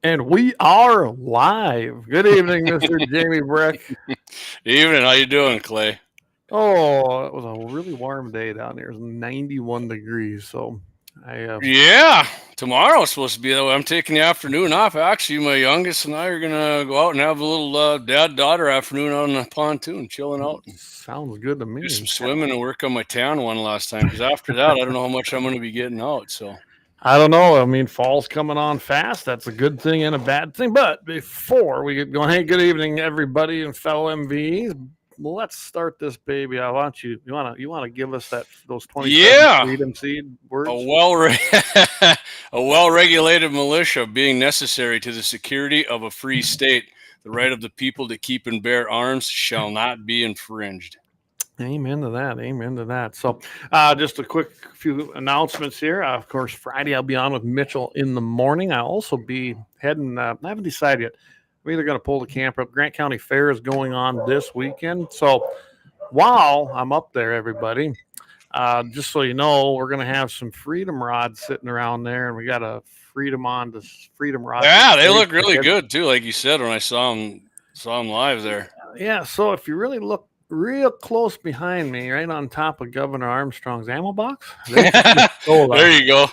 And we are live. Good evening, Mr. Jamie Breck. Evening. How you doing, Clay? Oh, it was a really warm day down there. It was 91 degrees. So yeah, tomorrow's supposed to be that way. I'm taking the afternoon off. Actually, my youngest and I are gonna go out and have a little dad-daughter afternoon on the pontoon, chilling out. Sounds good to me. Do some swimming and work on my tan one last time. Because after that, I don't know how much I'm gonna be getting out. So. I don't know. I mean, fall's coming on fast. That's a good thing and a bad thing. But before we get going, hey, good evening, everybody and fellow MVs. Let's start this baby. I want you. You want to give us those 27 freedom seed words. A well-regulated militia being necessary to the security of a free state. The right of the people to keep and bear arms shall not be infringed. Amen to that. Amen to that. So just a quick few announcements here. Of course, Friday I'll be on with Mitchell in the morning. I'll also be heading, I haven't decided yet. I'm either going to pull the camper up. Grant County Fair is going on this weekend. So while I'm up there, everybody, just so you know, we're going to have some Freedom rods sitting around there. And we got a Freedom rod. Yeah, they look really good too. Like you said, when I saw them live there. Yeah. So if you really look real close behind me, right on top of Governor Armstrong's ammo box. There you go.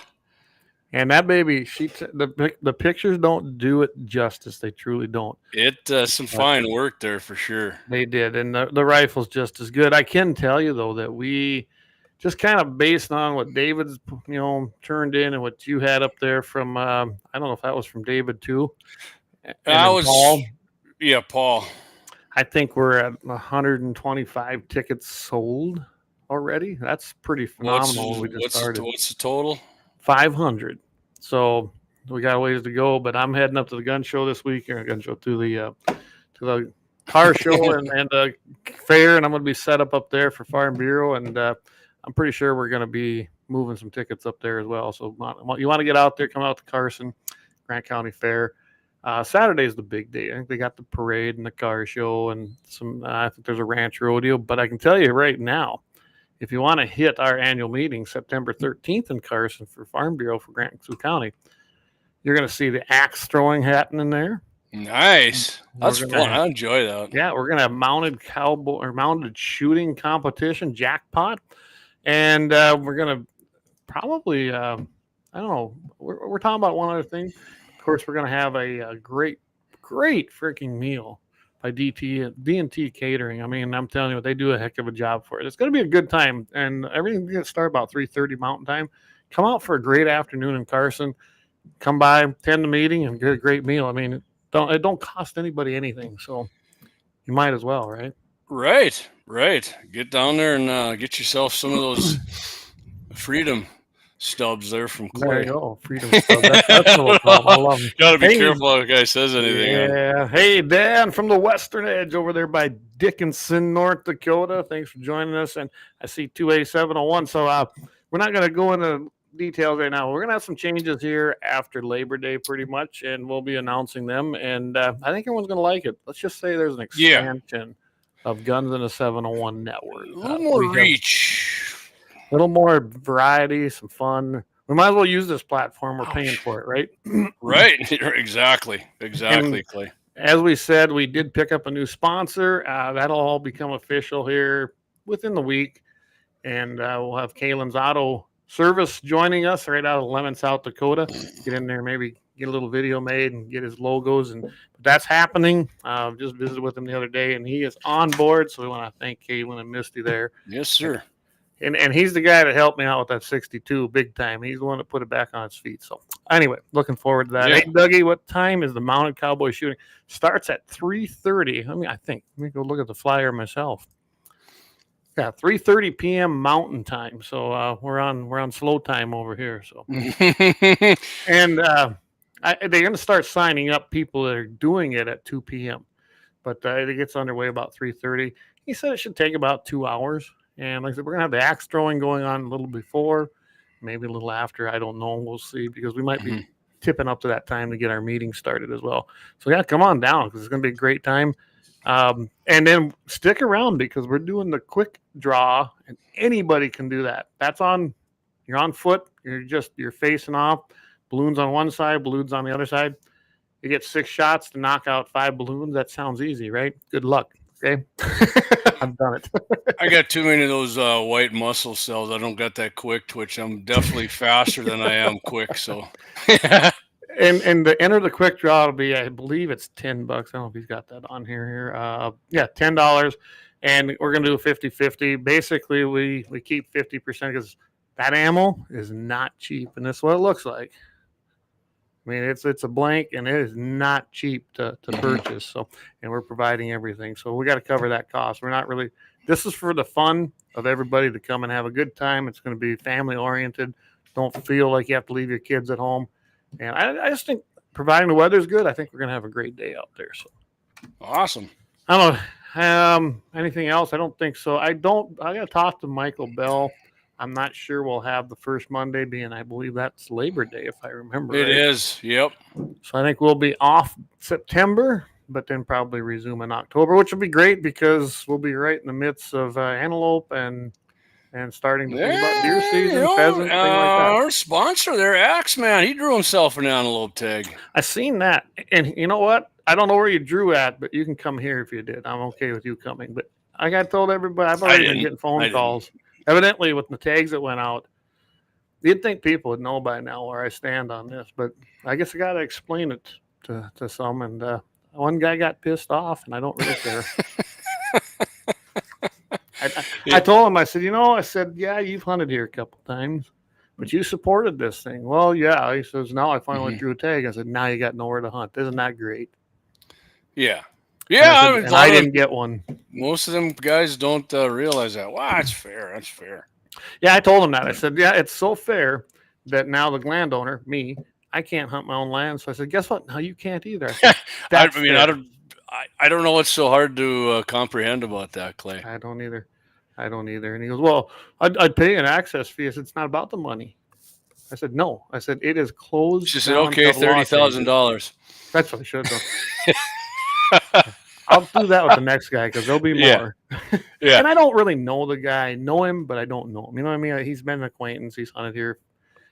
And that baby, the pictures don't do it justice. They truly don't. Some fine work there for sure. They did, and the rifle's just as good. I can tell you though that we just kind of based on what David's turned in and what you had up there from I don't know if that was from David too. Paul. Yeah, Paul. I think we're at 125 tickets sold already. That's pretty phenomenal. What's the total? 500. So we got a ways to go, but I'm heading up to the gun show this week, or gun show to the car show and the fair, and I'm going to be set up there for Farm Bureau, and I'm pretty sure we're going to be moving some tickets up there as well. So you want to get out there, come out to Carson, Grant County Fair. Saturday is the big day. I think they got the parade and the car show and some. I think there's a ranch rodeo. But I can tell you right now, if you want to hit our annual meeting September 13th in Carson for Farm Bureau for Grant County, you're going to see the axe throwing happening there. Nice. That's fun. I enjoy that. Yeah, we're going to have mounted shooting competition, jackpot, and we're going to probably I don't know. We're talking about one other thing. Of course, we're going to have a great freaking meal by D&T Catering. I mean, I'm telling you, they do a heck of a job for it. It's going to be a good time, and everything's going to start about 3:30 Mountain Time. Come out for a great afternoon in Carson. Come by, attend the meeting, and get a great meal. I mean, it don't cost anybody anything, so you might as well, right? Right. Get down there and get yourself some of those Freedom stubs there from There Clay. you go. Freedom Stub. That's what we'll call 'em. I love 'em. Gotta be Hey, careful how a guy says anything. yeah. Hey, Dan from the Western Edge over there by Dickinson, North Dakota. Thanks for joining us. And I see 2A701. So we're not going to go into details right now. We're going to have some changes here after Labor Day pretty much, and we'll be announcing them. And I think everyone's going to like it. Let's just say there's an expansion of Guns in a 701 network. A little more reach. A little more variety, some fun. We might as well use this platform. We're paying for it, right? Right. Exactly, Clay. As we said, we did pick up a new sponsor. That'll all become official here within the week. And we'll have Kalon's Auto Service joining us right out of Lemmon, South Dakota. Get in there, maybe get a little video made and get his logos. And that's happening. Just visited with him the other day, and he is on board. So we want to thank Kalon and Misty there. Yes, sir. And he's the guy that helped me out with that 62 big time. He's the one that put it back on its feet. So anyway, looking forward to that. Yeah. Hey, Dougie, what time is the mounted cowboy shooting? Starts at 3:30. I think. Let me go look at the flyer myself. Yeah, 3:30 p.m. Mountain Time. So we're on slow time over here. So and they're going to start signing up people that are doing it at 2 p.m. But it gets underway about 3:30. He said it should take about 2 hours. And like I said, we're going to have the axe throwing going on a little before, maybe a little after. I don't know. We'll see, because we might be tipping up to that time to get our meeting started as well. So, yeah, come on down, because it's going to be a great time. And then stick around, because we're doing the quick draw, and anybody can do that. That's on, you're on foot. You're facing off. Balloons on one side, balloons on the other side. You get 6 shots to knock out 5 balloons. That sounds easy, right? Good luck. Okay. I've done it. I got too many of those white muscle cells. I don't got that quick twitch. I'm definitely faster than I am quick. So, and to enter the quick draw will be, I believe it's $10. I don't know if he's got that on here. Yeah, $10. And we're going to do a 50-50. Basically, we keep 50% because that ammo is not cheap. And that's what it looks like. I mean, it's a blank, and it is not cheap to purchase. So, and we're providing everything. So we got to cover that cost. We're not really, this is for the fun of everybody to come and have a good time. It's going to be family oriented. Don't feel like you have to leave your kids at home. And I just think, providing the weather's good, I think we're going to have a great day out there. So awesome. I don't know. Anything else? I don't think so. I got to talk to Michael Bell. I'm not sure we'll have the first Monday being, I believe that's Labor Day, if I remember It right. is. Yep. So I think we'll be off September, but then probably resume in October, which will be great, because we'll be right in the midst of antelope and starting to think about deer season, pheasant, things like that. Our sponsor there, Axe Man, he drew himself an antelope tag. I seen that. And you know what? I don't know where you drew at, but you can come here if you did. I'm okay with you coming. But I got told everybody, I've already been getting phone calls. Evidently, with the tags that went out, you'd think people would know by now where I stand on this, but I guess I got to explain it to some. And one guy got pissed off, and I don't really care. I told him, I said, yeah, you've hunted here a couple times, but you supported this thing. Well, yeah. He says, now I finally drew a tag. I said, now you got nowhere to hunt. Isn't that great? Yeah. Yeah, and I didn't get one. Most of them guys don't realize that. Wow, that's fair. That's fair. Yeah, I told him that. I said, yeah, it's so fair that now the landowner, me, I can't hunt my own land. So I said, guess what? Now you can't either. I said, I don't know what's so hard to comprehend about that, Clay. I don't either. And he goes, well, I'd pay an access fee. I said, it's not about the money. I said, no. I said, it is closed. She said, okay, $30,000. That's what I should have done. I'll do that with the next guy, because there'll be more. Yeah. And I don't really know the guy. I know him, but I don't know him. You know what I mean? He's been an acquaintance. He's hunted here.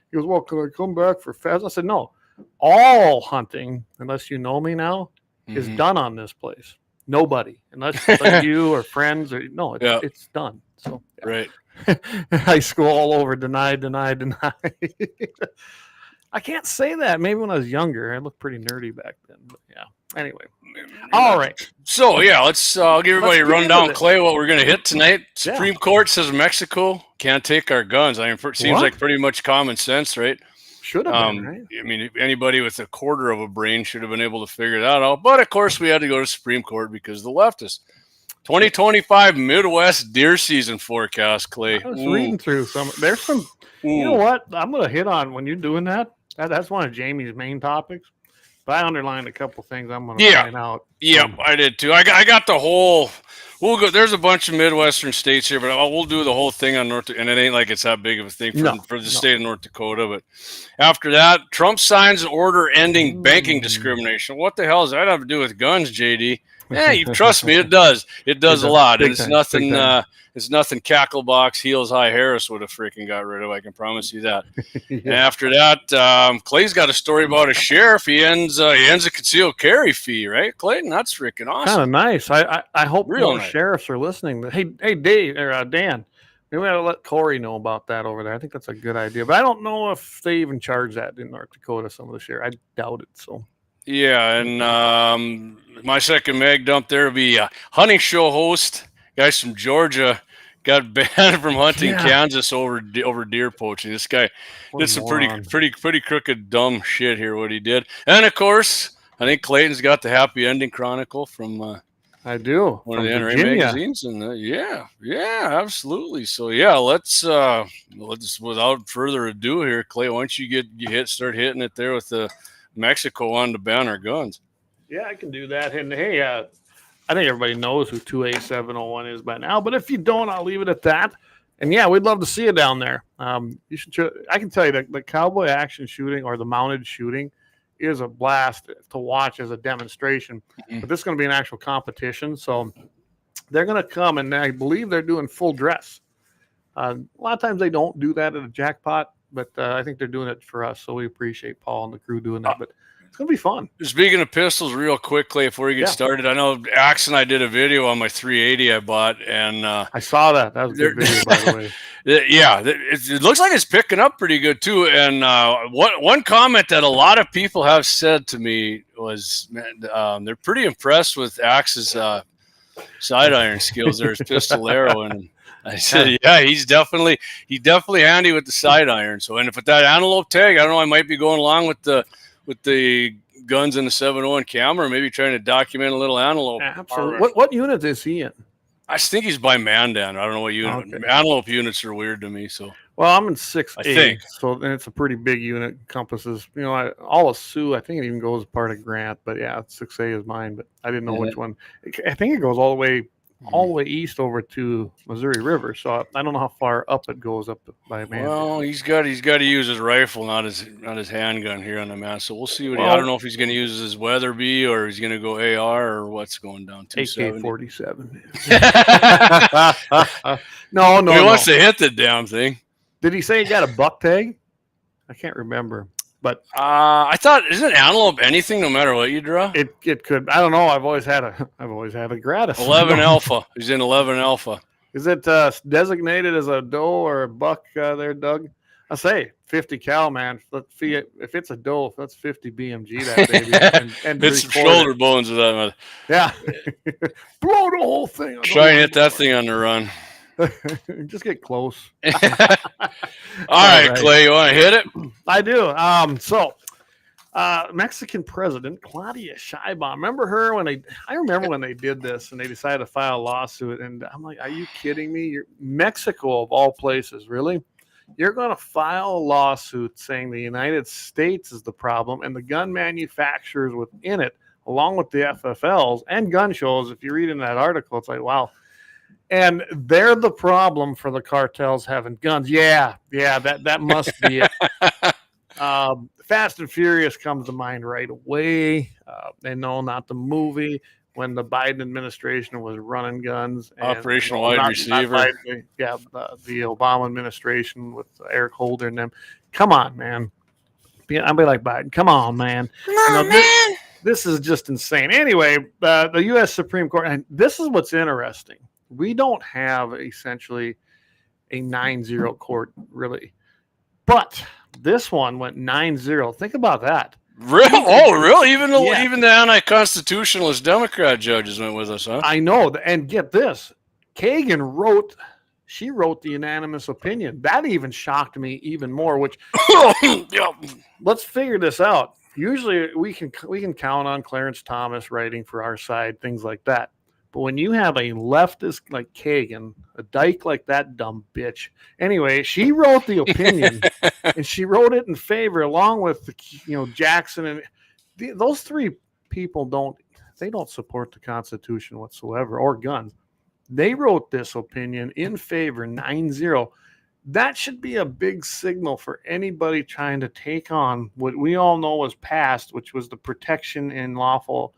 He goes, well, can I come back for pheasant? I said, no. All hunting, unless you know me now, is done on this place. Nobody. Unless it's like you or friends. It's done. So Right. High school all over. Deny. I can't say that. Maybe when I was younger. I looked pretty nerdy back then. But yeah. Anyway. All right. So, yeah, I'll give everybody a rundown, Clay, what we're going to hit tonight. Supreme Court says Mexico can't take our guns. I mean, it seems like pretty much common sense, right? Should have been, right? I mean, anybody with a quarter of a brain should have been able to figure that out. But, of course, we had to go to Supreme Court because the leftists 2025 Midwest deer season forecast, Clay. I was reading through some. There's some. You know what? I'm going to hit on when you're doing that. That's one of Jamie's main topics. But I underlined a couple things I'm going to find out. Yep, I did too. I got the whole. We'll go. There's a bunch of Midwestern states here, but we'll do the whole thing on North. And it ain't like it's that big of a thing for the state of North Dakota. But after that, Trump signs an order ending banking discrimination. What the hell does that have to do with guns, JD? Yeah, you trust me, it does. It does a lot. And it's nothing. It's nothing. Cacklebox, Heels High Harris would have freaking got rid of. I can promise you that. And after that, Clay's got a story about a sheriff. He ends a concealed carry fee, right, Clayton? That's freaking awesome. Kind of nice. I hope more sheriffs are listening. Hey, Dave or Dan, maybe we ought to let Corey know about that over there. I think that's a good idea. But I don't know if they even charge that in North Dakota. Some of the sheriff, I doubt it. So. Yeah, and my second mag dump there will be a hunting show host. Guys from Georgia got banned from hunting Kansas over deer poaching. This guy did some pretty crooked, dumb shit here. What he did, and of course, I think Clayton's got the happy ending chronicle from. I do one of the NRA magazines, and yeah, absolutely. So yeah, let's without further ado here, Clay. Once you start hitting it there with the Mexico on to ban our guns. Yeah, I can do that. And hey, I think everybody knows who 2A701 is by now, but if you don't, I'll leave it at that. And yeah, we'd love to see you down there. You should. I can tell you that the cowboy action shooting or the mounted shooting is a blast to watch as a demonstration. But this is going to be an actual competition, so they're going to come, and I believe they're doing full dress. A lot of times they don't do that at a jackpot, but I think they're doing it for us, so we appreciate Paul and the crew doing that. But it's going to be fun. Speaking of pistols, real quickly before you get started, I know Axe and I did a video on my 380 I bought, and I saw that. That was a good video, by the way. Yeah, it looks like it's picking up pretty good too. And one comment that a lot of people have said to me was, they're pretty impressed with Axe's side iron skills. There's pistolero, and I said, yeah, he's definitely handy with the side iron. So, and if with that antelope tag, I don't know, I might be going along with the guns in the 701 camera, maybe trying to document a little antelope. Absolutely. What unit is he in? I think he's by Mandan. I don't know what unit. Okay. Antelope units are weird to me. So, well, I'm in 6A, I think. So, and it's a pretty big unit. Encompasses, all of Sioux. I think it even goes part of Grant. But yeah, 6A is mine. But I didn't know which one. I think it goes all the way east over to Missouri River. So I don't know how far up it goes up by Mandan. Well, he's got to use his rifle, not his handgun here on the map. So we'll see what I don't know if he's going to use his Weatherby or he's going to go AR or what's going down. AK-47. No. He wants to hit the damn thing. Did he say he got a buck tag? I can't remember. But I thought, isn't antelope anything no matter what you draw? It could. I don't know. I've always had a gratis 11 alpha. He's in 11 alpha. Is it designated as a doe or a buck there, Doug? I say 50 cal, man. If it's a doe, that's 50 BMG that baby. And it's some shoulder bones of that, man. Yeah, blow the whole thing. Try and hit that thing on the run. Just get close. All right, Clay, you want to hit it? I do. Mexican president Claudia Sheinbaum. Remember her I remember when they did this and they decided to file a lawsuit. And I'm like, are you kidding me? Mexico of all places, really? You're going to file a lawsuit saying the United States is the problem and the gun manufacturers within it, along with the FFLs and gun shows. If you read in that article, it's like, wow. And they're the problem for the cartels having guns. Yeah, that must be it. Fast and Furious comes to mind right away. They know not the movie when the Biden administration was running guns. And, Operational Wide Receiver. The Obama administration with Eric Holder and them. Come on, man. I'll be like Biden. Come on, man. Come on, man. This is just insane. Anyway, the U.S. Supreme Court, and this is what's interesting. We don't have essentially a 9-0 court, really. But this one went 9-0. Think about that. Really? Oh, really? Even the anti-constitutionalist Democrat judges went with us, huh? I know. And get this. Kagan wrote the unanimous opinion. That even shocked me even more, which let's figure this out. Usually we can count on Clarence Thomas writing for our side, things like that. But when you have a leftist like Kagan, a dyke like that dumb bitch, anyway, she wrote the opinion, and she wrote it in favor, along with Jackson, and those three people don't support the Constitution whatsoever or guns. They wrote this opinion in favor 9-0. That should be a big signal for anybody trying to take on what we all know was passed, which was the Protection and Lawful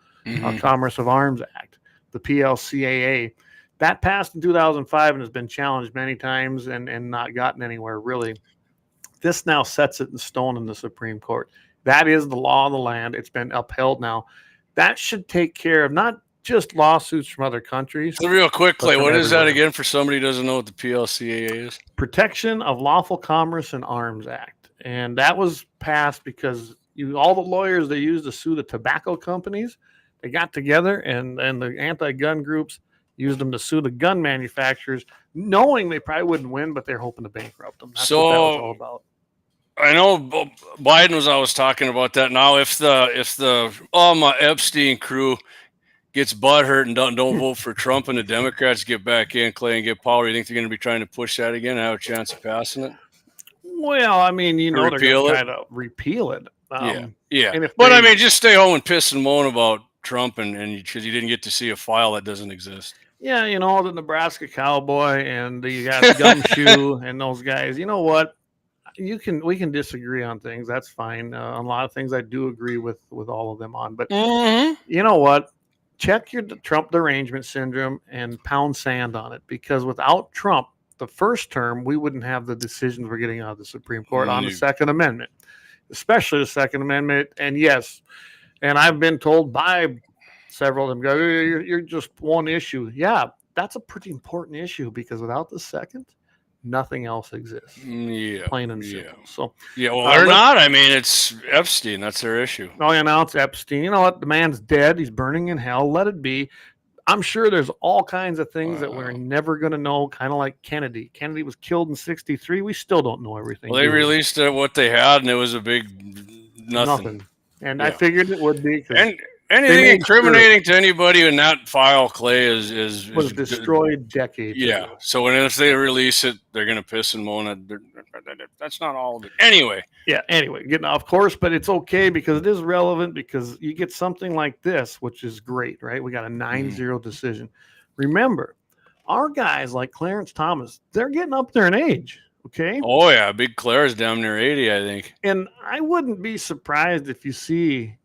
Commerce of Arms Act, the PLCAA. That passed in 2005 and has been challenged many times and not gotten anywhere, really. This now sets it in stone in the Supreme Court. That is the law of the land. It's been upheld now. That should take care of not just lawsuits from other countries. So real quickly, what is that again for somebody who doesn't know what the PLCAA is? Protection of Lawful Commerce and Arms Act. And that was passed because all the lawyers they used to sue the tobacco companies, they got together and the anti-gun groups used them to sue the gun manufacturers, knowing they probably wouldn't win, but they're hoping to bankrupt them. That's what that was all about. I know Biden was always talking about that. Now, if the Epstein crew gets butthurt and don't vote for Trump and the Democrats get back in, Clay, and get power, you think they're going to be trying to push that again and have a chance of passing it? Well, I mean, they're going to try to repeal it. Yeah. But I mean, just stay home and piss and moan about Trump and because you didn't get to see a file that doesn't exist. Yeah, the Nebraska Cowboy and you got Gumshoe and those guys. You know what? We can disagree on things. That's fine. On a lot of things, I do agree with all of them on. But you know what? Check your Trump derangement syndrome and pound sand on it, because without Trump, the first term, we wouldn't have the decisions we're getting out of the Supreme Court on the Second Amendment, especially the Second Amendment. And yes, and I've been told by several of them, go, you're just one issue. Yeah, that's a pretty important issue, because without the second, nothing else exists. Yeah. Plain and simple. So they're not. I mean, it's Epstein. That's their issue. Oh, yeah, now it's Epstein. You know what? The man's dead. He's burning in hell. Let it be. I'm sure there's all kinds of things that we're never going to know, kind of like Kennedy. Kennedy was killed in 1963. We still don't know everything. Well, they released what they had, and it was a big nothing. And I figured it would be. Anything incriminating to anybody in that file, Clay, was destroyed decades ago. So if they release it, they're going to piss and moan. That's not all of it. Anyway. Yeah, anyway, getting off course, but it's okay because it is relevant, because you get something like this, which is great, right? We got a 9-0 decision. Remember, our guys like Clarence Thomas, they're getting up there in age, okay? Oh, yeah, Big Claire's down near 80, I think. And I wouldn't be surprised if you see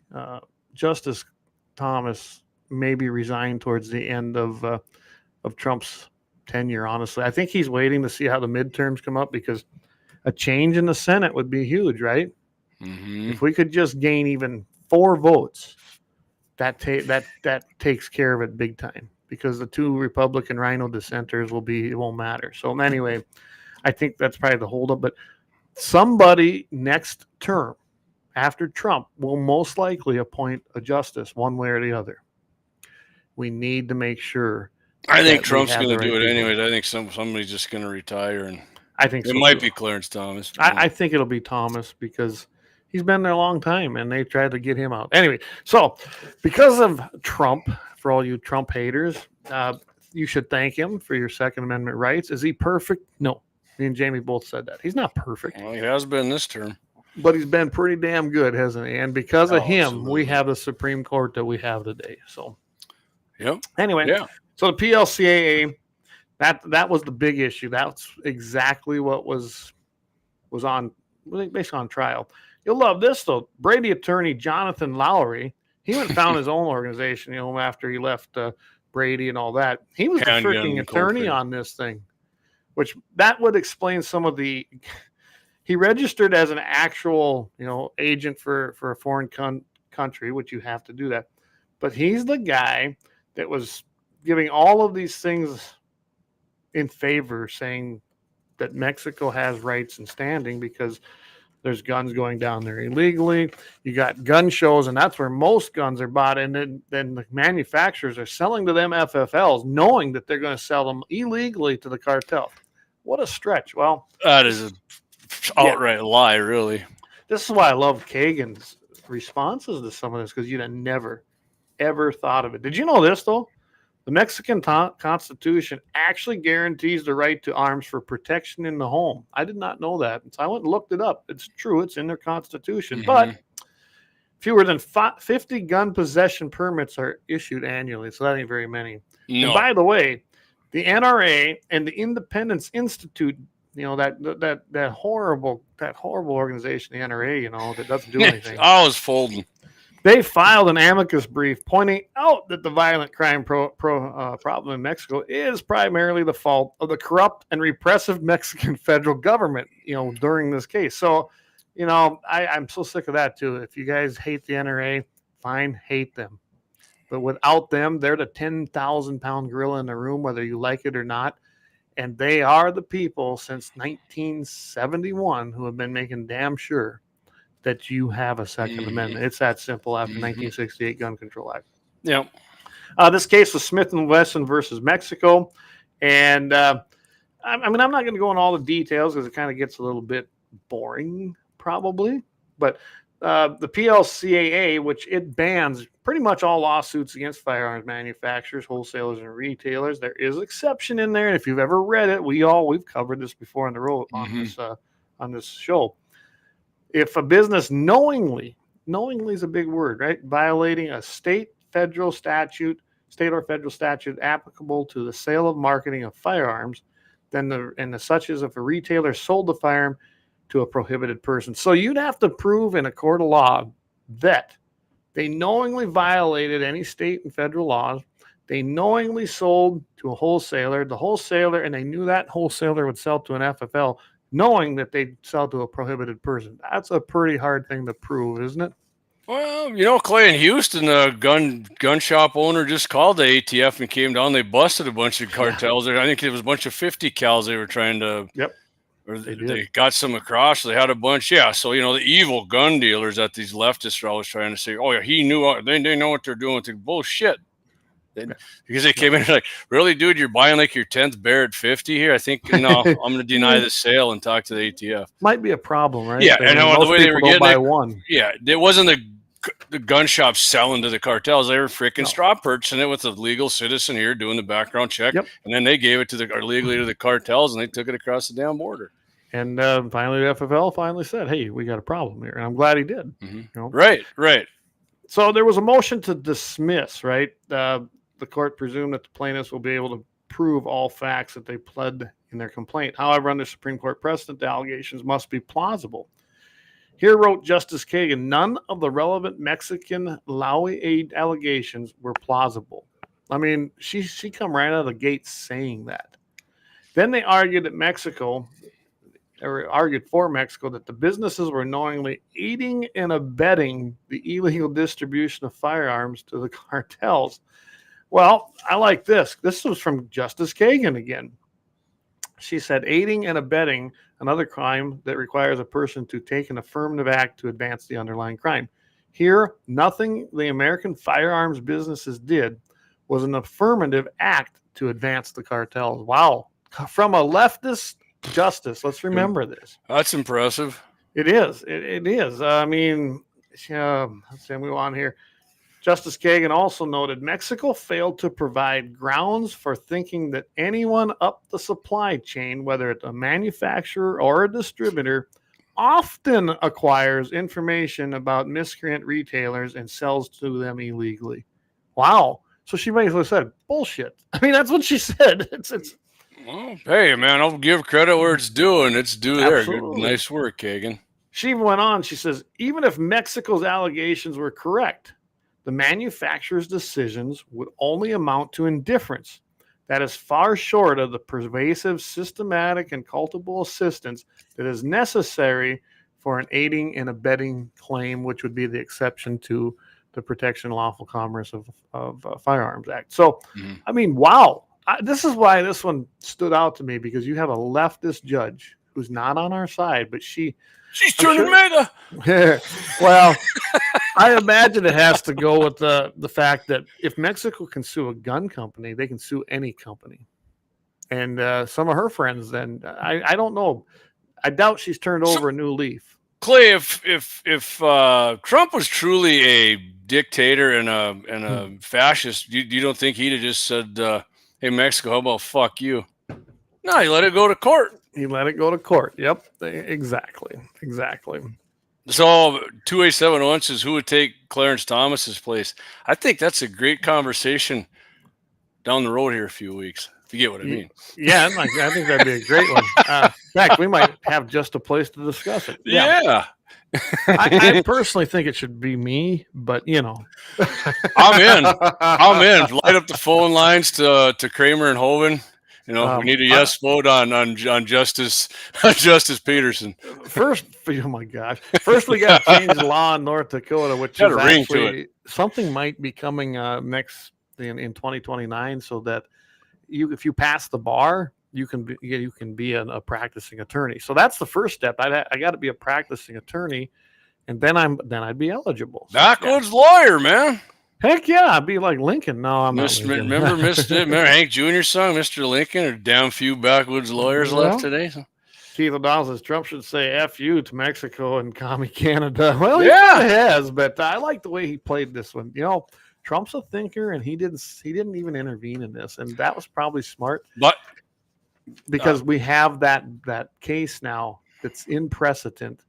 Justice Thomas maybe resign towards the end of Trump's tenure, honestly. I think he's waiting to see how the midterms come up, because a change in the Senate would be huge, right? If we could just gain even 4 votes, that takes care of it big time, because the 2 Republican rhino dissenters it won't matter. So anyway, I think that's probably the holdup. But somebody next term after Trump will most likely appoint a justice one way or the other. We need to make sure. I think Trump's going to do it anyways. I think somebody's just going to retire, and I think it might be Clarence Thomas. I think it'll be Thomas, because he's been there a long time, and they tried to get him out. Anyway, so because of Trump, for all you Trump haters, you should thank him for your Second Amendment rights. Is he perfect? No. Me and Jamie both said that. He's not perfect. Well, he has been this term. But he's been pretty damn good, hasn't he? And because of him, we have the Supreme Court that we have today. So, anyway, so the PLCAA, that was the big issue. That's exactly what was on, basically on trial. You'll love this, though. Brady attorney Jonathan LAUER, he went and found his own organization, after he left Brady and all that. He was the freaking attorney on this thing, which that would explain some of the... He registered as an actual, agent for a foreign country, which you have to do that. But he's the guy that was giving all of these things in favor, saying that Mexico has rights and standing because there's guns going down there illegally. You got gun shows, and that's where most guns are bought. And then the manufacturers are selling to them FFLs, knowing that they're going to sell them illegally to the cartel. What a stretch. Well, that is outright lie, really. This is why I love Kagan's responses to some of this, because you'd have never, ever thought of it. Did you know this, though? The Mexican Constitution actually guarantees the right to arms for protection in the home. I did not know that. So I went and looked it up. It's true. It's in their Constitution. But fewer than 50 gun possession permits are issued annually. So that ain't very many. No. And by the way, the NRA and the Independence Institute, that horrible organization, the NRA, that doesn't do anything. I was folding. They filed an amicus brief pointing out that the violent crime problem in Mexico is primarily the fault of the corrupt and repressive Mexican federal government, during this case. So, I'm so sick of that too. If you guys hate the NRA, fine, hate them. But without them, they're the 10,000-pound gorilla in the room, whether you like it or not. And they are the people since 1971 who have been making damn sure that you have a Second Amendment. It's that simple after 1968 Gun Control Act. Yeah. This case was Smith & Wesson versus Mexico. And I'm not going to go into all the details because it kind of gets a little bit boring probably. But the PLCAA, which it bans pretty much all lawsuits against firearms manufacturers, wholesalers, and retailers. There is exception in there. And if you've ever read it, we've covered this before on the road on this show. If a business knowingly is a big word, right? Violating a state or federal statute applicable to the sale of marketing of firearms, then such as if a retailer sold the firearm to a prohibited person. So you'd have to prove in a court of law that they knowingly violated any state and federal laws. They knowingly sold to a wholesaler, and they knew that wholesaler would sell to an FFL, knowing that they'd sell to a prohibited person. That's a pretty hard thing to prove, isn't it? Well, Clay in Houston, the gun shop owner just called the ATF and came down. They busted a bunch of cartels. I think it was a bunch of 50 cals they were trying to. Yep. Or they got some across. They had a bunch. Yeah. So, the evil gun dealers that these leftists are always trying to say, oh, yeah, he knew. They know what they're doing with the bullshit. Because they came in like, really, dude, you're buying like your 10th bear at 50 here? I think, no, I'm going to deny the sale and talk to the ATF. Might be a problem, right? Yeah. And the way they were getting it, one. Yeah. It wasn't the gun shop selling to the cartels. They were freaking straw purchasing it with a legal citizen here doing the background check. Yep. And then they gave it legally to the cartels and they took it across the damn border. And finally, the FFL finally said, hey, we got a problem here. And I'm glad he did. Right. So there was a motion to dismiss, right? The court presumed that the plaintiffs will be able to prove all facts that they pled in their complaint. However, under Supreme Court precedent, the allegations must be plausible. Here wrote Justice Kagan, none of the relevant Mexican LAUER allegations were plausible. I mean, she come right out of the gate saying that. Then they argued for Mexico that the businesses were knowingly aiding and abetting the illegal distribution of firearms to the cartels. Well, I like this. This was from Justice Kagan again. She said, aiding and abetting another crime that requires a person to take an affirmative act to advance the underlying crime. Here, nothing the American firearms businesses did was an affirmative act to advance the cartels. Wow. From a leftist justice, let's remember this. That's impressive. It is. It is. I mean, let's move on here. Justice Kagan also noted Mexico failed to provide grounds for thinking that anyone up the supply chain, whether it's a manufacturer or a distributor, often acquires information about miscreant retailers and sells to them illegally. Wow. So she basically said, bullshit. I mean, that's what she said. It's Well, hey, man, I'll give credit where it's due, and it's due there. Good, nice work, Kagan. She went on. She says, even if Mexico's allegations were correct, the manufacturer's decisions would only amount to indifference. That is far short of the pervasive, systematic, and culpable assistance that is necessary for an aiding and abetting claim, which would be the exception to the Protection of Lawful Commerce of Firearms Act. So, I mean, wow. This is why this one stood out to me, because you have a leftist judge who's not on our side, but she's turning mega. Well, I imagine it has to go with the fact that if Mexico can sue a gun company, they can sue any company. And some of her friends, then I don't know. I doubt she's turned over a new leaf. Clay, if Trump was truly a dictator and a fascist, you don't think he'd have just said, "Hey, Mexico, how about fuck you"? No, he let it go to court. He let it go to court. Yep, exactly. So 2A701 says, who would take Clarence Thomas's place? I think that's a great conversation down the road here a few weeks. If you get what I mean. Yeah, I think that'd be a great one. In fact, we might have just a place to discuss it. Yeah. I personally think it should be me, but I'm in. Light up the phone lines to Kramer and Hoven. We need a yes vote on Justice Peterson. First, oh my gosh! First, we got to change the law in North Dakota, which is actually something might be coming next in 2029, so that if you pass the bar, you can be a practicing attorney. So that's the first step. I got to be a practicing attorney, and then I'd be eligible. So, Backwoods lawyer, man. Heck yeah, I'd be like Lincoln. No, I'm not. Remember Hank Jr.'s song, Mr. Lincoln? Or damn few backwoods lawyers left today. Keith O'Donnell says Trump should say "F you" to Mexico and commie Canada. Well, he has, but I like the way he played this one. Trump's a thinker, and he didn't even intervene in this, and that was probably smart. But because we have that case now that's in precedent.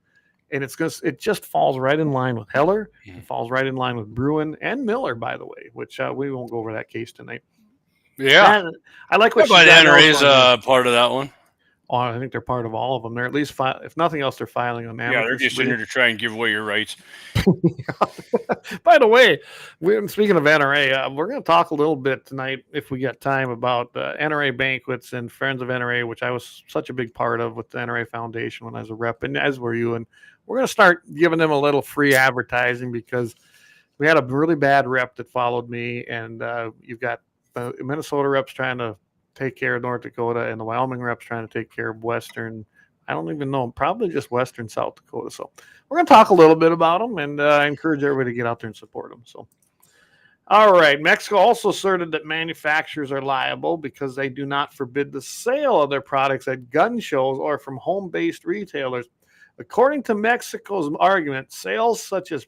And it just falls right in line with Heller. It falls right in line with Bruin and Miller, by the way, which we won't go over that case tonight. Yeah. I like what the NRA is part of that one. Oh, I think they're part of all of them. They're at least, if nothing else, they're filing on that. Yeah, they're just in here to try and give away your rights. By the way, speaking of NRA, we're going to talk a little bit tonight, if we get time, about NRA banquets and Friends of NRA, which I was such a big part of with the NRA Foundation when I was a rep, and as were you. And we're going to start giving them a little free advertising because we had a really bad rep that followed me, and you've got the Minnesota reps trying to take care of North Dakota, and the Wyoming reps trying to take care of Western. I don't even know, probably just Western South Dakota. So we're going to talk a little bit about them, and I encourage everybody to get out there and support them. So, all right. Mexico also asserted that manufacturers are liable because they do not forbid the sale of their products at gun shows or from home-based retailers. According to Mexico's argument, sales at such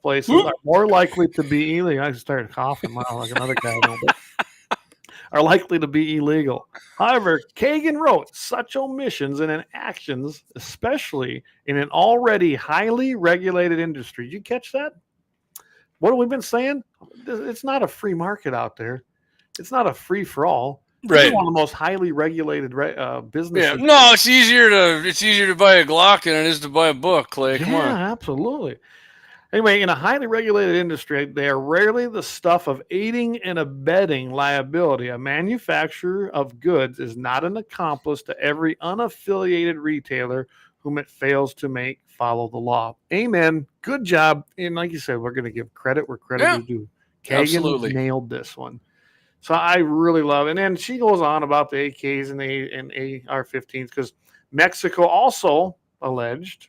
places are more likely to be illegal. I started coughing like another guy. Are likely to be illegal. However, Kagan wrote, such omissions and inactions, especially in an already highly regulated industry. Did you catch that? What have we been saying? It's not a free market out there. It's not a free for all. Right. It's one of the most highly regulated businesses. Yeah. No, it's easier to buy a Glock than it is to buy a book, Clay. Come on. Yeah, absolutely. Anyway, in a highly regulated industry, they are rarely the stuff of aiding and abetting liability. A manufacturer of goods is not an accomplice to every unaffiliated retailer whom it fails to follow the law. Amen. Good job. And like you said, we're going to give credit where credit is due. Kagan nailed this one. So I really love it. And then she goes on about the AKs and AR-15s because Mexico also alleged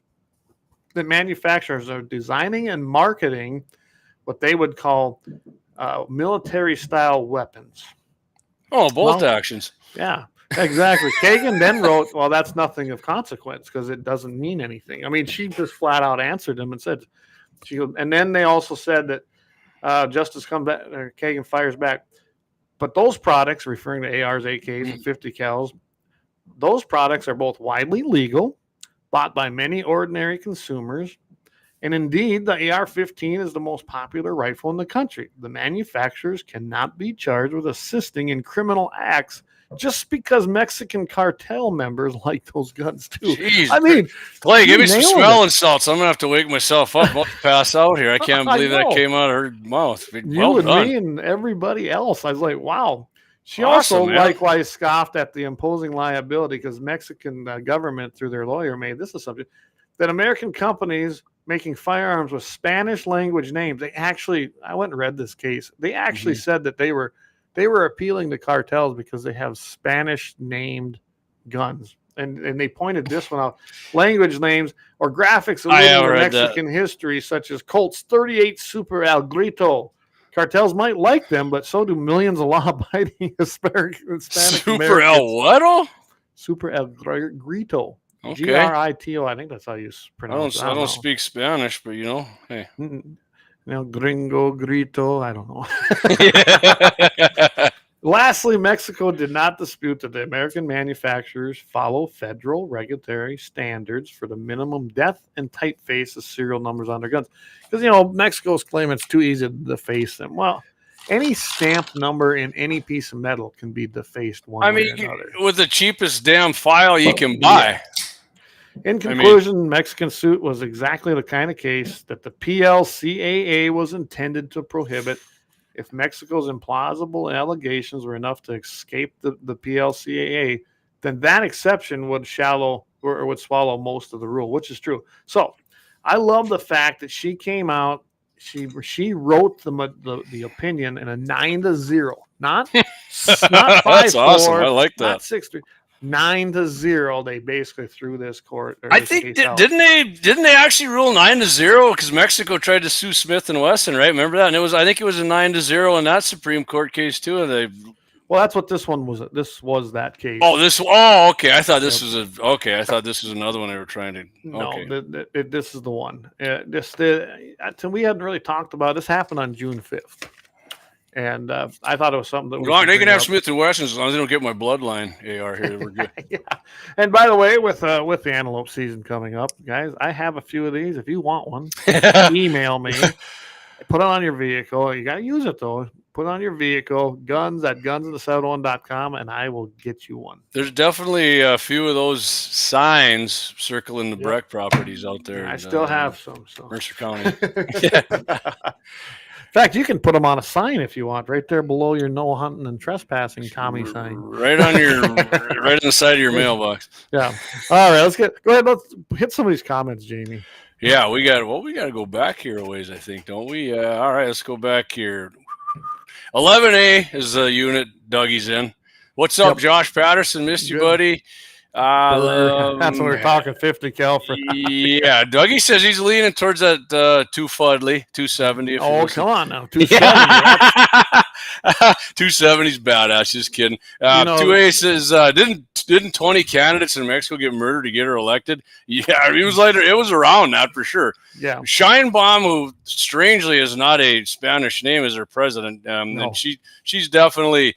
that manufacturers are designing and marketing what they would call military-style weapons. Oh, bolt actions. Yeah, exactly. Kagan then wrote, well, that's nothing of consequence because it doesn't mean anything. I mean, she just flat out answered him and said, and then they also said that justice comes back, or Kagan fires back. But those products, referring to ARs, AKs, and 50 cals, those products are both widely legal, bought by many ordinary consumers, and indeed, the AR-15 is the most popular rifle in the country. The manufacturers cannot be charged with assisting in criminal acts just because Mexican cartel members like those guns too. Jeez, I mean, Clay, give me some smelling salts. I'm gonna have to wake myself up. I'm about to pass out here. I can't believe that came out of her mouth. You and me and everybody else. I was like, wow. She also likewise scoffed at the imposing liability because Mexican government, through their lawyer, made this a subject that American companies making firearms with Spanish language names. I went and read this case. They actually said that they were appealing to cartels because they have Spanish named guns. And they pointed this one out. Language names or graphics of Mexican history, such as Colt's 38 Super El Grito. Cartels might like them, but so do millions of law-abiding Hispanic Americans. Super El what? Super El Grito. Okay. Grito. I think that's how you pronounce it. I don't speak Spanish, but hey. Gringo grito. I don't know. Lastly, Mexico did not dispute that the American manufacturers follow federal regulatory standards for the minimum depth and typeface of serial numbers on their guns. Because, Mexico's claiming it's too easy to deface them. Well, any stamp number in any piece of metal can be defaced one way or another. With the cheapest damn file you can buy. In conclusion, Mexican suit was exactly the kind of case that the PLCAA was intended to prohibit. If Mexico's implausible allegations were enough to escape the PLCAA, then that exception would swallow most of the rule, which is true. So I love the fact that she came out, she wrote the opinion in a 9-0, not 5-4. That's awesome. I like that. Not 6-3. 9-0. They basically threw this court. I think didn't they actually rule 9-0 because Mexico tried to sue Smith and Wesson, right? Remember that? And I think it was a 9-0 in that Supreme Court case too. And well, that's what this one was. This was that case. Okay. I thought this was I thought this was another one they were trying to. Okay. No, this is the one. We hadn't really talked about this. Happened on June 5th. And I thought it was something that they can have Smith and Wesson as long as they don't get my bloodline AR here. We're good. Yeah. And by the way, with the antelope season coming up, guys, I have a few of these. If you want one, email me. Put it on your vehicle. You got to use it though. Put it on your vehicle. Guns at gunsandthe701.com, and I will get you one. There's definitely a few of those signs circling the Breck properties out there. I still have some. So. Mercer County. In fact, you can put them on a sign if you want, right there below your no hunting and trespassing commie sign. Right on right on the side of your mailbox. Yeah. All right, go ahead. Let's hit some of these comments, Jamie. Yeah, we got to go back here a ways, I think, don't we? All right, let's go back here. 11A is the unit Dougie's in. What's up, Josh Patterson? Missed you, buddy. That's when we're talking 50 cal for. Yeah, Dougie says he's leaning towards that 270. Oh, come on now, 270. 270's badass. Just kidding. 2A says didn't 20 candidates in Mexico get murdered to get her elected? Yeah, it was later. It was around that for sure. Yeah, Scheinbaum, who strangely is not a Spanish name, is her president. And she's definitely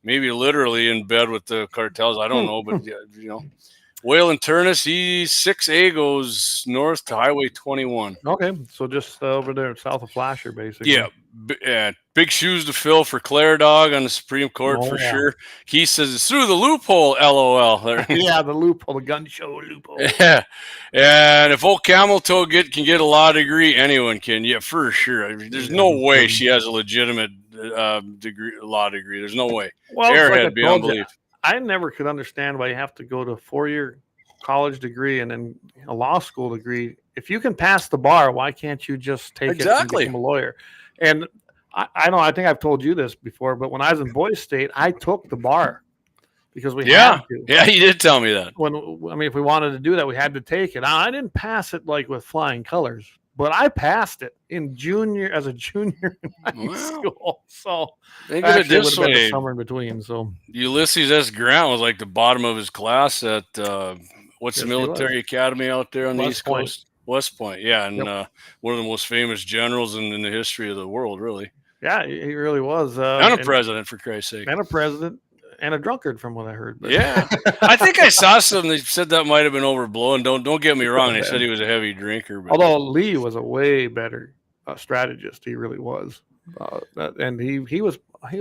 maybe literally in bed with the cartels. I don't know, but Waylon Turnus, 6A goes north to Highway 21. Okay, so just over there south of Flasher, basically. Yeah, big shoes to fill for Claire Dog on the Supreme Court sure. He says it's through the loophole, LOL. Yeah, the loophole, the gun show loophole. Yeah, and if old Camel Toe can get a law degree, anyone can. Yeah, for sure. I mean, there's no way she has a legitimate law degree. There's no way. Well, Airhead beyond belief. I never could understand why you have to go to a 4-year college degree and then a law school degree. If you can pass the bar, why can't you just take it and become a lawyer? And I know, I think I've told you this before, but when I was in Boise State, I took the bar because we had to. Yeah, you did tell me that. If we wanted to do that, we had to take it. Now, I didn't pass it like with flying colors, but I passed it as a junior in high school. So think of it this way: summer in between. So Ulysses S. Grant was like the bottom of his class at what's the military academy out there on the East Coast? West Point, yeah, and one of the most famous generals in the history of the world, really. Yeah, he really was. And a president, for Christ's sake. And a president. And a drunkard, from what I heard. But. Yeah, I think I saw something. They said that might have been overblown. Don't get me wrong. They said he was a heavy drinker. But. Although Lee was a way better strategist, he really was, and he was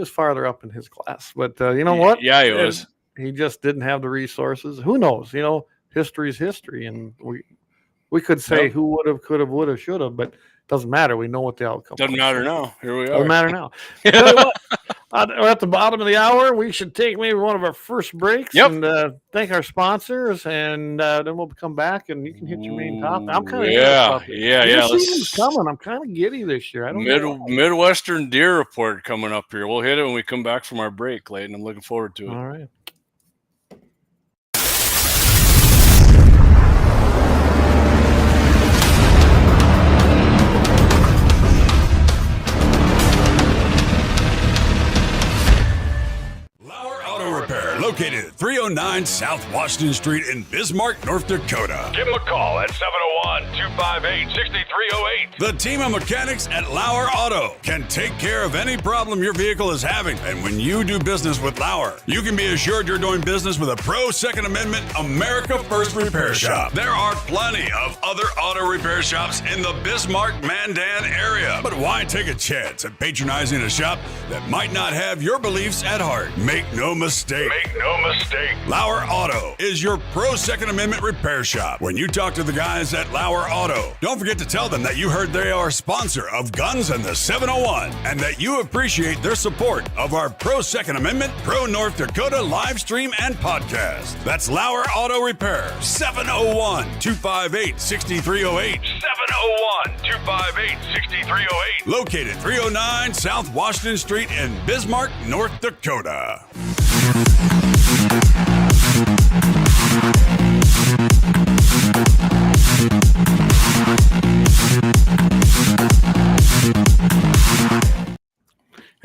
farther up in his class. But you know what? Yeah, he was. He just didn't have the resources. Who knows? History's history, and we could say who would have, could have, would have, should have, but it doesn't matter. We know what the outcome. Doesn't matter now. Here we are. Doesn't matter now. Tell you what, we're at the bottom of the hour. We should take maybe one of our first breaks and thank our sponsors, and then we'll come back and you can hit your main topic. I'm kind of season's coming. I'm kind of giddy this year. I don't know. Midwestern Deer Report coming up here. We'll hit it when we come back from our break, Clayton. I'm looking forward to it. All right. located at 309 South Washington Street in Bismarck, North Dakota. Give them a call at 701-258-6308. The team of mechanics at Lauer Auto can take care of any problem your vehicle is having. And when you do business with Lauer, you can be assured you're doing business with a pro Second Amendment America First repair shop. There are plenty of other auto repair shops in the Bismarck-Mandan area. But why take a chance at patronizing a shop that might not have your beliefs at heart? Make no mistake. Make no mistake. Lauer Auto is your pro Second Amendment repair shop. When you talk to the guys at Lauer Auto, don't forget to tell them that you heard they are a sponsor of Guns and the 701 and that you appreciate their support of our pro Second Amendment, pro North Dakota live stream and podcast. That's Lauer Auto Repair, 701-258-6308. 701-258-6308. Located 309 South Washington Street in Bismarck, North Dakota.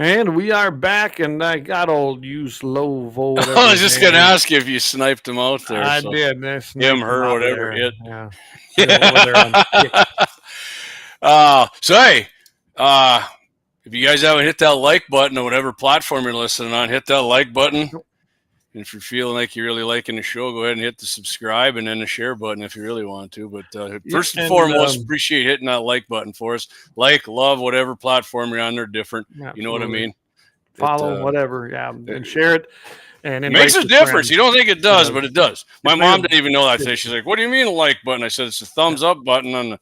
And we are back, and I got old use low volt. I was just going to ask you if you sniped him out there. I so. did. Him, her, whatever. Hit. Yeah. So, hey, if you guys haven't hit that like button on whatever platform you're listening on, hit that like button. And if you're feeling like you're really liking the show, go ahead and hit the subscribe and then the share button if you really want to. But first and foremost, appreciate hitting that like button for us. Like, love, whatever platform you're on, they're different. Absolutely. You know what I mean? Follow, whatever. Yeah. And share it. And it makes a difference. Friends. You don't think it does, but it does. My mom didn't even know that today. She's like, what do you mean a like button? I said, it's a thumbs up button on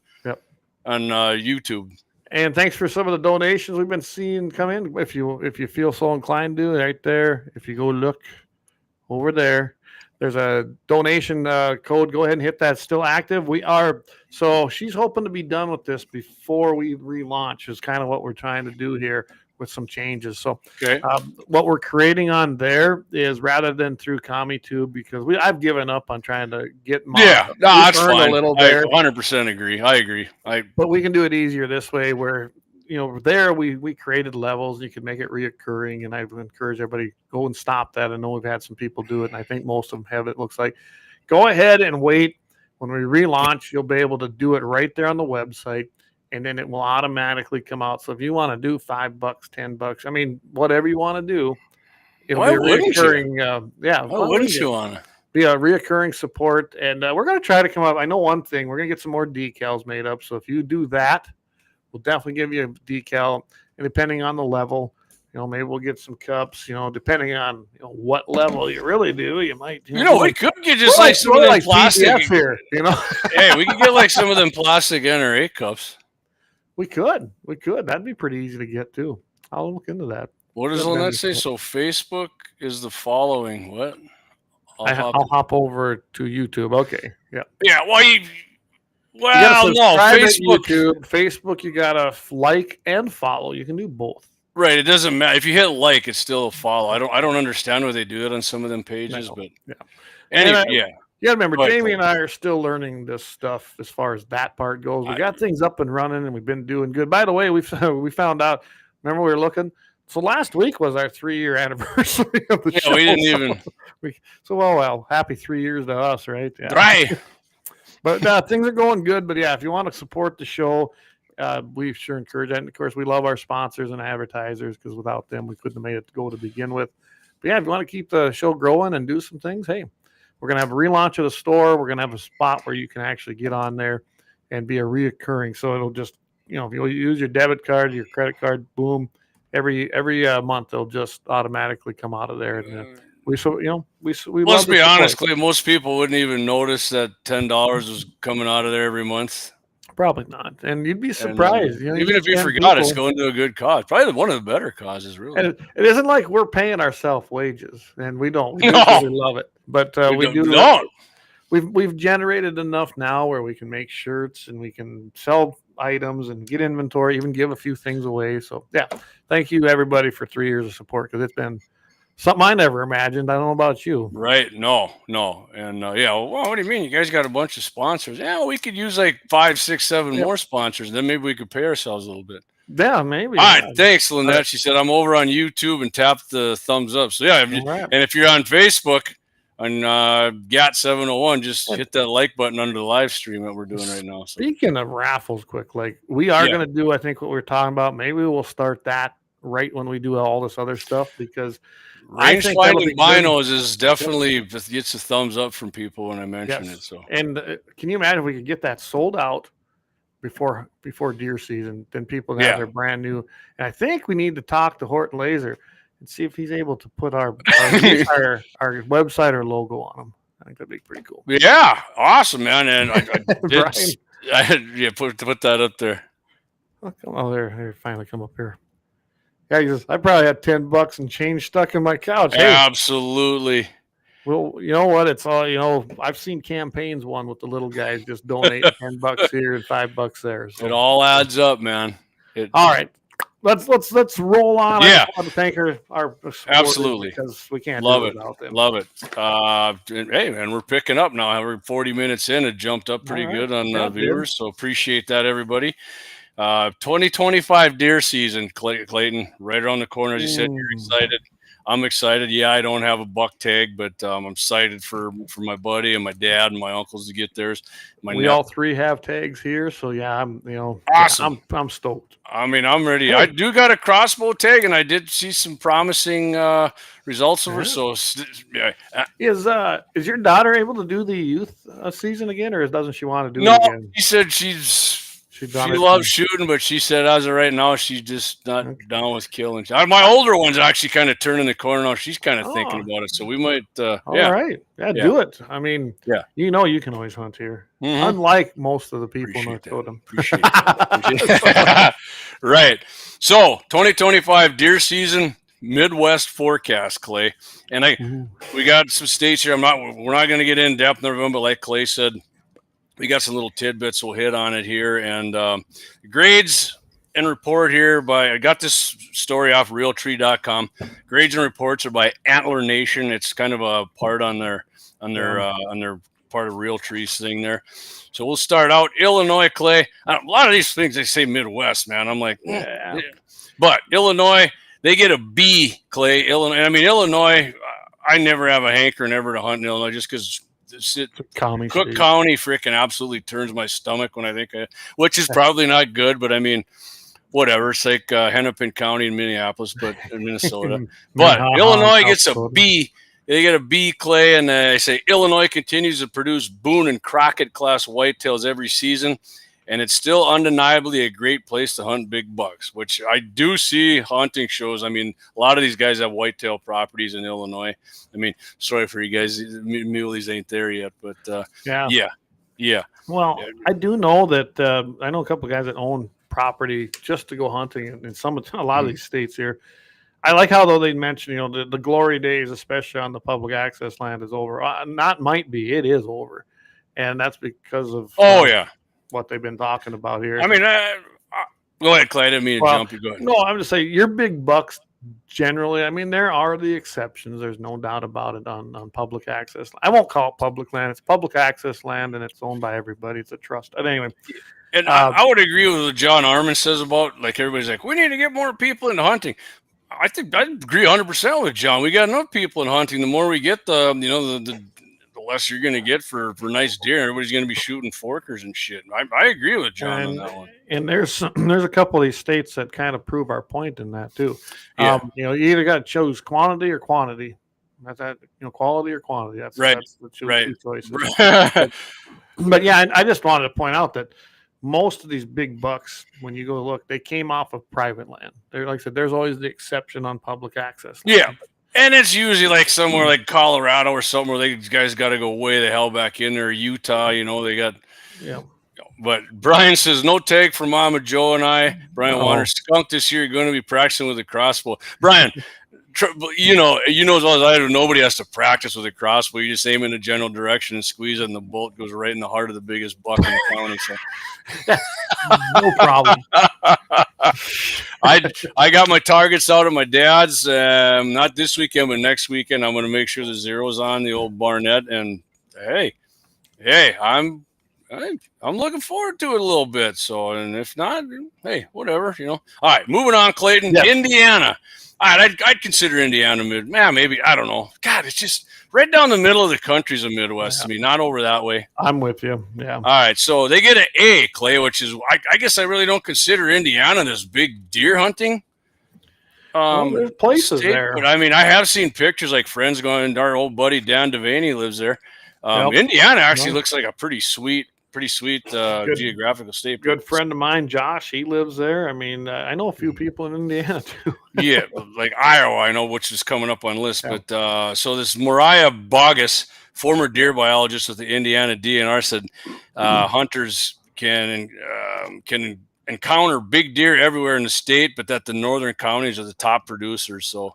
YouTube. And thanks for some of the donations we've been seeing come in. If you feel so inclined to, right there, if you go look over there, there's a donation code. Go ahead and hit that. It's still active. So she's hoping to be done with this before we relaunch is kind of what we're trying to do here with some changes. So what we're creating on there is rather than through CommiTube, because I've given up on trying to get that's fine. A little there. I 100% agree. I agree. But we can do it easier this way where, there we created levels. You can make it reoccurring, and I would encourage everybody go and stop that. I know we've had some people do it, and I think most of them have. It looks like. Go ahead and wait. When we relaunch, you'll be able to do it right there on the website, and then it will automatically come out. So if you want to do $5, $10, I mean, whatever you want to do, it'll be reoccurring. Why wouldn't you want to? Be a reoccurring support, and we're going to try to come up. I know one thing: we're going to get some more decals made up. So if you do that, we'll definitely give you a decal, and depending on the level, maybe we'll get some cups. Depending on what level you really do, you might. We could get just like some of them plastic here. Hey, we could get like some of them plastic NRA cups. We could. That'd be pretty easy to get too. I'll look into that. What does that say? So Facebook is the following. What? I'll hop over to YouTube. Okay. Yeah. Yeah. Well, no. Facebook, you gotta like and follow. You can do both. Right. It doesn't matter if you hit like; it's still a follow. I don't understand why they do it on some of them pages, but anyway, You gotta remember, Jamie and I are still learning this stuff as far as that part goes. We got things up and running, and we've been doing good. By the way, we found out. Remember, we were looking. So last week was our 3-year anniversary of the show. We didn't even. Well, happy 3 years to us, right? Yeah. Right. But things are going good. But yeah, if you want to support the show, we sure encourage that. And of course, we love our sponsors and advertisers because without them, we couldn't have made it to go to begin with. But yeah, if you want to keep the show growing and do some things, hey, we're going to have a relaunch of the store. We're going to have a spot where you can actually get on there and be a reoccurring. So it'll just, if you use your debit card, your credit card, boom. Every month they'll just automatically come out of there, and we let's be honest, Clay, most people wouldn't even notice that $10 was coming out of there every month. Probably not, and you'd be surprised. Even if you forgot, it's going to a good cause. Probably one of the better causes, really. And it isn't like we're paying ourselves wages, and we don't. We love it, but we do. We've generated enough now where we can make shirts and we can sell items and get inventory, even give a few things away. So yeah, thank you everybody for 3 years of support, because it's been something I never imagined. I don't know about you. Right. No. And what do you mean? You guys got a bunch of sponsors. Yeah, we could use like 5, 6, 7 more sponsors. Then maybe we could pay ourselves a little bit. Yeah, maybe. All right, thanks, Lynette. She said I'm over on YouTube and tap the thumbs up. So yeah, and if you're on Facebook on Gat701, just hit that like button under the live stream that we're doing right now. So. Speaking of raffles, quick, like we are going to do, I think what we're talking about. Maybe we'll start that right when we do all this other stuff, because range finding binos is definitely gets a thumbs up from people when I mention it. So, and can you imagine if we could get that sold out before deer season? Then people have their brand new. And I think we need to talk to Horton Laser and see if he's able to put our website or logo on them. I think that'd be pretty cool. Yeah, awesome, man. And I did, put that up there. Oh, they finally come up here. Yeah, he says, I probably had $10 and change stuck in my couch. Hey, absolutely. Well, you know what? It's all, I've seen campaigns one with the little guys just donate $10 here and $5 there. So. It all adds up, man. All right. Let's roll on. Yeah. I want to thank our absolutely, because we can't love do it without them. Love it. Hey, man, we're picking up now. We're 40 minutes in. It jumped up pretty good on viewers, so appreciate that, everybody. 2025 deer season, Clayton, right around the corner. As you said, you're excited. I'm excited. Yeah, I don't have a buck tag, but I'm excited for my buddy and my dad and my uncles to get theirs. We all three have tags here, so yeah, I'm awesome. I'm stoked. I mean, I'm ready. I do got a crossbow tag, and I did see some promising results of her. So, is your daughter able to do the youth season again, or doesn't she want to do it again? No, she said she loves shooting, but she said as of right now, she's just not down with killing. My older one's actually kind of turning the corner now. She's kind of thinking about it, so we might. All right, do it. I mean, you can always hunt here, unlike most of the people in North Dakota. Appreciate that. Right. So 2025 deer season Midwest forecast, Clay, and we got some states here. We're not going to get in depth in everyone, but like Clay said, we got some little tidbits. We'll hit on it here. And grades and report here I got this story off realtree.com. Grades and reports are by Antler Nation. It's kind of a part on their part of Realtree's thing there. So we'll start out Illinois, Clay. A lot of these things, they say Midwest, man. I'm like, but Illinois, they get a B, Clay. Illinois, I never have a hankering ever to hunt in Illinois just because Cook County freaking absolutely turns my stomach when I think of it, which is probably not good, but I mean, whatever. It's like Hennepin County in Minneapolis, but in Minnesota. But Illinois gets a B. They get a B, Clay, and they say Illinois continues to produce Boone and Crockett class whitetails every season, and it's still undeniably a great place to hunt big bucks, which I do see hunting shows. I mean, a lot of these guys have whitetail properties in Illinois. I mean, sorry for you guys, muleys ain't there yet, but yeah. Well, I do know that I know a couple of guys that own property just to go hunting in a lot of these states here. I like how though they mentioned, the glory days, especially on the public access land, is over. It is over, and that's because of what they've been talking about here. I mean, go ahead, Clay. I didn't mean to jump you. Go ahead. No, I'm just saying your big bucks generally. I mean, there are the exceptions. There's no doubt about it on public access. I won't call it public land. It's public access land, and it's owned by everybody. It's a trust. But anyway. And I would agree with what John Armin says about, like, everybody's like, we need to get more people into hunting. I think I agree 100% with John. We got enough people in hunting. The more we get, the less you're going to get for nice deer. Everybody's going to be shooting forkers and shit. I agree with John on that one. And there's a couple of these states that kind of prove our point in that too. Yeah. You either got to choose quantity or quantity. That's that. Quality or quantity. That's right. That's the two choices. But yeah, I just wanted to point out that most of these big bucks, when you go look, they came off of private land. They're, like I said, there's always the exception on public access land. Yeah. And it's usually like somewhere like Colorado or somewhere where these guys got to go way the hell back in there. Utah, they got. Yeah. But Brian says, no tag for Mama Joe and I. Brian Warner, skunk this year. You're going to be practicing with a crossbow. Brian, you know as well as I do, nobody has to practice with a crossbow. You just aim in the general direction and squeeze it, and the bolt goes right in the heart of the biggest buck in the county. So. No problem. I got my targets out at my dad's. Not this weekend, but next weekend. I'm going to make sure the zero's on the old Barnett. And hey, I'm looking forward to it a little bit. So, and if not, hey, whatever, All right, moving on, Clayton. Yes. Indiana. All right, I'd consider Indiana maybe, I don't know. God, it's just right down the middle of the country's a Midwest to me, not over that way. I'm with you. Yeah. All right, so they get an A, Clay, which is, I guess I really don't consider Indiana this big deer hunting. There's places state, there. But I mean, I have seen pictures like friends going, our old buddy Dan Devaney lives there. Indiana actually looks like a pretty sweet geographical state. Good friend of mine, Josh, he lives there. I mean, I know a few people in Indiana too. Yeah, like Iowa, I know, which is coming up on the list. Yeah. But so this Mariah Bogus, former deer biologist with the Indiana DNR, said hunters can encounter big deer everywhere in the state, but that the northern counties are the top producers. So,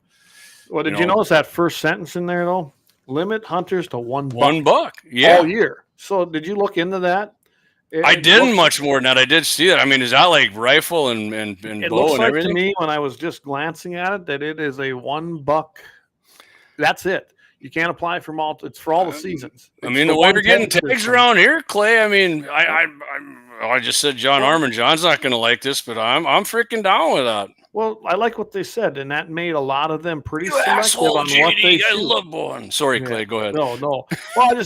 well, did you notice that first sentence in there though? Limit hunters to one buck, yeah, all year. So, did you look into that? I didn't much more than that. I did see that. I mean, is that like rifle and it bow looks and like everything? To me, when I was just glancing at it, that it is a 1 buck. That's it. You can't apply for it's for all the seasons. I mean, the way we're getting tags around here, Clay. I mean, I just said John Armin. John's not going to like this, but I'm freaking down with that. Well, I like what they said, and that made a lot of them pretty selective on what they shoot. I love Bowen. Sorry, Clay. Go ahead. No. Well,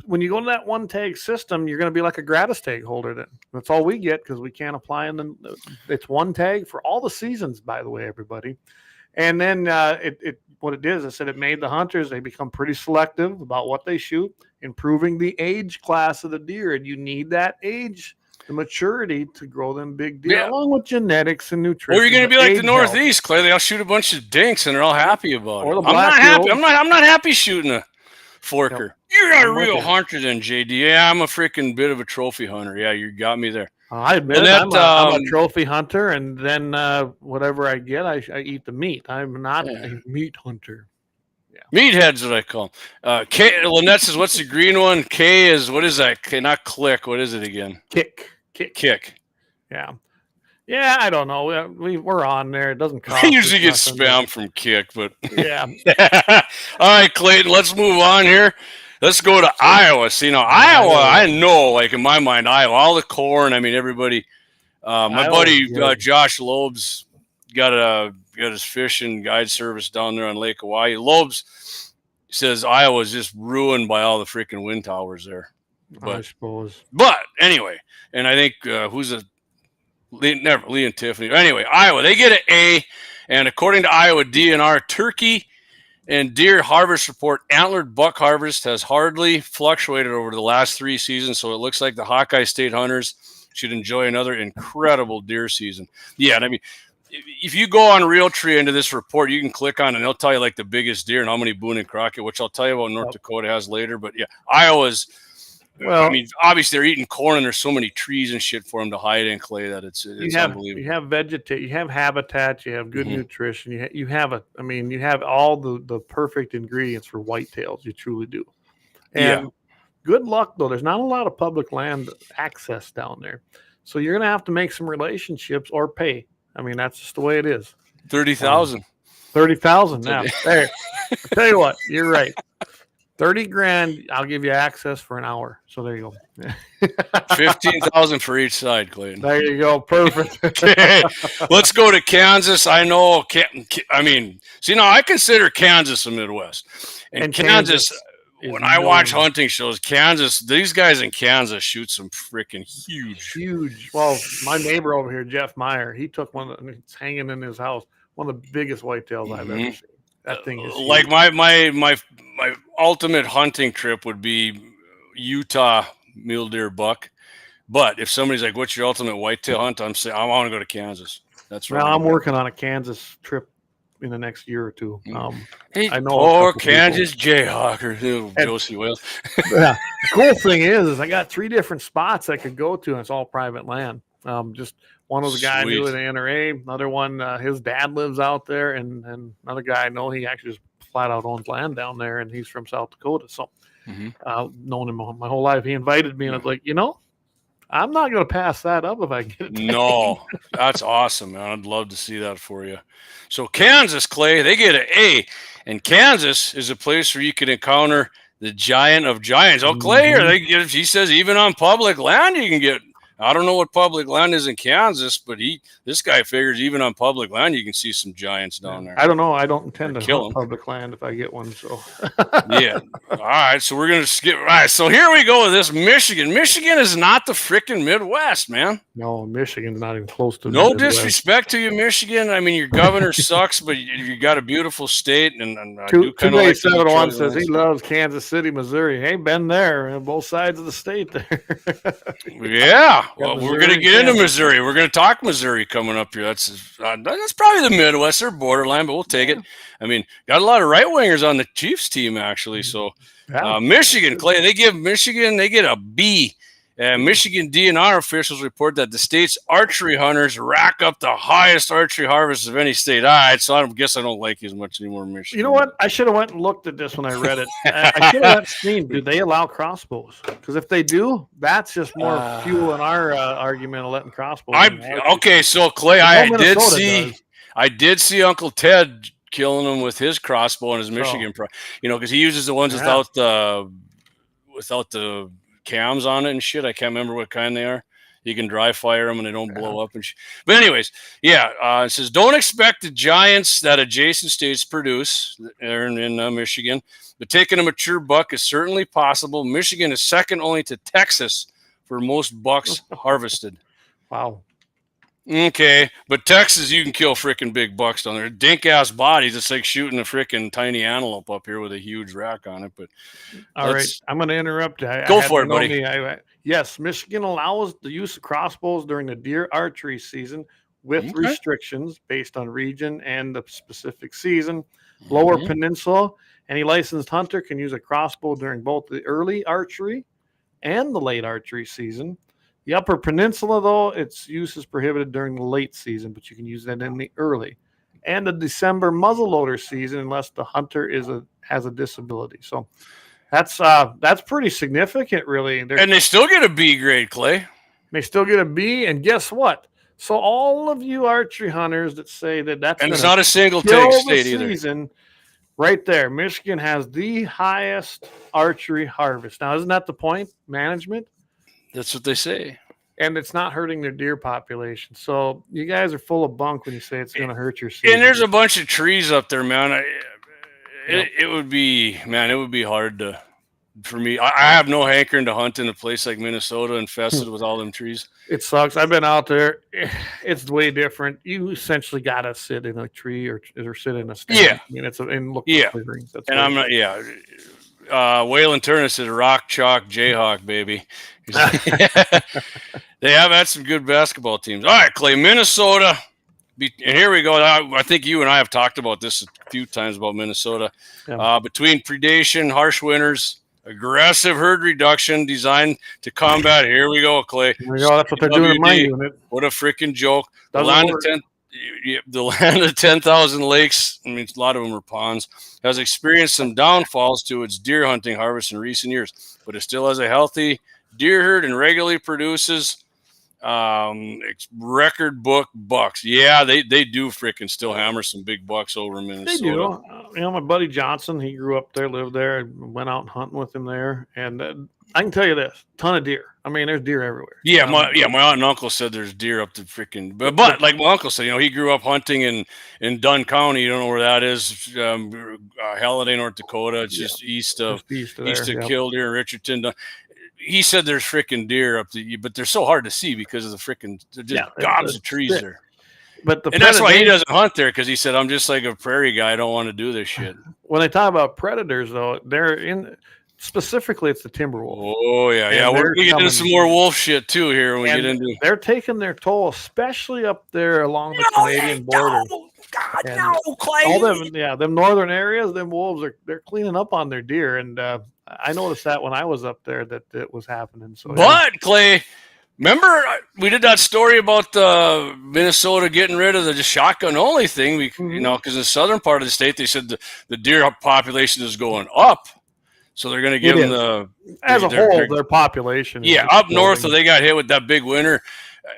when you go to that one tag system, you're going to be like a gratis tag holder. Then that's all we get because we can't apply. And it's one tag for all the seasons, by the way, everybody. And then what it is, I said it made the hunters, they become pretty selective about what they shoot, improving the age class of the deer. And you need that age, the maturity to grow them big deer, along with genetics and nutrition. Or you're going to be like the Northeast, Clay. They'll shoot a bunch of dinks and they're all happy about it. I'm not happy. I'm not happy shooting a forker. Yep. You're not a real hunter then, JD. Yeah, I'm a freaking bit of a trophy hunter. Yeah, you got me there. I admit I'm a trophy hunter, and then whatever I get, I eat the meat. I'm not a meat hunter. Yeah. Meatheads, what I call them. Lynette says, what's the green one? K is, what is that? K, not click. What is it again? Kick. Yeah. Yeah, I don't know. We're on there. It doesn't cost. I usually get spam from Kick, but yeah. All right, Clayton, let's move on here. Let's go to Iowa. See, now Iowa, I know, like in my mind, Iowa, all the corn. I mean, everybody. My buddy Josh Loeb's got his fishing guide service down there on Lake Hawaii. Loeb's says Iowa's just ruined by all the freaking wind towers there. But, I suppose. But anyway, and I think Lee and Tiffany. Anyway, Iowa, they get an A, and according to Iowa DNR, turkey and deer harvest report, antlered buck harvest has hardly fluctuated over the last 3 seasons, so it looks like the Hawkeye State hunters should enjoy another incredible deer season. Yeah, and I mean, if you go on Realtree into this report, you can click on it, and they'll tell you like the biggest deer and how many Boone and Crockett, which I'll tell you about North Dakota has later. But yeah, Iowa's. Well, I mean, obviously they're eating corn, and there's so many trees and shit for them to hide in, Clay, that it's unbelievable. You have vegetation, you have habitat, you have good nutrition, you have all the perfect ingredients for whitetails. You truly do. And good luck though. There's not a lot of public land access down there, so you're gonna have to make some relationships or pay. I mean, that's just the way it is. 30,000. 30,000 now. There. I tell you what, you're right. 30 grand, I'll give you access for an hour. So there you go. 15,000 for each side, Clayton. There you go. Perfect. Okay. Let's go to Kansas. I know. I consider Kansas the Midwest. And Kansas when I watch hunting shows, Kansas, these guys in Kansas shoot some freaking huge. Well, my neighbor over here, Jeff Meyer, he took one and it's hanging in his house. One of the biggest whitetails I've ever seen. That thing is like my ultimate hunting trip would be Utah mule deer buck. But if somebody's like, "What's your ultimate whitetail hunt?" I'm saying I want to go to Kansas. That's right. Well, I'm working on a Kansas trip in the next year or two. I know Kansas Jayhawker, Josie Wales. Yeah. The cool thing is I got 3 different spots I could go to, and it's all private land. Just one was a guy I knew at NRA, another one, his dad lives out there, and another guy I know, he actually just flat out owns land down there, and he's from South Dakota. So known him my whole life. He invited me, and I was like, I'm not going to pass that up if I get it. No, that's awesome, man. I'd love to see that for you. So Kansas, Clay, they get an A, and Kansas is a place where you can encounter the giant of giants. Oh, Clay, he says even on public land you can get. I don't know what public land is in Kansas, but this guy figures even on public land you can see some giants down there. I don't know. I don't intend to kill hunt public land if I get one. So yeah. All right. So we're gonna skip. All right. So here we go with this Michigan. Michigan is not the freaking Midwest, man. No, Michigan's not even close to. No disrespect to you, Michigan. I mean, your governor sucks, but you got a beautiful state. And I do kind of like Gat701 says he loves Kansas City, Missouri. Hey, been there on both sides of the state there. Yeah. Well, we're going to get into Missouri. We're going to talk Missouri coming up here. That's probably the Midwest. They're borderline, but we'll take it. I mean, got a lot of right wingers on the Chiefs team, actually. So Michigan, Clay, they get a B. Michigan DNR officials report that the state's archery hunters rack up the highest archery harvest of any state. All right, so I guess I don't like you as much anymore, Michigan. You know what? I should have went and looked at this when I read it. I should have seen, do they allow crossbows? Because if they do, that's just more fuel in our argument of letting crossbows. Okay, so Clay, I did see Uncle Ted killing them with his crossbow and his Michigan, because he uses the ones without the cams on it and shit. I can't remember what kind they are. You can dry fire them and they don't blow up and shit. But anyways, it says don't expect the giants that adjacent states produce there in Michigan, but taking a mature buck is certainly possible. Michigan is second only to Texas for most bucks harvested. Wow. Okay, but Texas, you can kill freaking big bucks down there. Dink ass bodies. It's like shooting a freaking tiny antelope up here with a huge rack on it. But all right, I'm going to interrupt. Go for it, buddy. Yes, Michigan allows the use of crossbows during the deer archery season with restrictions based on region and the specific season. Lower Peninsula, any licensed hunter can use a crossbow during both the early archery and the late archery season. The Upper Peninsula, though, its use is prohibited during the late season, but you can use that in the early. And the December muzzleloader season, unless the hunter has a disability. So that's pretty significant, really. And they still get a B grade, Clay. They still get a B, and guess what? So all of you archery hunters that say that's and it's not a single take state either. Right there, Michigan has the highest archery harvest. Now, isn't that the point? Management. That's what they say. And it's not hurting their deer population. So you guys are full of bunk when you say it's going to hurt your season. And there's a bunch of trees up there, man. It would be hard for me. I have no hankering to hunt in a place like Minnesota infested with all them trees. It sucks. I've been out there. It's way different. You essentially got to sit in a tree or sit in a stand. Yeah. I mean, and look for clearings. And I'm not, Waylon Turner said rock, chalk, Jayhawk, baby. They have had some good basketball teams. All right, Clay, Minnesota. And here we go. I think you and I have talked about this a few times about Minnesota. Yeah. Between predation, harsh winters, aggressive herd reduction designed to combat. Here we go, Clay. Here we go. That's what they're doing in my unit. What a freaking joke. The land of 10,000 lakes, I mean, a lot of them are ponds, has experienced some downfalls to its deer hunting harvest in recent years, but it still has a healthy deer herd and regularly produces record book bucks. Yeah, they do freaking still hammer some big bucks over in Minnesota. They do. My buddy Johnson, he grew up there, lived there, went out hunting with him there, and I can tell you this: ton of deer. I mean, there's deer everywhere. Yeah, my aunt and uncle said there's deer up to freaking. But like my uncle said, he grew up hunting in Dunn County. You don't know where that is? Halliday, North Dakota. It's just east of Killdeer, Richardson. He said there's freaking deer up to you, but they're so hard to see because of the freaking gobs of trees there. But that's why he doesn't hunt there, because he said, I'm just like a prairie guy. I don't want to do this shit. When they talk about predators, though, they're in. Specifically, it's the timber wolf. Oh, yeah. We're get into some more wolf shit, too, here when we get into. They're taking their toll, especially up there along the Canadian border. God, no, Clay. All them northern areas, them wolves, they're cleaning up on their deer. And I noticed that when I was up there that it was happening. So, Clay, remember we did that story about Minnesota getting rid of the shotgun only thing? Because in the southern part of the state, they said the deer population is going up. So they're going to give them their population. Yeah, up north, so they got hit with that big winter.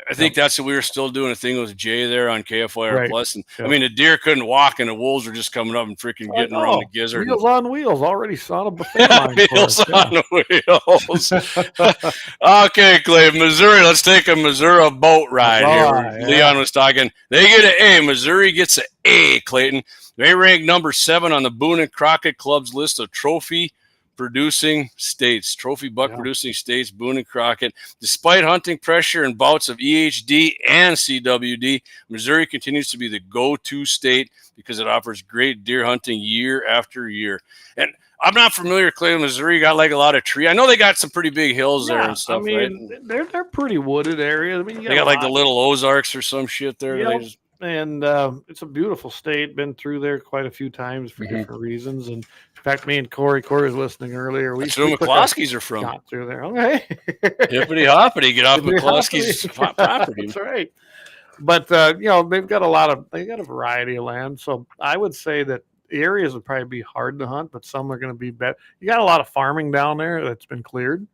I think that's what we were still doing a thing with Jay there on KFYR Right. Plus. And Yep. I mean, the deer couldn't walk and the wolves were just coming up and freaking getting around the gizzard. Wheels on wheels already saw a buffet line for Wheels us, on wheels. Okay, Clay, Missouri. Let's take a Missouri boat ride here. Yeah. Leon was talking. They get an A. Missouri gets an A, Clayton. They rank number 7 on the Boone and Crockett Club's list of trophy producing states, trophy buck producing states, Boone and Crockett. Despite hunting pressure and bouts of EHD and CWD, Missouri continues to be the go-to state because it offers great deer hunting year after year. And I'm not familiar, Clay, Missouri got like a lot of tree. I know they got some pretty big hills there and stuff, right? They're pretty wooded areas. I mean, They got like the little Ozarks or some shit there. Yep. And it's a beautiful state. Been through there quite a few times for different reasons. And in fact, me and Corey was listening earlier. That's where McCloskeys are from. Got through there. Okay. Hippity hoppity, get off McCloskeys' property. That's right. But they've got a variety of land. So I would say that the areas would probably be hard to hunt, but some are going to be better. You got a lot of farming down there that's been cleared.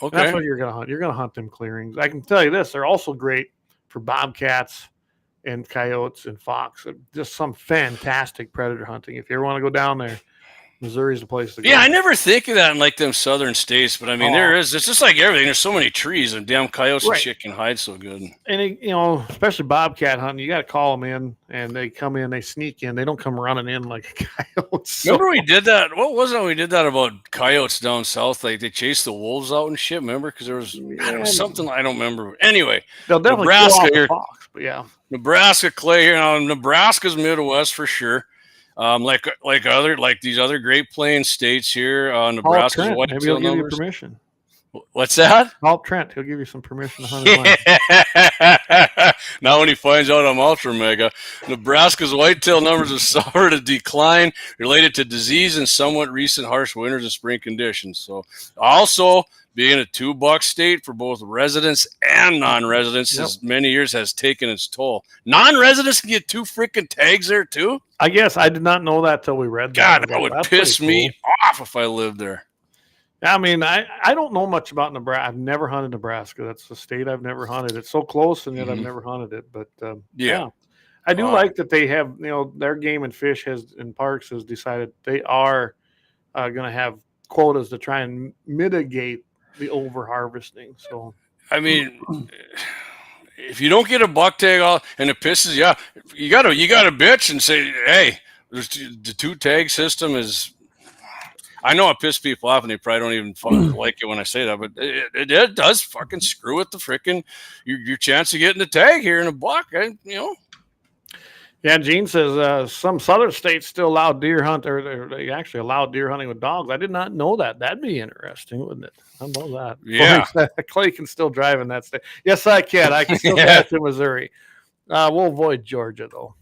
Okay. That's what you're going to hunt. You're going to hunt them clearings. I can tell you this: they're also great for bobcats and coyotes and fox. Just some fantastic predator hunting. If you ever want to go down there, Missouri's the place to go. Yeah, I never think of that in like them southern states, but I mean, it's just like everything. There's so many trees and damn coyotes and shit can hide so good. And especially bobcat hunting, you got to call them in, and they come in, they sneak in. They don't come running in like coyotes. Remember we did that? What was it? We did that about coyotes down south. Like they chased the wolves out and shit. Remember? Because there was something I don't remember. Anyway, they'll definitely Nebraska here. Fox, but yeah, Nebraska, Clay here. Now Nebraska's Midwest for sure. Like these other Great Plains states here, Nebraska's white maybe he'll give you permission. What's that? Paul Trent, he'll give you some permission to hunt his land. Now when he finds out I'm ultra mega, Nebraska's whitetail numbers have suffered a decline related to disease and somewhat recent harsh winters and spring conditions. So also being a 2-buck state for both residents and non-residents since many years has taken its toll. Non-residents can get 2 freaking tags there too? I guess I did not know that till we read that. God, that would piss me off if I lived there. I mean, I don't know much about Nebraska. I've never hunted Nebraska. That's the state I've never hunted. It's so close, and yet I've never hunted it. But I do like that they have, their game and fish and parks has decided they are going to have quotas to try and mitigate the over harvesting. So I mean, if you don't get a buck tag off and it pisses you off, you gotta bitch and say, hey, the 2 tag system is. I know I piss people off and they probably don't even like it when I say that, but it does fucking screw with the freaking your chance of getting the tag here in a buck. Yeah, Gene says some southern states still allow deer hunt, or they actually allow deer hunting with dogs. I did not know that. That'd be interesting, wouldn't it? I know that. Yeah. Clay can still drive in that state. Yes, I can. I can still drive to Missouri. We'll avoid Georgia, though.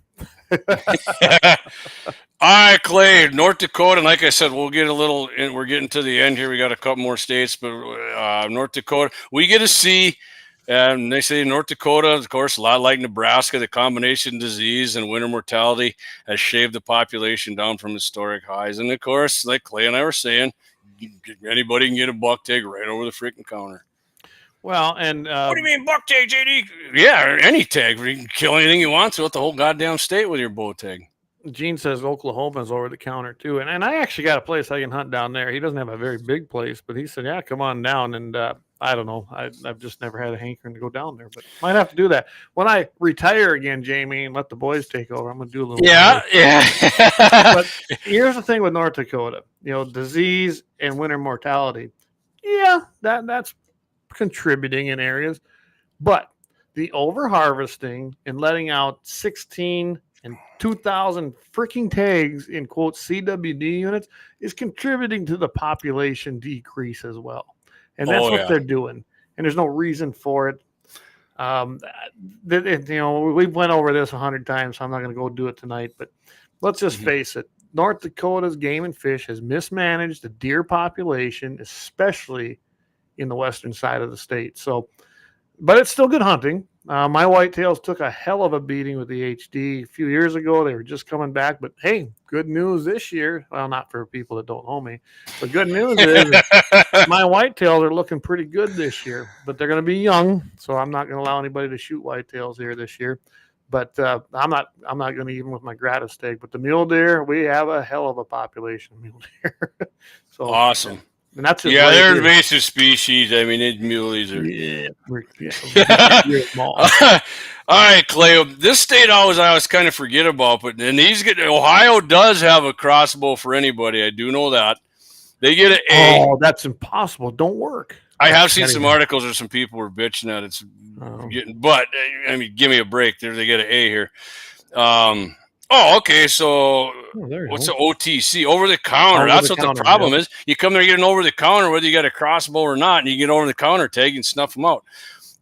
All right, Clay, North Dakota, and like I said, we'll get we're getting to the end here. We got a couple more states, but North Dakota, we get to see. And they say North Dakota, of course, a lot like Nebraska, the combination disease and winter mortality has shaved the population down from historic highs. And, of course, like Clay and I were saying, anybody can get a buck tag right over the freaking counter. Well, and what do you mean buck tag, JD? Yeah, any tag. You can kill anything you want throughout the whole goddamn state with your bow tag. Gene says Oklahoma's over the counter, too. And I actually got a place I can hunt down there. He doesn't have a very big place, but he said, yeah, come on down. And I don't know. I've just never had a hankering to go down there, but might have to do that. When I retire again, Jamie, and let the boys take over, I'm going to do a little But here's the thing with North Dakota. Disease and winter mortality. Yeah, that's contributing in areas. But the over-harvesting and letting out 16 and 2,000 freaking tags in, quote, CWD units is contributing to the population decrease as well. And that's what they're doing. And there's no reason for it. We went over this 100 times, so I'm not going to go do it tonight. But let's just face it. North Dakota's Game and Fish has mismanaged the deer population, especially in the western side of the state. So, but it's still good hunting. My whitetails took a hell of a beating with the HD a few years ago. They were just coming back, but hey, good news this year. Well, not for people that don't know me, but good news is my whitetails are looking pretty good this year, but they're going to be young, so I'm not going to allow anybody to shoot whitetails here this year. But I'm not going to even with my gratis tag. But the mule deer, we have a hell of a population of mule deer. So awesome. And that's just they're invasive species. I mean, muleys are. Yeah. All right, Clay. This state I always kind of forget about, but and Ohio does have a crossbow for anybody. I do know that. They get an A. Oh, that's impossible. Don't work. I have seen some articles where some people were bitching that it's but I mean, give me a break. They get an A here. Okay. So what's the OTC? Over the counter. That's what the problem is. You come there, you get an over the counter, whether you got a crossbow or not, and you get over the counter tag and snuff them out.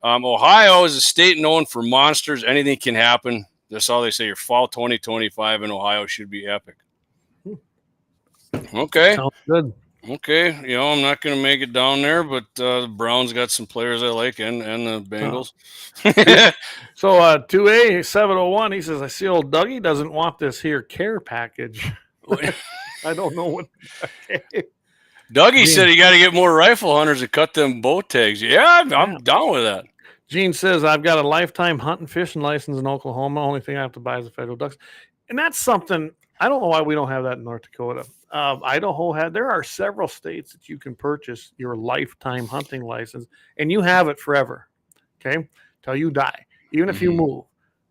Ohio is a state known for monsters. Anything can happen. That's all they say. Your fall 2025 in Ohio should be epic. Okay. Sounds good. Okay, I'm not going to make it down there, but the Browns got some players I like, and the Bengals. So 2A701, he says, I see old Dougie doesn't want this here care package. I don't know what. Dougie said he got to get more rifle hunters to cut them bow tags. Yeah, I'm down with that. Gene says, I've got a lifetime hunt and fishing license in Oklahoma. Only thing I have to buy is a federal ducks. And that's something, I don't know why we don't have that in North Dakota. Idaho there are several states that you can purchase your lifetime hunting license and you have it forever. Okay. Till you die, even if you move.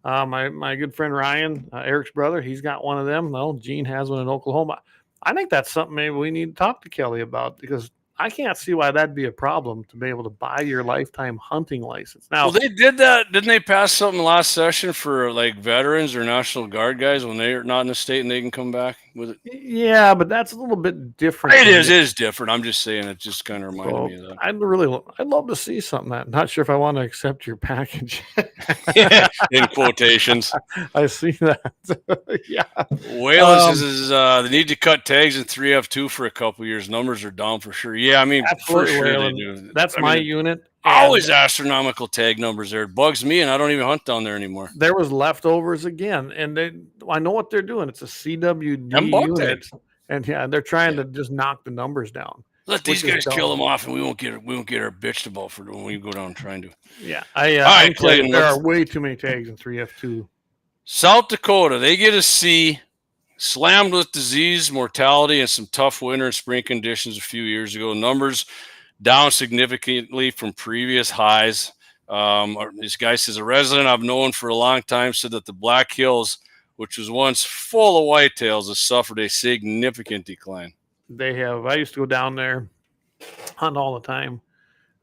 My good friend Ryan, Eric's brother, he's got one of them. Well, Gene has one in Oklahoma. I think that's something maybe we need to talk to Kelly about because I can't see why that'd be a problem to be able to buy your lifetime hunting license. Now, they did that. Didn't they pass something last session for like veterans or National Guard guys when they're not in the state and they can come back with it? Yeah, but that's a little bit different. It is different. I'm just saying it just kind of reminded me of that. I'd love to see something that. Not sure if I want to accept your package. In quotations. I see that. Yeah. Whalen says they need to cut tags in 3F2 for a couple years. Numbers are down for sure. Yeah, I mean, for sure they do. That's my unit. Always astronomical tag numbers there. It bugs me, and I don't even hunt down there anymore. There was leftovers again, and I know what they're doing. It's a CWD unit, and they're trying to just knock the numbers down. Let these guys kill them off, and we won't get our bitched about for when we go down trying to. Yeah, I Clayton, there are way too many tags in 3F2. South Dakota, they get a C. Slammed with disease, mortality, and some tough winter and spring conditions a few years ago. Numbers down significantly from previous highs. This guy says, a resident I've known for a long time said that the Black Hills, which was once full of whitetails, has suffered a significant decline. They have. I used to go down there, hunt all the time.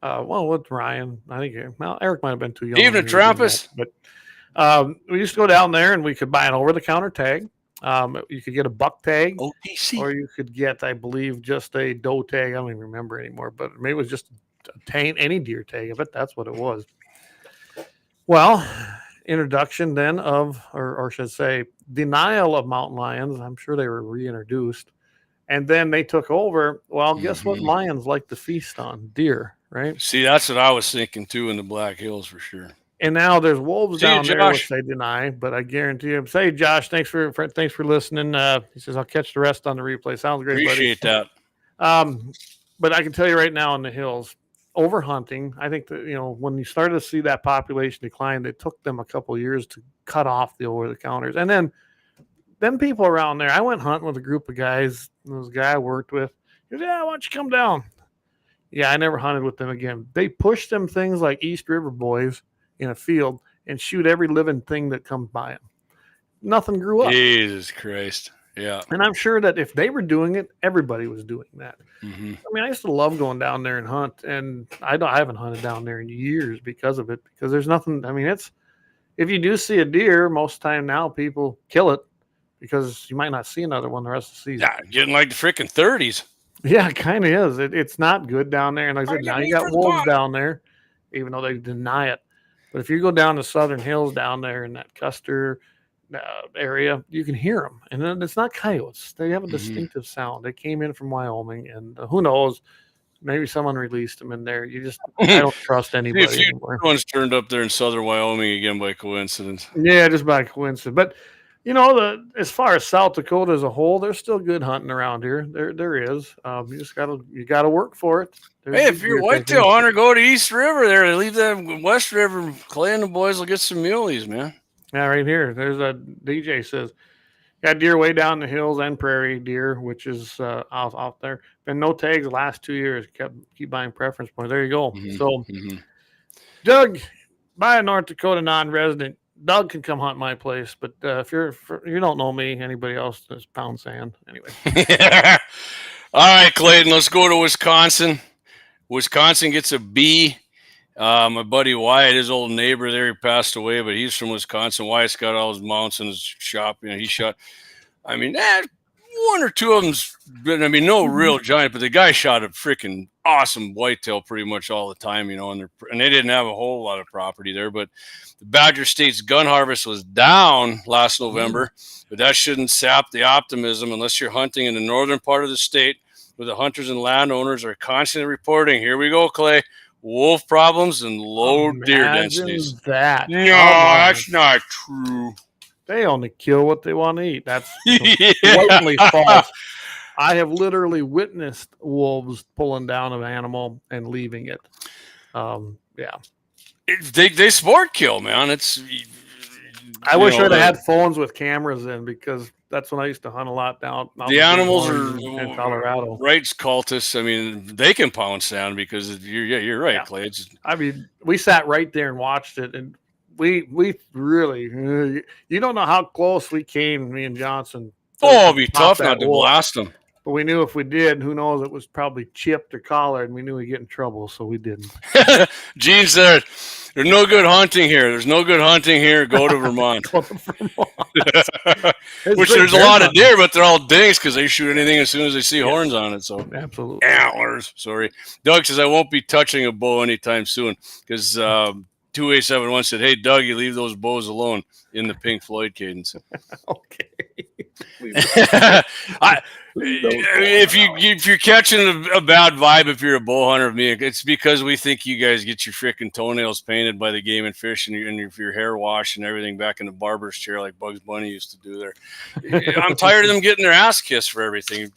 With Ryan, I think, Eric might have been too young. Even a Trappist? But we used to go down there and we could buy an over-the-counter tag. You could get a buck tag, OTC. Or you could get, I believe, just a doe tag. I don't even remember anymore, but maybe it was just any deer tag. I bet that's what it was. Well, introduction then or should I say, denial of mountain lions. I'm sure they were reintroduced, and then they took over. Well, guess what? Lions like to feast on deer, right? See, that's what I was thinking too in the Black Hills for sure. And now there's wolves down there, which they deny, but I guarantee you. Say, Josh, thanks for listening. He says, I'll catch the rest on the replay. Sounds great, Appreciate buddy. That. But I can tell you right now in the hills, overhunting, I think that, when you started to see that population decline, it took them a couple of years to cut off the over-the-counters. And then people around there, I went hunting with a group of guys. There was a guy I worked with. He goes, yeah, why don't you come down? Yeah, I never hunted with them again. They pushed them things like East River boys in a field and shoot every living thing that comes by them. Nothing grew up. Jesus Christ. Yeah. And I'm sure that if they were doing it, everybody was doing that. Mm-hmm. I mean, I used to love going down there and hunt, and I haven't hunted down there in years because of it, because there's nothing. I mean, if you do see a deer, most of the time now people kill it because you might not see another one the rest of the season. Yeah, getting like the freaking 30s. Yeah, it kind of is. It's not good down there. And like I said, now you got wolves down there, even though they deny it. But if you go down the southern hills down there in that Custer area, you can hear them. And then it's not coyotes. They have a distinctive sound. They came in from Wyoming, and who knows? Maybe someone released them in there. I don't trust anybody A few anymore. ones turned up there in southern Wyoming again by coincidence. Yeah, just by coincidence. But as far as South Dakota as a whole, there's still good hunting around here. There is. You gotta work for it. Hey, if you're a whitetail hunter, go to East River there. Leave that West River. Clay and the boys will get some muleys, man. Yeah, right here. There's a DJ says, got deer way down the hills and prairie deer, which is out there. Been no tags the last 2 years. Keep buying preference points. There you go. So, Doug, by a North Dakota non-resident, Doug can come hunt my place. But if you don't know me, anybody else, is pound sand. Anyway. All right, Clayton, let's go to Wisconsin. Wisconsin gets a B. My buddy Wyatt, his old neighbor there, he passed away, but he's from Wisconsin. Wyatt's got all his mounts in his shop. He shot, one or two of them's been, no real giant, but the guy shot a freaking awesome whitetail pretty much all the time, and they didn't have a whole lot of property there. But the Badger State's gun harvest was down last November, but that shouldn't sap the optimism unless you're hunting in the northern part of the state, where the hunters and landowners are constantly reporting, here we go, Clay, wolf problems and low deer densities. That. No, that's not true. They only kill what they want to eat. That's blatantly false. I have literally witnessed wolves pulling down an animal and leaving it. They sport kill, man. I wish I'd have had phones with cameras in, because that's when I used to hunt a lot down. The animals are in Colorado. Rights cultists. They can pound sand because you're right, Clay. We sat right there and watched it, and we really, you don't know how close we came, me and Johnson. It'd be tough not to blast them. But we knew if we did, who knows, it was probably chipped or collared, and we knew we'd get in trouble, so we didn't. Gene said, there's no good hunting here. There's no good hunting here. Go to Vermont. Go to Vermont. Which there's a lot of deer, but they're all dinks because they shoot anything as soon as they see horns on it. So absolutely. Antlers. Sorry. Doug says, I won't be touching a bow anytime soon, because 2A71 said, hey, Doug, you leave those bows alone, in the Pink Floyd cadence. Okay. If you're catching a bad vibe, if you're a bow hunter of me, it's because we think you guys get your freaking toenails painted by the Game and Fish, and your hair washed and everything back in the barber's chair like Bugs Bunny used to do there. I'm tired of them getting their ass kissed for everything.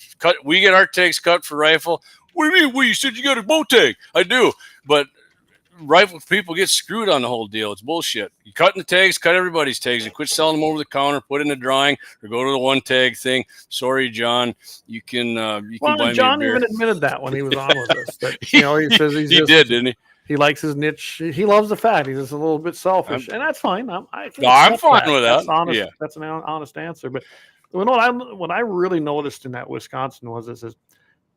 We get our tags cut for rifle. What do you mean? Well, you said you got a bow tag. I do, but rifle people get screwed on the whole deal. It's bullshit. You cut the tags, cut everybody's tags, and quit selling them over the counter. Put in a drawing or go to the one tag thing. Sorry, John. You can buy John me a beer. even admitted that when he was on with us. That, he says he did, didn't he? He likes his niche. He loves the fat. He's just a little bit selfish, and that's fine. I'm fine with that. That's honest. Yeah. That's an honest answer. But what I really noticed in that Wisconsin was this: is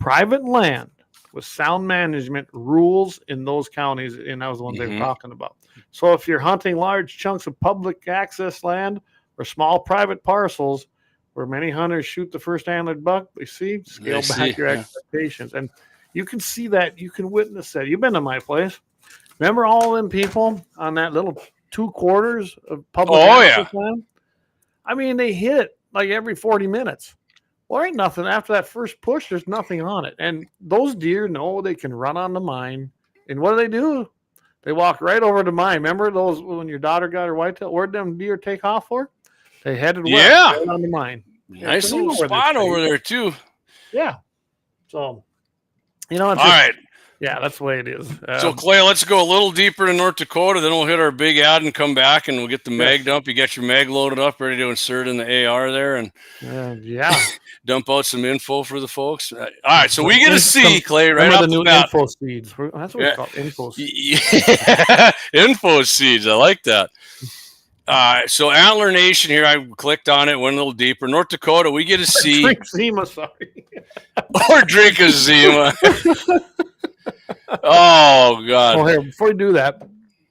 private land with sound management rules in those counties, and that was the ones they were talking about. So if you're hunting large chunks of public access land or small private parcels where many hunters shoot the first antlered buck, scale back your expectations. And you can see that, you can witness that. You've been to my place. Remember all them people on that little 2 quarters of public access land? They hit it like every 40 minutes. Well, ain't nothing. After that first push, there's nothing on it. And those deer know they can run on the mine. And what do? They walk right over the mine. Remember those when your daughter got her whitetail? Where'd them deer take off for? They headed west right on the mine. Nice little spot over there, too. Yeah. So, all right. Yeah, that's the way it is. So, Clay, let's go a little deeper in North Dakota. Then we'll hit our big ad and come back, and we'll get the mag dump. You got your mag loaded up, ready to insert in the AR there, and dump out some info for the folks. All right, so we get to see, Clay, right off the new bat. Info seeds. That's what it's called, info seeds. Info seeds. I like that. So Antler Nation here, I clicked on it, went a little deeper. North Dakota, we get to see. Drink Zima, sorry. Or drink a Zima. Oh, God. Well, here, before you do that,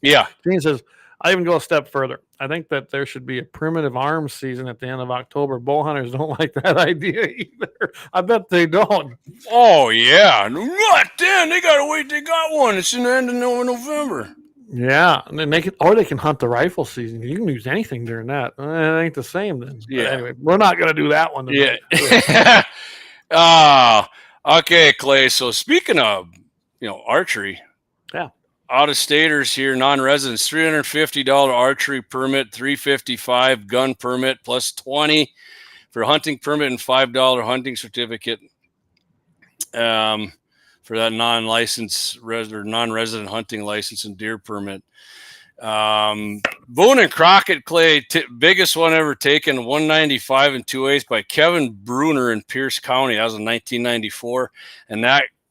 Gene says, I even go a step further. I think that there should be a primitive arms season at the end of October. Bow hunters don't like that idea either. I bet they don't. Oh, yeah. What? Damn, they got to wait. They got one. It's in the end of November. Yeah, and then they can hunt the rifle season. You can use anything during that. It ain't the same then. Yeah. But anyway, we're not going to do that one today. Yeah. Okay, Clay. So speaking of archery. Yeah. Out-of-staters here, non-residents, $350 archery permit, $355 gun permit, plus $20 for a hunting permit and $5 hunting certificate for that non-resident hunting license and deer permit. Boone and Crockett clay, biggest one ever taken, 195 and 2/8 by Kevin Bruner in Pierce County. That was in 1994, and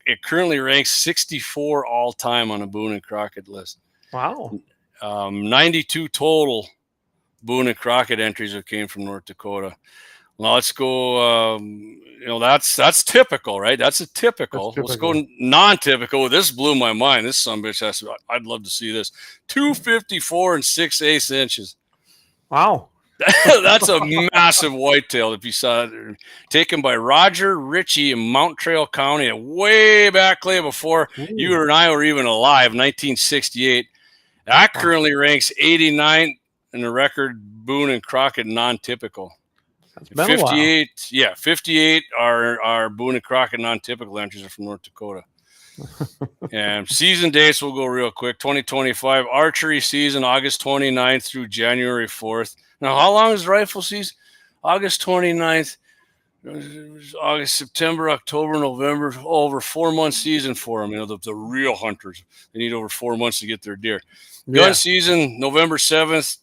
it currently ranks 64 all time on a Boone and Crockett list. Wow. 92 total Boone and Crockett entries that came from North Dakota. Now let's go. That's typical, right? That's a typical. Let's go non-typical. This blew my mind. This sumbitch I'd love to see this. 254 and 6/8 inches. Wow. That's a massive whitetail. If you saw it, taken by Roger Ritchie in Mount Trail County, way back, Clay, before you and I were even alive, 1968. That currently ranks 89 in the record Boone and Crockett non-typical. 58, 58 are Boone and Crockett non-typical entries are from North Dakota. And season dates, we'll go real quick. 2025 archery season, August 29th through January 4th. Now, how long is rifle season? August 29th, August, September, October, November. Over 4 month season for them. The real hunters. They need over 4 months to get their deer. Gun season, November 7th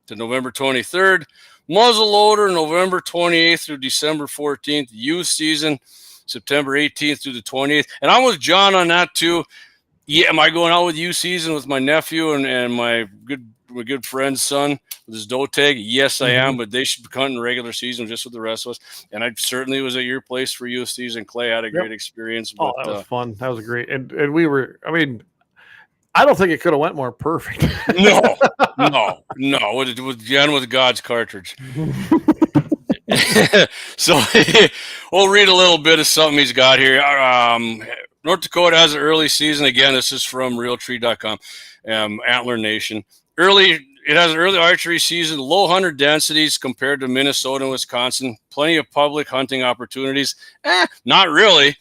to November 23rd. Muzzle loader, November 28th through December 14th. Youth season, September 18th through the 20th. And I'm with John on that too. Yeah, am I going out with youth season with my nephew and my good friend's son with his doe tag? Yes, I am, but they should be hunting regular season just with the rest of us. And I certainly was at your place for youth season. Clay had a great experience. But, that was fun. That was great. And we were, I don't think it could have went more perfect. No. With God's cartridge. So we'll read a little bit of something he's got here. North Dakota has an early season. Again, this is from realtree.com, Antler Nation. It has an early archery season, low hunter densities compared to Minnesota and Wisconsin. Plenty of public hunting opportunities. Not really.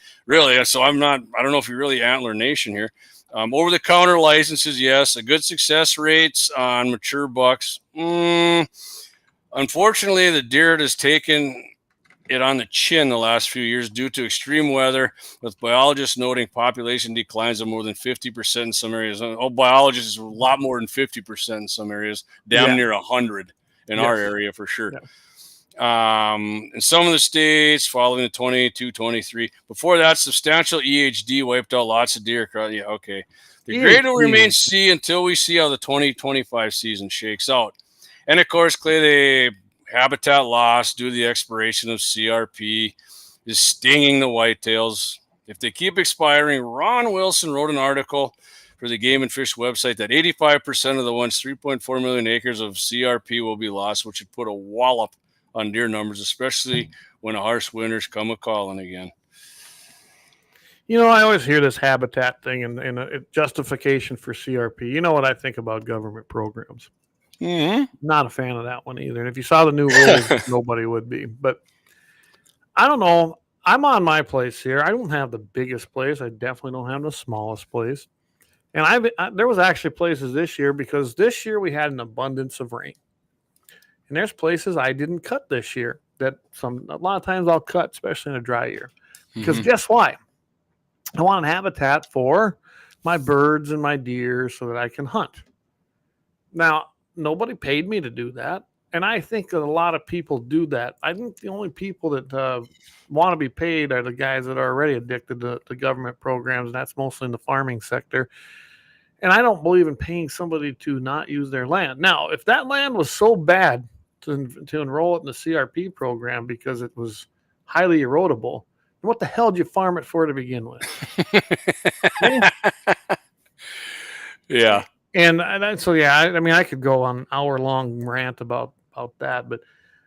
So I don't know if you're really Antler Nation here. Over-the-counter licenses, yes. A good success rates on mature bucks. Unfortunately, the deer has taken it on the chin the last few years due to extreme weather, with biologists noting population declines of more than 50% in some areas. Biologists, a lot more than 50% in some areas, near 100 in our area for sure. In some of the states following the 22-23. Before that, substantial EHD wiped out lots of deer. The grade will remain C until we see how the 2025 season shakes out. And of course, Clay, the habitat loss due to the expiration of CRP is stinging the whitetails. If they keep expiring, Ron Wilson wrote an article for the Game and Fish website that 85% of the one's 3.4 million acres of CRP will be lost, which would put a wallop on deer numbers, especially when a harsh winter's come a-calling again. I always hear this habitat thing and a justification for CRP. You know what I think about government programs? Not a fan of that one either. And if you saw the new rules, nobody would be. But I don't know. I'm on my place here. I don't have the biggest place. I definitely don't have the smallest place. And there was actually places this year because this year we had an abundance of rain. And there's places I didn't cut this year that a lot of times I'll cut, especially in a dry year. Because guess why? I want habitat for my birds and my deer so that I can hunt. Now, nobody paid me to do that. And I think that a lot of people do that. I think the only people that want to be paid are the guys that are already addicted to government programs, and that's mostly in the farming sector. And I don't believe in paying somebody to not use their land. Now, if that land was so bad to enroll it in the CRP program because it was highly erodible, then what the hell did you farm it for to begin with? Yeah. I could go on an hour-long rant about that, but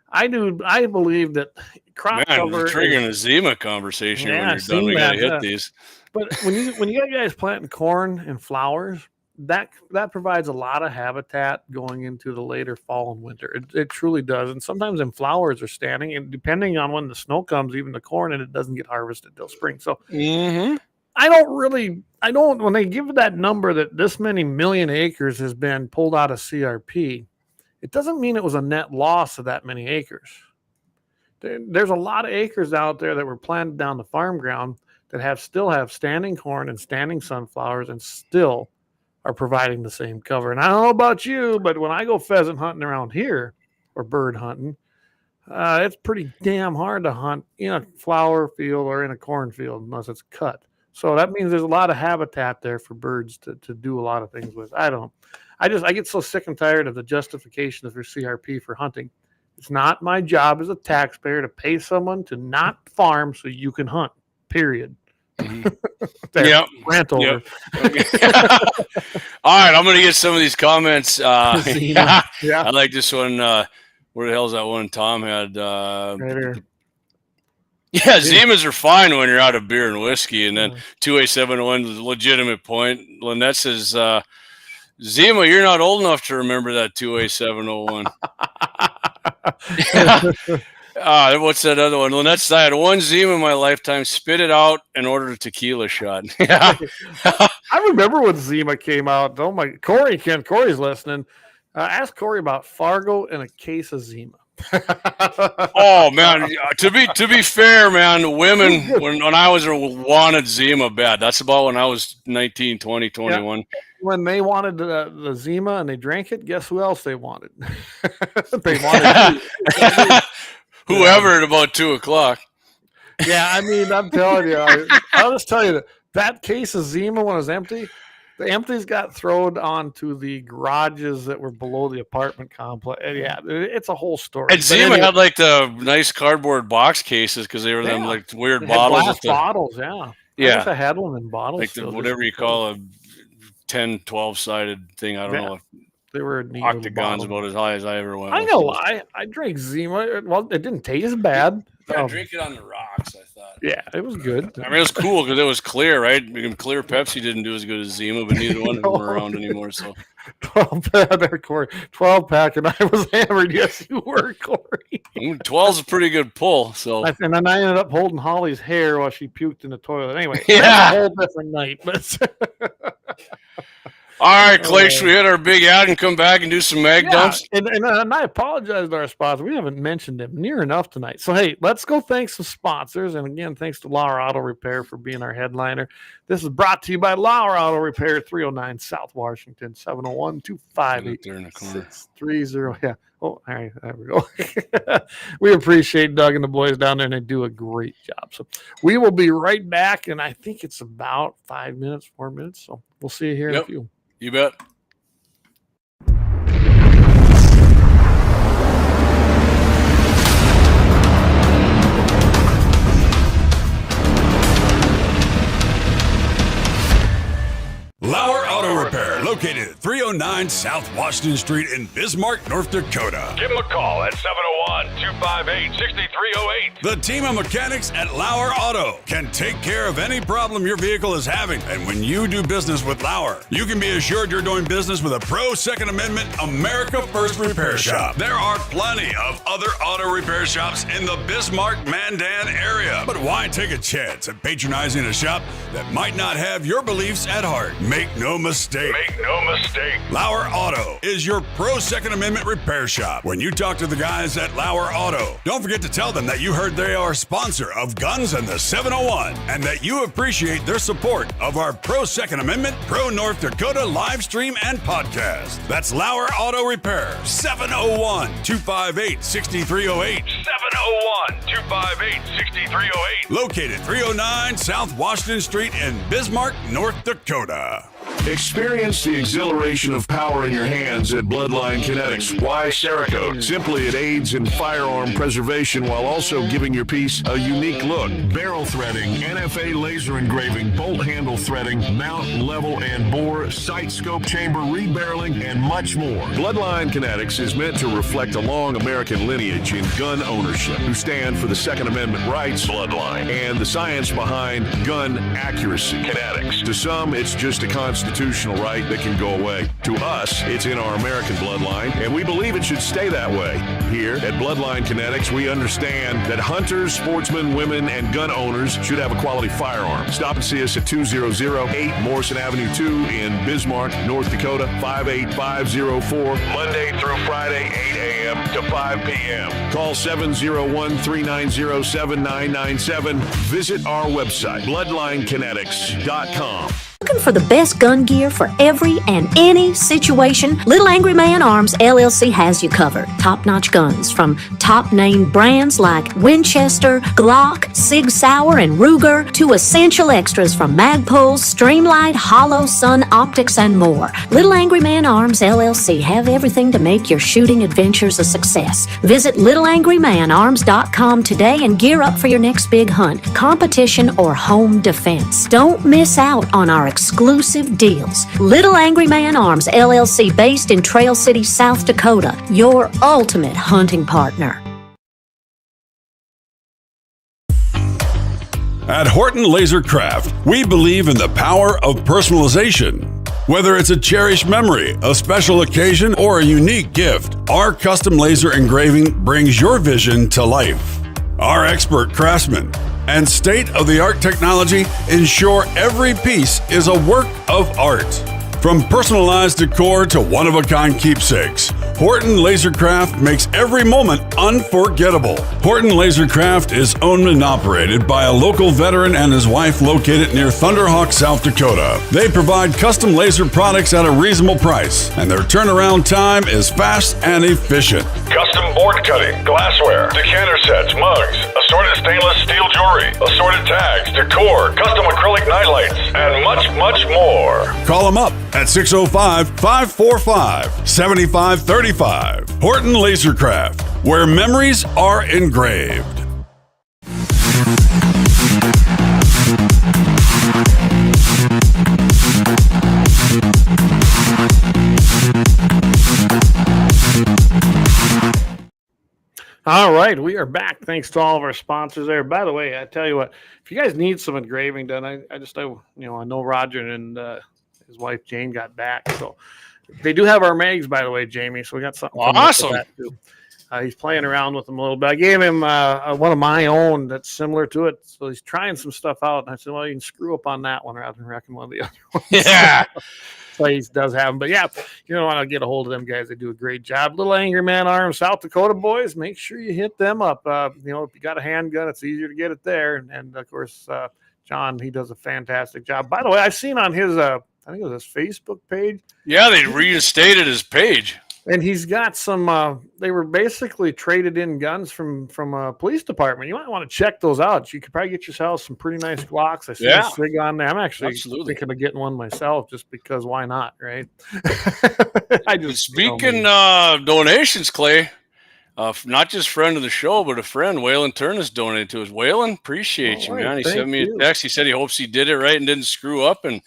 I believe that crop cover. We're triggering a Zima conversation when you're done. We gotta hit these. But when you got guys planting corn and flowers, that provides a lot of habitat going into the later fall and winter. It truly does. And sometimes them flowers are standing, and depending on when the snow comes, even the corn, and it doesn't get harvested till spring. So when they give that number that this many million acres has been pulled out of CRP, it doesn't mean it was a net loss of that many acres. There's a lot of acres out there that were planted down the farm ground that still have standing corn and standing sunflowers and still are providing the same cover. And I don't know about you, but when I go pheasant hunting around here or bird hunting, it's pretty damn hard to hunt in a flower field or in a cornfield unless it's cut. So that means there's a lot of habitat there for birds to do a lot of things with. I get so sick and tired of the justification for CRP for hunting. It's not my job as a taxpayer to pay someone to not farm so you can hunt, period. Yep. Rant over. Yep. All right, I'm going to get some of these comments. Yeah. I like this one. Where the hell's that one Tom had? Right here. Yeah, Zimas are fine when you're out of beer and whiskey. And then 2A701 is a legitimate point. Lynette says, Zima, you're not old enough to remember that 2A701. What's that other one? Lynette, I had one Zima in my lifetime, spit it out and ordered a tequila shot. Yeah. I remember when Zima came out. Oh my, Corey's listening. Ask Corey about Fargo and a case of Zima. Oh man, to be fair, man, women when I was wanted Zima bad. That's about when I was 19, 20, 21. Yeah. When they wanted the Zima and they drank it, guess who else they wanted? They wanted whoever at about 2:00. Yeah, I mean, I'm telling you, I'll just tell you that case of Zima when it was empty. The empties got thrown onto the garages that were below the apartment complex. And yeah, it's a whole story. And Zima had like the nice cardboard box cases because they were them like weird bottles. Glass bottles, yeah. Yeah. I guess I had one in bottles. Like whatever you call a 10, 12-sided thing. I don't know. They were neat octagons about as high as I ever went. I know. I drank Zima. Well, it didn't taste bad. I drink it on the rocks, I thought. Yeah, it was good. I mean, it was cool because it was clear, right? Clear Pepsi didn't do as good as Zima, but neither one of them are around anymore. So 12 pack, and I was hammered. Yes, you were, Corey. 12's a pretty good pull. So, and then I ended up holding Holly's hair while she puked in the toilet. Anyway, yeah, that's a whole different night. But all right, Clay, should we hit our big ad and come back and do some mag dumps? And I apologize to our sponsors. We haven't mentioned them near enough tonight. So, hey, let's go thank some sponsors. And again, thanks to Lauer Auto Repair for being our headliner. This is brought to you by Lauer Auto Repair, 309 South Washington, 701-258-630. Yeah. Oh, all right. There we go. We appreciate Doug and the boys down there, and they do a great job. So we will be right back. And I think it's about 4 minutes. So we'll see you here in a few. You bet. Lauer Auto Repair, located at 309 South Washington Street in Bismarck, North Dakota. Give them a call at 701-258-6308. The team of mechanics at Lauer Auto can take care of any problem your vehicle is having. And when you do business with Lauer, you can be assured you're doing business with a pro Second Amendment America First repair shop. There are plenty of other auto repair shops in the Bismarck-Mandan area. But why take a chance at patronizing a shop that might not have your beliefs at heart? Make no mistake. Lauer Auto is your pro Second Amendment repair shop. When you talk to the guys at Lauer Auto, don't forget to tell them that you heard they are a sponsor of Guns and the 701 and that you appreciate their support of our pro Second Amendment, pro North Dakota live stream and podcast. That's Lauer Auto Repair, 701-258-6308. 701-258-6308. Located 309 South Washington Street in Bismarck, North Dakota. Experience the exhilaration of power in your hands at Bloodline Kinetics. Why Cerakote? Simply, it aids in firearm preservation while also giving your piece a unique look. Barrel threading, NFA laser engraving, bolt handle threading, mount, level, and bore, sight scope chamber, rebarreling, and much more. Bloodline Kinetics is meant to reflect a long American lineage in gun ownership, who stand for the Second Amendment rights, Bloodline, and the science behind gun accuracy. Kinetics. To some, it's just a concept constitutional right that can go away. To us, it's in our American bloodline, and we believe it should stay that way. Here at Bloodline Kinetics, we understand that hunters, sportsmen, women, and gun owners should have a quality firearm. Stop and see us at 2008 Morrison Avenue 2 in Bismarck, North Dakota, 58504, Monday through Friday, 8 a.m. to 5 p.m. Call 701-390-7997. Visit our website, bloodlinekinetics.com. Looking for the best gun gear for every and any situation? Little Angry Man Arms LLC has you covered. Top-notch guns from top-name brands like Winchester, Glock, Sig Sauer, and Ruger to essential extras from Magpul's, Streamlight, Hollow, Sun Optics, and more. Little Angry Man Arms LLC have everything to make your shooting adventures a success. Visit littleangrymanarms.com today and gear up for your next big hunt, competition, or home defense. Don't miss out on our exclusive deals. Little Angry Man Arms LLC, based in Trail City, South Dakota, your ultimate hunting partner. At Horton LaserCraft, we believe in the power of personalization. Whether it's a cherished memory, a special occasion, or a unique gift, our custom laser engraving brings your vision to life. Our expert craftsmen and state-of-the-art technology ensure every piece is a work of art. From personalized decor to one-of-a-kind keepsakes, Horton LaserCraft makes every moment unforgettable. Horton LaserCraft is owned and operated by a local veteran and his wife located near Thunderhawk, South Dakota. They provide custom laser products at a reasonable price, and their turnaround time is fast and efficient. Custom board cutting, glassware, decanter sets, mugs, assorted stainless steel jewelry, assorted tags, decor, custom acrylic nightlights, and much, much more. Call them up at 605-545-7535. Horton LaserCraft, where memories are engraved. All right, we are back. Thanks to all of our sponsors there. By the way, I tell you what, if you guys need some engraving done, I know Roger and his wife Jane got back, so they do have our mags, by the way, Jamie. So we got something awesome. For that too. He's playing around with them a little bit. I gave him one of my own that's similar to it, so he's trying some stuff out. And I said, well, you can screw up on that one rather than wrecking one of the other ones. Yeah. So he does have them. But yeah, you don't want to get a hold of them guys. They do a great job. Little Angry Man Arms, South Dakota boys, make sure you hit them up. If you got a handgun, it's easier to get it there. And of course, John, he does a fantastic job. By the way, I've seen on his, I think it was his Facebook page. Yeah, they reinstated his page. And he's got some, they were basically traded in guns from a police department. You might want to check those out. You could probably get yourself some pretty nice Glocks. I see a Sig on there. I'm actually thinking of getting one myself just because why not, right? Speaking donations, Clay, not just friend of the show, but a friend, Waylon Turnus donated to us. Waylon, appreciate you, man. He sent me a text. He said he hopes he did it right and didn't screw up, and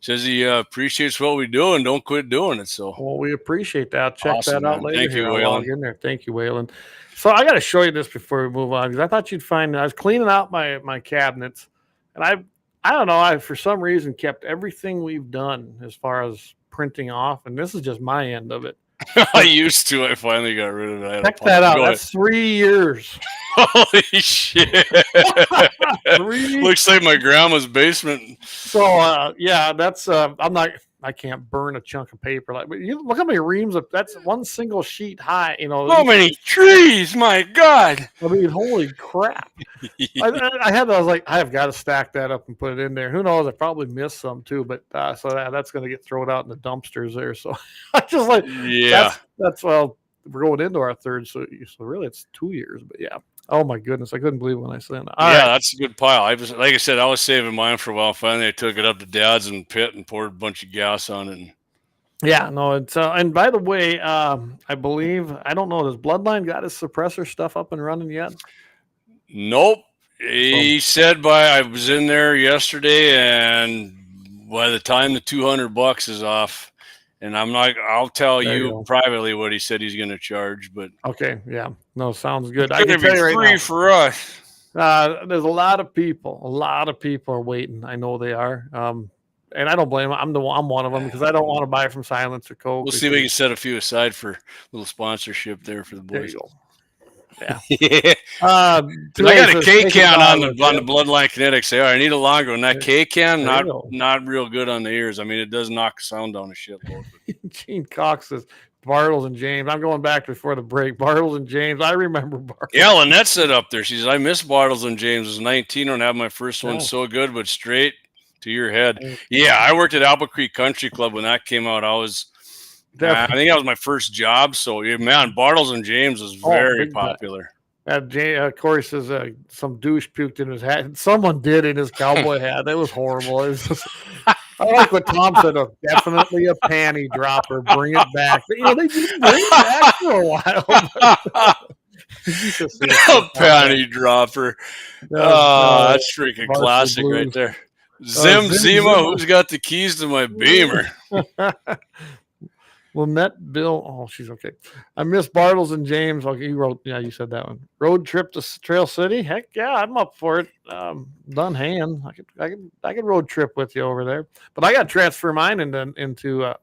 says he appreciates what we do and don't quit doing it. So, well, we appreciate that. Check awesome, that out man. later. Thank you, Waylon. In there. Thank you, Waylon. So I got to show you this before we move on because I thought you'd find. I was cleaning out my cabinets, and I don't know. I for some reason kept everything we've done as far as printing off, and this is just my end of it. I used to. I finally got rid of that. Check that out. That's 3 years. Holy shit. Looks like my grandma's basement. So, yeah, that's, I can't burn a chunk of paper. But you look how many reams of, that's one single sheet high, So many trees, my God. I mean, holy crap. I was like, I have got to stack that up and put it in there. Who knows? I probably missed some too, but so that's going to get thrown out in the dumpsters there. So I just like, that's well, we're going into our third. So really it's 2 years, but yeah. Oh my goodness. I couldn't believe it when I said that. That's a good pile. Like I said, I was saving mine for a while. Finally, I took it up to Dad's and pit and poured a bunch of gas on it. Yeah, no, it's and by the way, I believe, I don't know, does Bloodline got his suppressor stuff up and running yet? Nope. He said I was in there yesterday, and by the time the $200 is off, and I'll tell you privately what he said he's going to charge, but okay, yeah, no, sounds good. I can tell you right now, free for us. There's a lot of people are waiting. I know they are. and I don't blame them. I'm one of them because I don't want to buy from Silence or Coke. We'll see if we can set a few aside for a little sponsorship there for the There boys. you go. Yeah. Yeah. I got a K can on the Bloodline Kinetics. I need a longer one. That K can not real good on the ears. I mean, it does knock the sound down a shitload. Gene Cox says Bartles and James. I'm going back before the break. Bartles and James. I remember Bartles. Yeah, Lynette said up there. She says, I miss Bartles and James. I was 19 when I had my first one. So good, but straight to your head. Yeah, I worked at Apple Creek Country Club when that came out. I think that was my first job. So, yeah, man, Bartles and James was very popular. Corey says some douche puked in his hat. Someone did in his cowboy hat. That was horrible. It was just, I like what Tom said. Definitely a panty dropper. Bring it back. But, they didn't bring it back for a while. A panty dropper. That's freaking classic right there. Zima, who's got the keys to my Beamer? Lynette Bill. Oh, she's okay. I miss Bartles and James. Okay, you said that one. Road trip to Trail City. Heck yeah, I'm up for it. Done hand. I could road trip with you over there. But I got to transfer mine into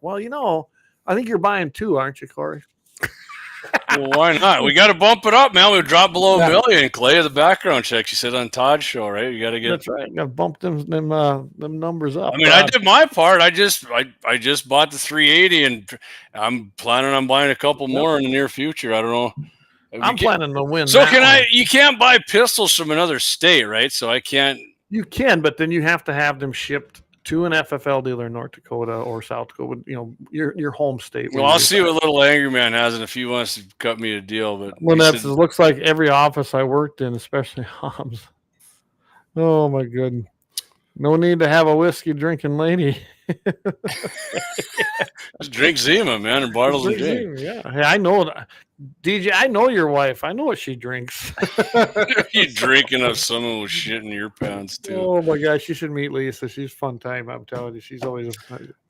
I think you're buying 2, aren't you, Corey? Well, why not? We got to bump it up, man. We dropped below $1 million. Clay, the background check. You said on Todd's show, right? You got to get. That's right. Got to bump them numbers up. I mean, I did my part. I just bought the 380, and I'm planning on buying a couple more in the near future. I don't know. I'm planning to win. So you can't buy pistols from another state, right? So I can't. You can, but then you have to have them shipped to an FFL dealer in North Dakota or South Dakota, your home state. Well, I'll see what Little Angry Man has, and if he wants to cut me a deal. But it looks like every office I worked in, especially Hobbs. Oh my goodness. No need to have a whiskey drinking lady. Just drink Zima, man, and Bartles and James. Yeah. Hey, I know DJ, I know your wife. I know what she drinks. You drinking of someone with shit in your pants too. Oh my gosh, you should meet Lisa. She's a fun time. I'm telling you, she's always.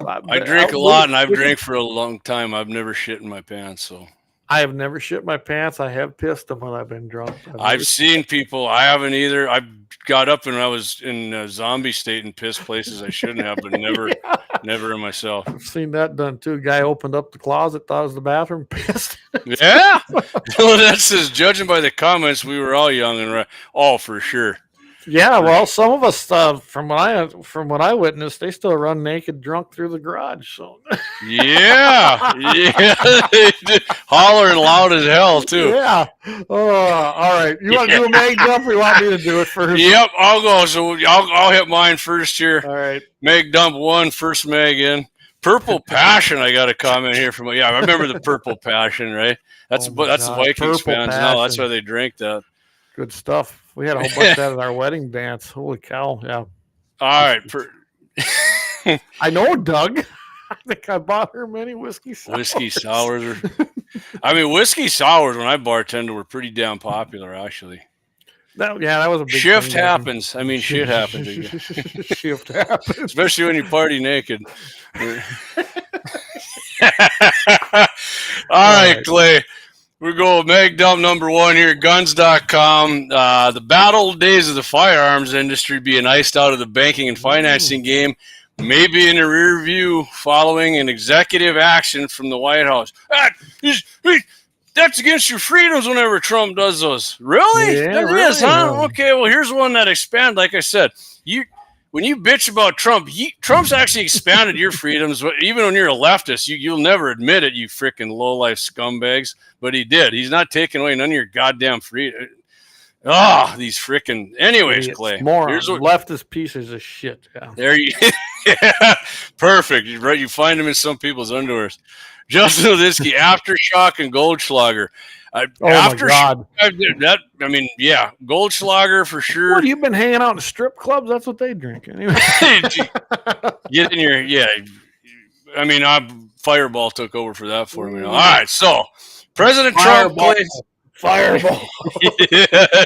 I drink a lot, and I've drank for a long time. I've never shit in my pants, so. I have never shit my pants. I have pissed them when I've been drunk. I've seen people. I haven't either. I got up when I was in a zombie state and pissed places I shouldn't have, but never in myself. I've seen that done too. Guy opened up the closet, thought it was the bathroom, pissed. Yeah. Well, that says, judging by the comments, we were all young and right. Oh, for sure. Yeah, well, some of us, from what I witnessed, they still run naked, drunk through the garage. So yeah, hollering loud as hell too. Yeah. All right. You want to do a mag dump, or you want me to do it first? Yep, I'll go. So I'll hit mine first here. All right. Mag dump 1, first mag in. Purple Passion. I got a comment here from. Yeah, I remember the Purple Passion, right? That's the Vikings fans now. That's why they drank that. Good stuff. We had a whole bunch of that at our wedding dance. Holy cow. Yeah. All right. I know, Doug. I think I bought her many whiskey sours. Whiskey sours. Whiskey sours when I bartended were pretty damn popular, actually. That was a big shift thing. Happens. I mean, shit happens. Shift happens. Especially when you party naked. All right, Clay. We're going mag dump number 1 here, guns.com. The battle days of the firearms industry being iced out of the banking and financing game, maybe in a rear view following an executive action from the White House. That's against your freedoms whenever Trump does those. Really? Yeah, It is, huh? Okay, well, here's one that expands. Like I said, when you bitch about Trump, Trump's actually expanded your freedoms. Even when you're a leftist, you'll never admit it, you freaking low-life scumbags. But he did. He's not taking away none of your goddamn freedom. These freaking. Anyways, Clay. Here's what leftist pieces of shit. Yeah. There you. Yeah, perfect. You're right. You find them in some people's underwears. Justin Levitsky, Aftershock and Goldschlager. My God. Goldschlager for sure. What, you've been hanging out in strip clubs? That's what they drink anyway. Get in your, Fireball took over for that for me. All right, so President Trump plays Fireball.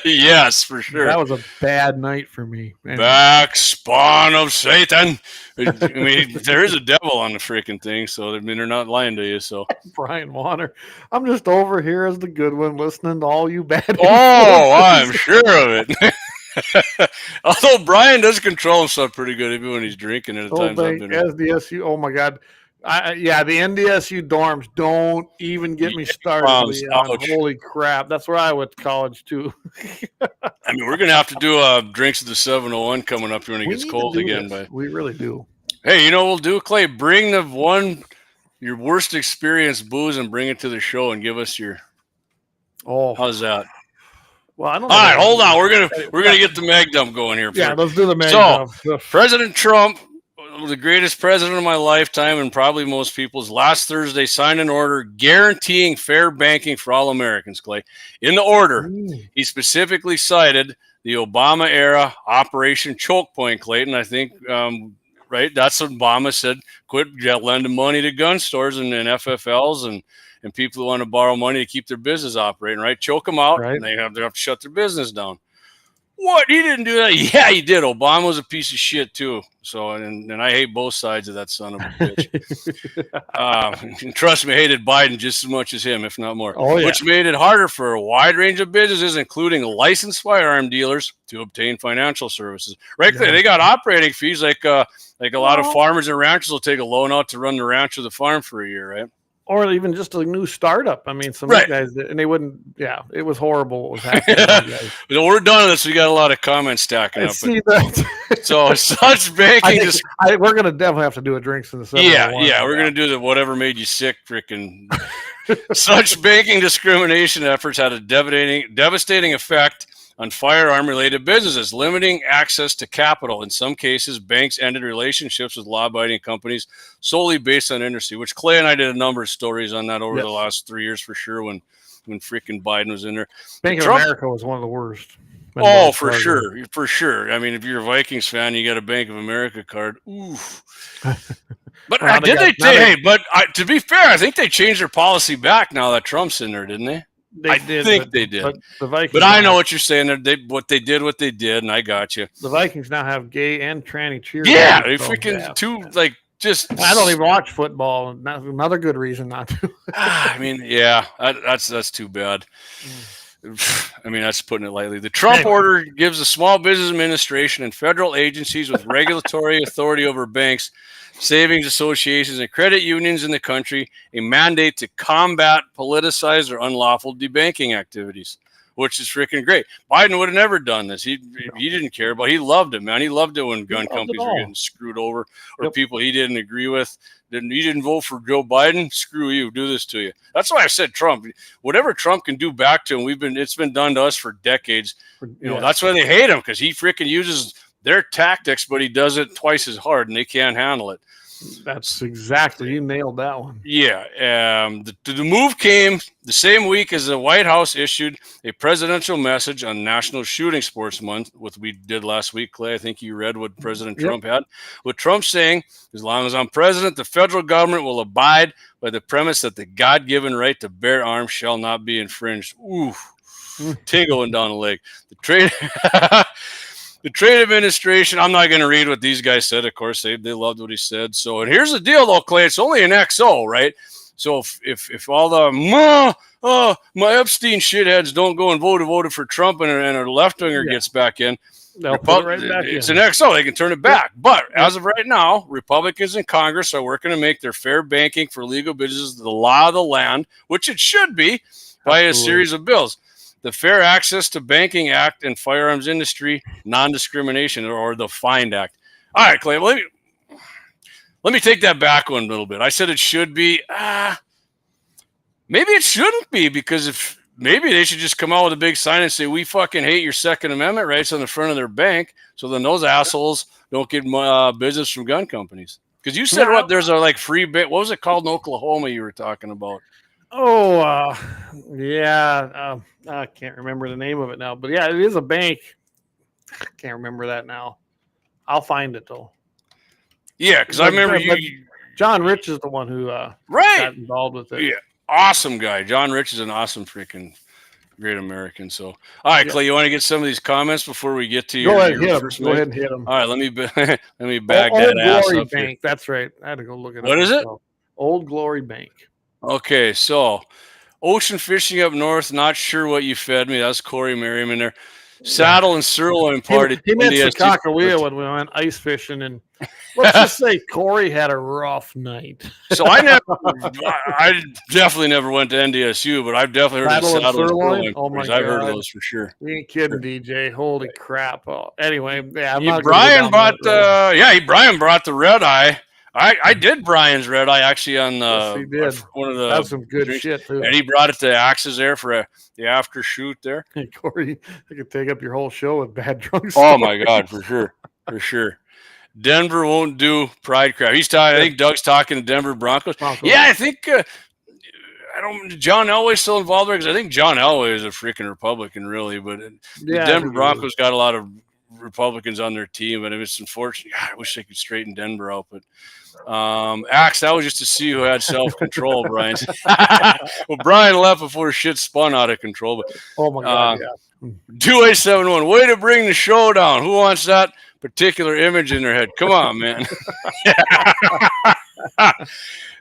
Yes, for sure. That was a bad night for me. Man. Back spawn of Satan. There is a devil on the freaking thing, so they're not lying to you. So Brian Warner, I'm just over here as the good one, listening to all you bad. Oh, I'm sure of it. Although Brian does control himself pretty good, even when he's drinking at the times I've been. SDSU. Oh my God. Yeah, the NDSU dorms. Don't even get me started, Leon. Holy crap. That's where I went to college too. I mean, we're going to have to do drinks of the 701 coming up here when it gets cold again. But we really do. Hey, you know what we'll do, Clay? Bring your worst experience booze and bring it to the show and give us your. Oh, how's that? Well, I don't know. All right, hold on. We're gonna get the mag dump going here. Yeah, let's do the mag dump. President Trump, the greatest president of my lifetime, and probably most people's, last Thursday signed an order guaranteeing fair banking for all Americans. Clay, in the order, he specifically cited the Obama era Operation Choke Point. Clayton, I think. Right, that's what Obama said. Quit lending money to gun stores and FFLs and people who want to borrow money to keep their business operating. Right, choke them out, and they have to shut their business down. What? He didn't do that? Yeah, he did. Obama was a piece of shit too. So, and I hate both sides of that son of a bitch. And trust me, I hated Biden just as much as him, if not more. Oh, yeah. Which made it harder for a wide range of businesses, including licensed firearm dealers, to obtain financial services. Right? Yeah. They got operating fees, like a lot of farmers and ranchers will take a loan out to run the ranch or the farm for a year, right? Or even just a new startup. I mean, some of guys, and they wouldn't. Yeah, it was horrible what was happening. But we're done with this. We got a lot of comments stacking up. See that. So such banking. We're gonna definitely have to do a drinks in the 701. Yeah. We're gonna do the whatever made you sick freaking. Such banking discrimination efforts had a devastating effect on firearm-related businesses, limiting access to capital. In some cases, banks ended relationships with law-abiding companies solely based on industry, which Clay and I did a number of stories on that over the last 3 years for sure when freaking Biden was in there. Bank of America was one of the worst. Oh, for sure. For sure. I mean, if you're a Vikings fan, you got a Bank of America card. Oof. But to be fair, I think they changed their policy back now that Trump's in there, didn't they? I think they did. But I know what you're saying. What they did, and I got you. The Vikings now have gay and tranny cheerleaders. Yeah, they freaking just. I don't even watch football. Another good reason not to. I mean, yeah, that's too bad. I mean, that's putting it lightly. The Trump order gives the Small Business Administration and federal agencies with regulatory authority over banks, savings associations, and credit unions in the country a mandate to combat politicized or unlawful debanking activities, which is freaking great. Biden would have never done this. He didn't care, but he loved it, man. He loved it when gun companies were getting screwed over or people he didn't agree with. You didn't vote for Joe Biden? Screw you. Do this to you. That's why I said Trump. Whatever Trump can do back to him, it's been done to us for decades. That's why they hate him, because he freaking uses their tactics, but he does it twice as hard, and they can't handle it. That's exactly, you nailed that one. Yeah. The move came the same week as the White House issued a presidential message on National Shooting Sports Month, which we did last week, Clay. I think you read what President Trump had. With Trump saying, as long as I'm president, the federal government will abide by the premise that the God-given right to bear arms shall not be infringed. Ooh, tingling down the leg. The trade administration, I'm not going to read what these guys said. Of course, they loved what he said. So, and here's the deal, though, Clay. It's only an XO, right? So if all the my Epstein shitheads don't go and voted for Trump and a left-winger gets back in, they'll put it right back it's an XO. They can turn it back. But as of right now, Republicans in Congress are working to make their fair banking for legal businesses the law of the land, which it should be, by a series of bills. The Fair Access to Banking Act and Firearms Industry Non-Discrimination, or the FIND Act. All right, Clay, let me take that back one a little bit. I said it should be. Maybe it shouldn't be, because maybe they should just come out with a big sign and say, we fucking hate your Second Amendment rights on the front of their bank, so then those assholes don't get business from gun companies. Because you said there's a free bit. What was it called in Oklahoma you were talking about? Oh, yeah. I can't remember the name of it now, but yeah, it is a bank. I can't remember that now. I'll find it though. Yeah, because I remember John Rich is the one who got involved with it. Yeah, awesome guy. John Rich is an awesome freaking great American. So, all right, Clay, you want to get some of these comments before we get to your first? Go ahead and hit them. All right, let me bag that ass Glory up Bank. That's right. I had to go look it up. What is it? Old Glory Bank. Okay, so ocean fishing up north. Not sure what you fed me. That's Corey Merriam in there. saddle and sirloin party. He met NDSU. Sakakawea when we went ice fishing, and let's just say Corey had a rough night. So I definitely never went to NDSU, but I've definitely heard Saddle of and saddle and sirloin? sirloin. Oh my I've heard of God. those for sure. You ain't kidding, DJ. Holy crap. Oh, anyway, yeah, I'm not Brian gonna brought go down that road. Brian brought the red eye. I did Brian's red eye actually on Yes, he did. one of the That's some good drinks. shit, too. And he brought it to Axes there for the after shoot there. Hey, Corey, I could take up your whole show with bad drunk Oh stories. my God, for sure. Denver won't do Pride Craft. He's talking. I think Doug's talking to Denver Broncos. Yeah, I think John Elway's still involved there because I think John Elway is a freaking Republican, really. But the Denver Broncos got a lot of Republicans on their team, and it's unfortunate. God, I wish they could straighten Denver out, but. Axe, that was just to see who had self-control, Brian. Well, Brian left before shit spun out of control. But Oh my God, yeah. 2871, way to bring the show down. Who wants that particular image in their head? Come on, man.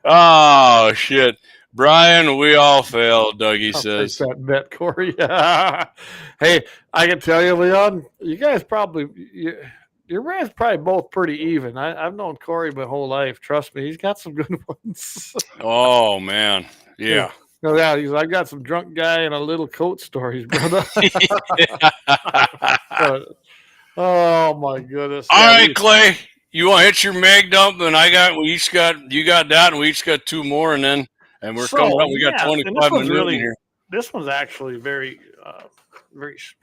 Oh shit, Brian, we all failed. Dougie says that bet, Corey. Hey, I can tell you, Leon, you guys probably. Your guys probably both pretty even. I've known Corey my whole life. Trust me, he's got some good ones. Oh man, yeah. No, yeah, I got some drunk guy in a little coat stories, brother. Oh my goodness! All right, Clay, you want to hit your mag dump? And you got that, and we each got two more, and we're coming up. We got 25 minutes here. This one's actually very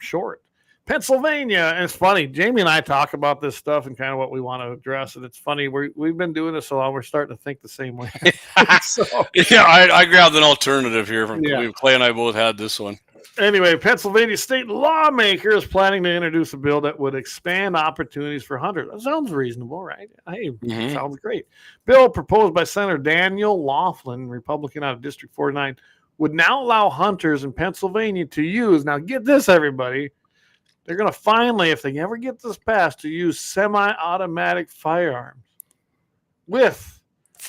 short. Pennsylvania, and it's funny. Jamie and I talk about this stuff and kind of what we want to address, and it's funny. We've been doing this so long, we're starting to think the same way. Yeah, I grabbed an alternative here from Clay and I both had this one. Anyway, Pennsylvania state lawmaker is planning to introduce a bill that would expand opportunities for hunters. That sounds reasonable, right? Hey, sounds great. Bill proposed by Senator Daniel Laughlin, Republican out of District 49, would now allow hunters in Pennsylvania to use. Now, get this, everybody. They're going to finally, if they ever get this passed, to use semi-automatic firearms with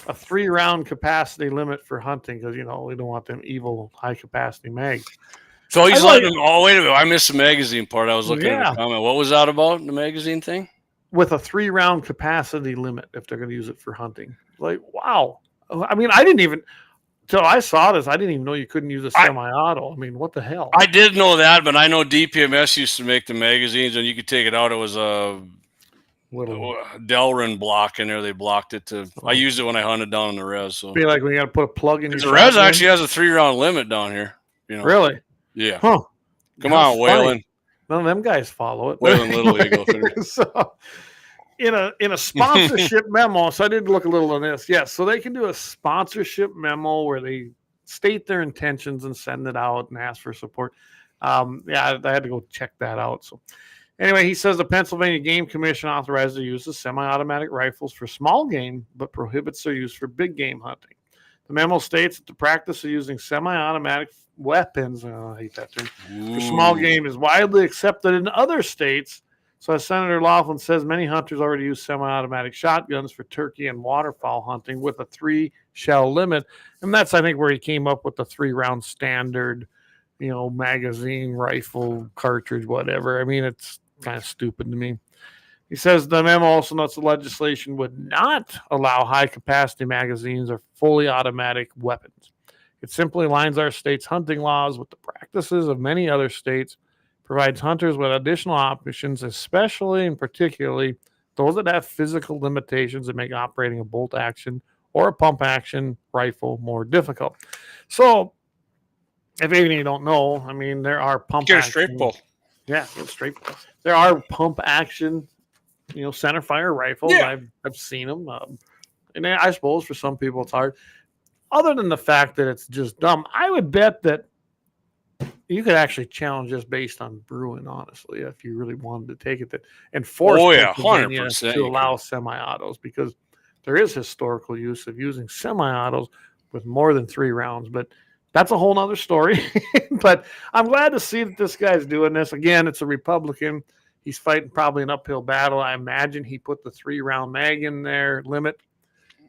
a 3-round capacity limit for hunting because, we don't want them evil high-capacity mags. So he's letting them, wait a minute. I missed the magazine part. I was looking at the comment. What was that about, the magazine thing? With a 3-round capacity limit if they're going to use it for hunting. Like, wow. I mean, I didn't even... Till I saw this, I didn't even know you couldn't use a semi-auto. I mean, what the hell? I did know that, but I know DPMS used to make the magazines, and you could take it out. It was a little Delrin block in there. They blocked it I used it when I hunted down in the res. So be like when you got to put a plug in your the res actually has a 3-round limit down here. Really? Yeah. Huh. Come on, Waylon. None of them guys follow it. Waylon Little Eagle. So, in a sponsorship memo, so I did look a little on this. Yes, so they can do a sponsorship memo where they state their intentions and send it out and ask for support. I had to go check that out. So anyway, he says the Pennsylvania Game Commission authorizes the use of semi-automatic rifles for small game, but prohibits their use for big game hunting. The memo states that the practice of using semi-automatic weapons, I hate that term, for small game is widely accepted in other states. So as Senator Laughlin says, many hunters already use semi-automatic shotguns for turkey and waterfowl hunting with a 3-shell limit. And that's, I think, where he came up with the 3-round standard, magazine, rifle, cartridge, whatever. I mean, it's kind of stupid to me. He says the memo also notes the legislation would not allow high-capacity magazines or fully automatic weapons. It simply aligns our state's hunting laws with the practices of many other states, provides hunters with additional options, especially and particularly those that have physical limitations that make operating a bolt action or a pump action rifle more difficult. So, if even you don't know, I mean, there are pump action. Get a straight pull. Yeah, straight pull. There are pump action, center fire rifles. Yeah. I've seen them. And I suppose for some people it's hard. Other than the fact that it's just dumb, I would bet that you could actually challenge this based on brewing, honestly, if you really wanted to take it and force 100% to allow semi-autos, because there is historical use of using semi-autos with more than 3 rounds. But that's a whole nother story. But I'm glad to see that this guy's doing this. Again, it's a Republican. He's fighting probably an uphill battle. I imagine he put the 3-round mag in there limit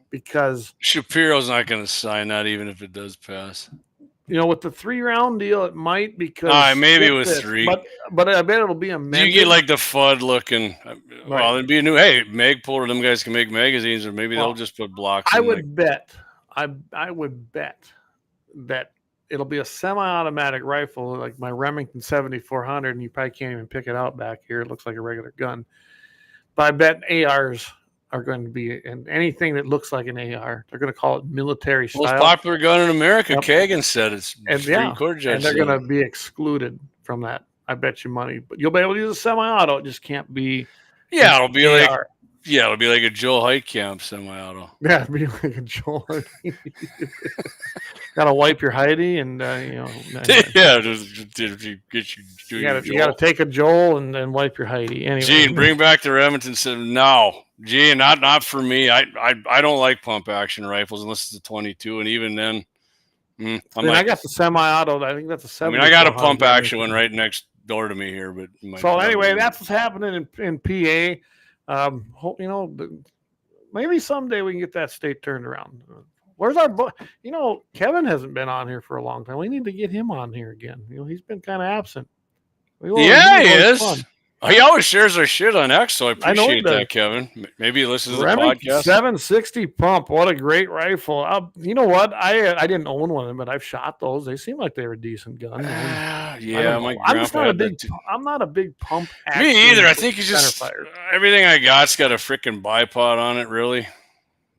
because Shapiro's not going to sign that even if it does pass. with the 3-round deal, it might because maybe with 3. But I bet it'll be amended. You get like the FUD looking. Well, it'd be a new. Hey, mag puller. Them guys can make magazines, or maybe they'll just put blocks. I would bet. I would bet that it'll be a semi-automatic rifle like my Remington 7400, and you probably can't even pick it out back here. It looks like a regular gun. But I bet ARs are going to be, and anything that looks like an AR, they're going to call it military style. Most popular gun in America. Yep. Kagan said it's and they're going to be excluded from that. I bet you money, but you'll be able to use a semi-auto. It just can't be. Yeah, it'll be AR. It'll be like a Joe Heitkamp semi-auto. Yeah, it'll be like a Joe. Got to wipe your Heidi and yeah, you got to take a Joel and then wipe your Heidi. Anyway, Gene, bring back the Remington. No, Gene, not for me. I don't like pump action rifles unless it's a 22, and even then, I got the semi-auto. I think that's a 7. I got a pump action one right next door to me here, but so anyway, that's what's happening in PA. Maybe someday we can get that state turned around. Where's our Kevin hasn't been on here for a long time. We need to get him on here again. He's been kind of absent. He is. Fun. He always shares our shit on X, so I appreciate that, Kevin. Maybe he listens to the podcast. 760 pump. What a great rifle. You know what? I didn't own one of them, but I've shot those. They seem like they were decent guns. I'm not a big pump. Me either. I think it's just everything I got's got a freaking bipod on it, really.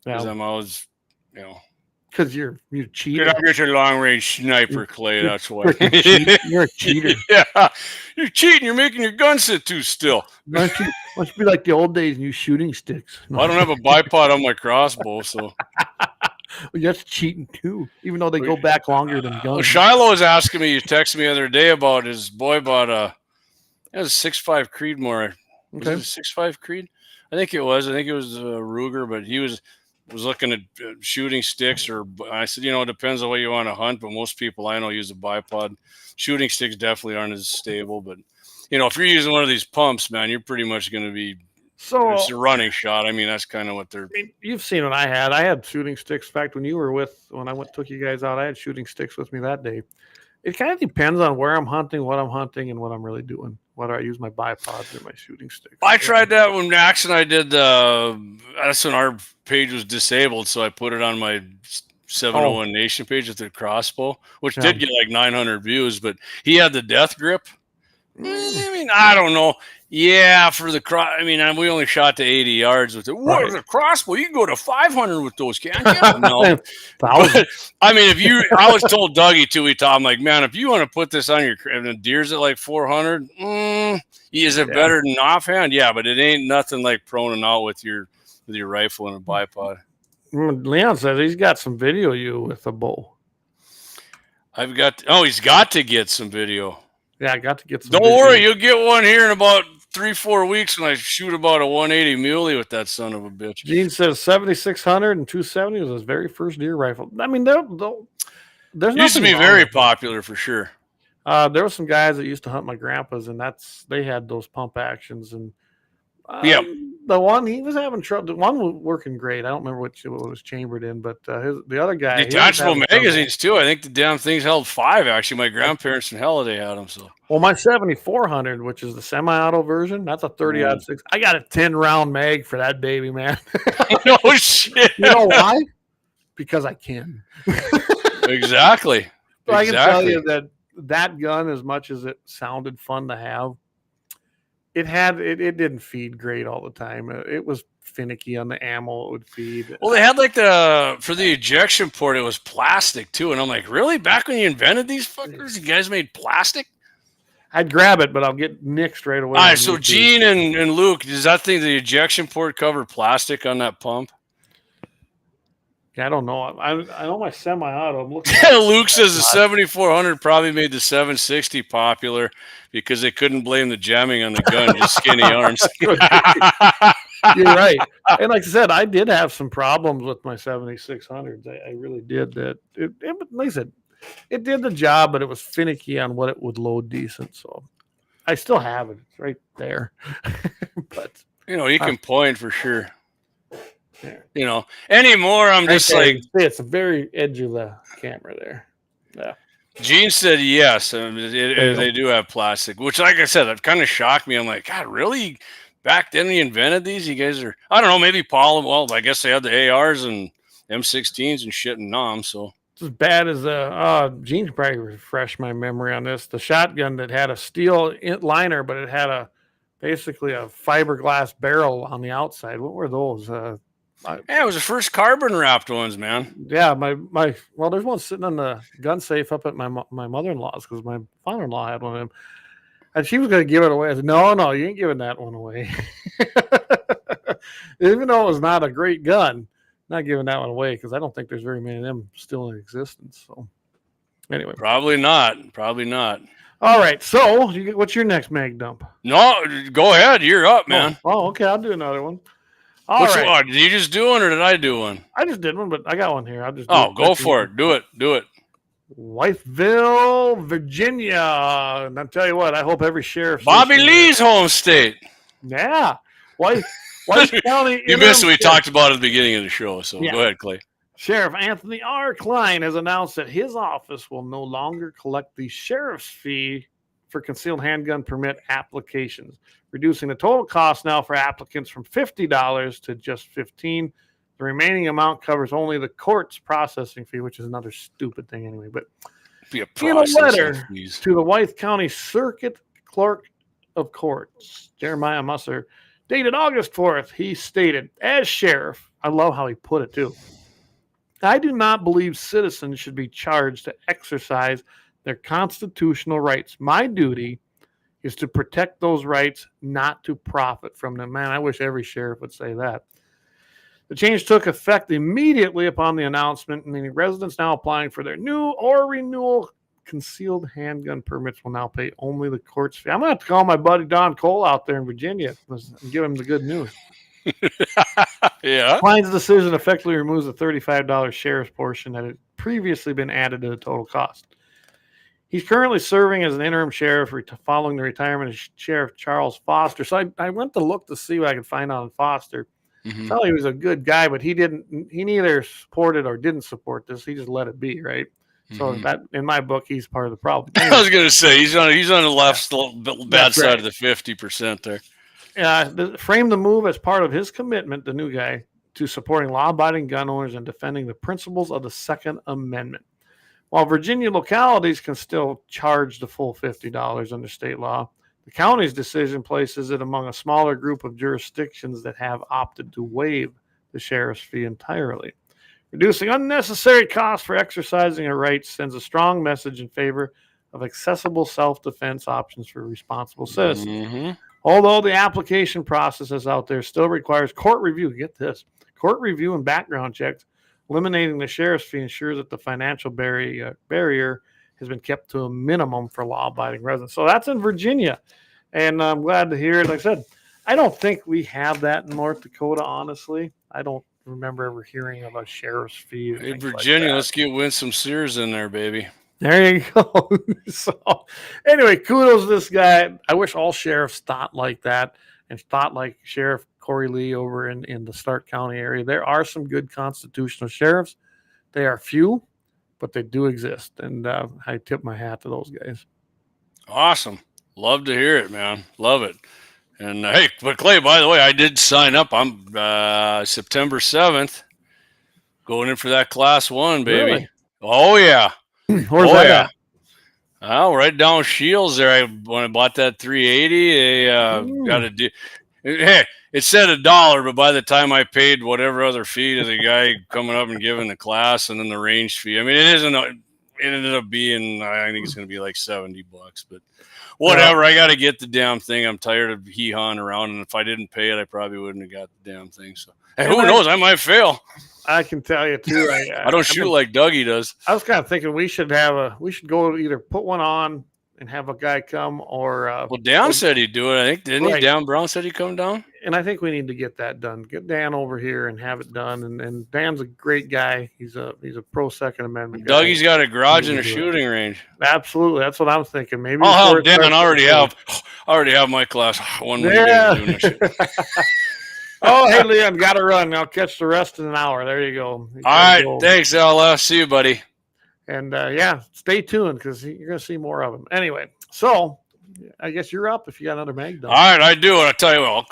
Because I'm always, Because you're cheating. Get your long range sniper, Clay. That's why. You're a cheater. Yeah, you're cheating. You're making your gun sit too still. Why don't you be like the old days and use shooting sticks? No. I don't have a bipod on my crossbow, so. Well, that's cheating too, even though they go back longer than guns. Well, Shiloh was asking me. You texted me the other day about his boy bought a 6.5 Creedmoor. Was it a 6.5 Creed? I think it was. I think it was a Ruger, but he was looking at shooting sticks, I said, it depends on what you want to hunt, but most people I know use a bipod. Shooting sticks definitely aren't as stable, but if you're using one of these pumps, man, you're pretty much going to be it's a running shot. I mean, that's kind of what they're. You've seen what I had shooting sticks. In fact, when I took you guys out, I had shooting sticks with me that day. It kind of depends on where I'm hunting, what I'm hunting, and what I'm really doing. Whether I use my bipods or my shooting sticks. I tried that when Max and I did that's when our page was disabled, so I put it on my 701 Nation page with the crossbow, which did get like 900 views, but he had the death grip. I mean, I don't know. Yeah, for the we only shot to 80 yards with it. What is a crossbow? You can go to 500 with those, can't you? No. But, I mean, I was told Dougie too. I'm like, man, if you want to put this on your and the deer's at like 400, is it better than offhand? Yeah, but it ain't nothing like proning out with your rifle and a bipod. Leon says he's got some video of you with a bow. He's got to get some video. Yeah, I got to get some. Don't worry, you'll get one here in about 3-4 weeks when I shoot about a 180 muley with that son of a bitch. Gene says 7600 and 270 was his very first deer rifle. I mean, there's used to be very popular for sure. There were some guys that used to hunt my grandpa's, and they had those pump actions, and the one he was having trouble. The one was working great. I don't remember what it was chambered in, but the other guy detachable magazines too. I think the damn things held 5. Actually, my grandparents in Halliday had them. So my 7400, which is the semi-auto version, that's a 30-06. I got a 10-round mag for that baby, man. No shit. You know why? Because I can. Exactly. So I can tell you that gun, as much as it sounded fun to have, it didn't feed great all the time. It was finicky on the ammo it would feed. Well, they had like for the ejection port, it was plastic too. And I'm like, really? Back when you invented these fuckers, you guys made plastic? I'd grab it, but I'll get nixed right away. All right, so Gene and Luke, does that thing, the ejection port cover plastic on that pump? I don't know. I know my semi-auto. I'm looking. Luke says the 7400 probably made the 760 popular because they couldn't blame the jamming on the gun, just skinny arms. You're right. And like I said, I did have some problems with my 7600s. I really did. That like I said, it did the job, but it was finicky on what it would load decent. So I still have it. It's right there. But you can point for sure. Anymore, I'm just like, it's the very edge of the camera there. Yeah. Gene said yes. They do have plastic, which, like I said, that kind of shocked me. I'm like, God, really? Back then we invented these? You guys are, I don't know, maybe Paul, well, I guess they had the ARs and M16s and shit and NOM, so. It's as bad as Gene can probably refresh my memory on this. The shotgun that had a steel liner, but it had basically a fiberglass barrel on the outside. What were those? Yeah, it was the first carbon wrapped ones, man. Yeah, well, there's one sitting in the gun safe up at my mother-in-law's because my father-in-law had one of them. And she was going to give it away. I said, no, you ain't giving that one away. Even though it was not a great gun, not giving that one away because I don't think there's very many of them still in existence. So, anyway. Probably not. All right. So, what's your next mag dump? No, go ahead. You're up, man. Oh, okay. I'll do another one. Which one? Did you just do one or did I do one? I just did one, but I got one here. I'll just go for it. Do it. Wytheville, Virginia. And I'll tell you what, I hope every sheriff. Bobby Lee's home state. Yeah. Wythe County. You missed what we talked about at the beginning of the show, so go ahead, Clay. Sheriff Anthony R. Klein has announced that his office will no longer collect the sheriff's fee for concealed handgun permit applications, reducing the total cost now for applicants from $50 to just $15. The remaining amount covers only the court's processing fee, which is another stupid thing anyway. But in a letter to the Wythe County Circuit Clerk of Courts, Jeremiah Musser, dated August 4th, he stated, as sheriff, I love how he put it too, I do not believe citizens should be charged to exercise their constitutional rights. My duty is to protect those rights, not to profit from them. Man, I wish every sheriff would say that. The change took effect immediately upon the announcement, meaning residents now applying for their new or renewal concealed handgun permits will now pay only the court's fee. I'm going to have to call my buddy Don Cole out there in Virginia and give him the good news. Yeah. Klein's decision effectively removes the $35 sheriff's portion that had previously been added to the total cost. He's currently serving as an interim sheriff following the retirement of Sheriff Charles Foster. So I went to look to see what I could find out on Foster. Mm-hmm. So he was a good guy, but he neither supported or didn't support this. He just let it be, right? Mm-hmm. So that, in my book, he's part of the problem. Anyway, I was going to say he's on the left bad side of the 50% there. Framed the move as part of his commitment, the new guy, to supporting law-abiding gun owners and defending the principles of the Second Amendment. While Virginia localities can still charge the full $50 under state law, the county's decision places it among a smaller group of jurisdictions that have opted to waive the sheriff's fee entirely. Reducing unnecessary costs for exercising a right sends a strong message in favor of accessible self-defense options for responsible citizens. Mm-hmm. Although the application process is out there, still requires court review. Get this. Court review and background checks. Eliminating the sheriff's fee ensures that the financial barrier has been kept to a minimum for law-abiding residents. So that's in Virginia, and I'm glad to hear it. Like I said, I don't think we have that in North Dakota, honestly. I don't remember ever hearing of a sheriff's fee. In Virginia, like let's get Winsome Sears in there, baby. There you go. So anyway, kudos to this guy. I wish all sheriffs thought like that and thought like Sheriff Corey Lee over in the Stark County area. There are some good constitutional sheriffs. They are few, but they do exist. And I tip my hat to those guys. Awesome. Love to hear it, man. Love it. And hey, but Clay, by the way, I did sign up. I'm September 7th going in for that class 1, baby. Really? Oh, yeah. Where's that at? Oh, right down Shields there. When I bought that 380, they got a deal. Hey, it said $1, but by the time I paid whatever other fee to the guy coming up and giving the class and then the range fee, I mean, it ended up being, I think it's going to be like $70, but whatever. I got to get the damn thing. I'm tired of hee-hawing around, and if I didn't pay it, I probably wouldn't have got the damn thing. So, hey, who knows? I might fail. I can tell you too. I don't shoot like Dougie does. I was kind of thinking we should go either put one on and have a guy come or. Well, Dan said he'd do it. I think didn't he? Dan Brown said he'd come down. And I think we need to get that done. Get Dan over here and have it done. And Dan's a great guy. He's a pro Second Amendment guy. Dougie's got a garage and a shooting range. Absolutely, that's what I'm thinking. Maybe I'll help Dan. I already have my class. One more day doing this shit. Oh, hey, Leon, got to run. I'll catch the rest in an hour. There you go. All right. Thanks, Al. See you, buddy. And yeah, stay tuned because you're going to see more of them. Anyway, so I guess you're up if you got another mag dump. All right, I do. I'll tell you what.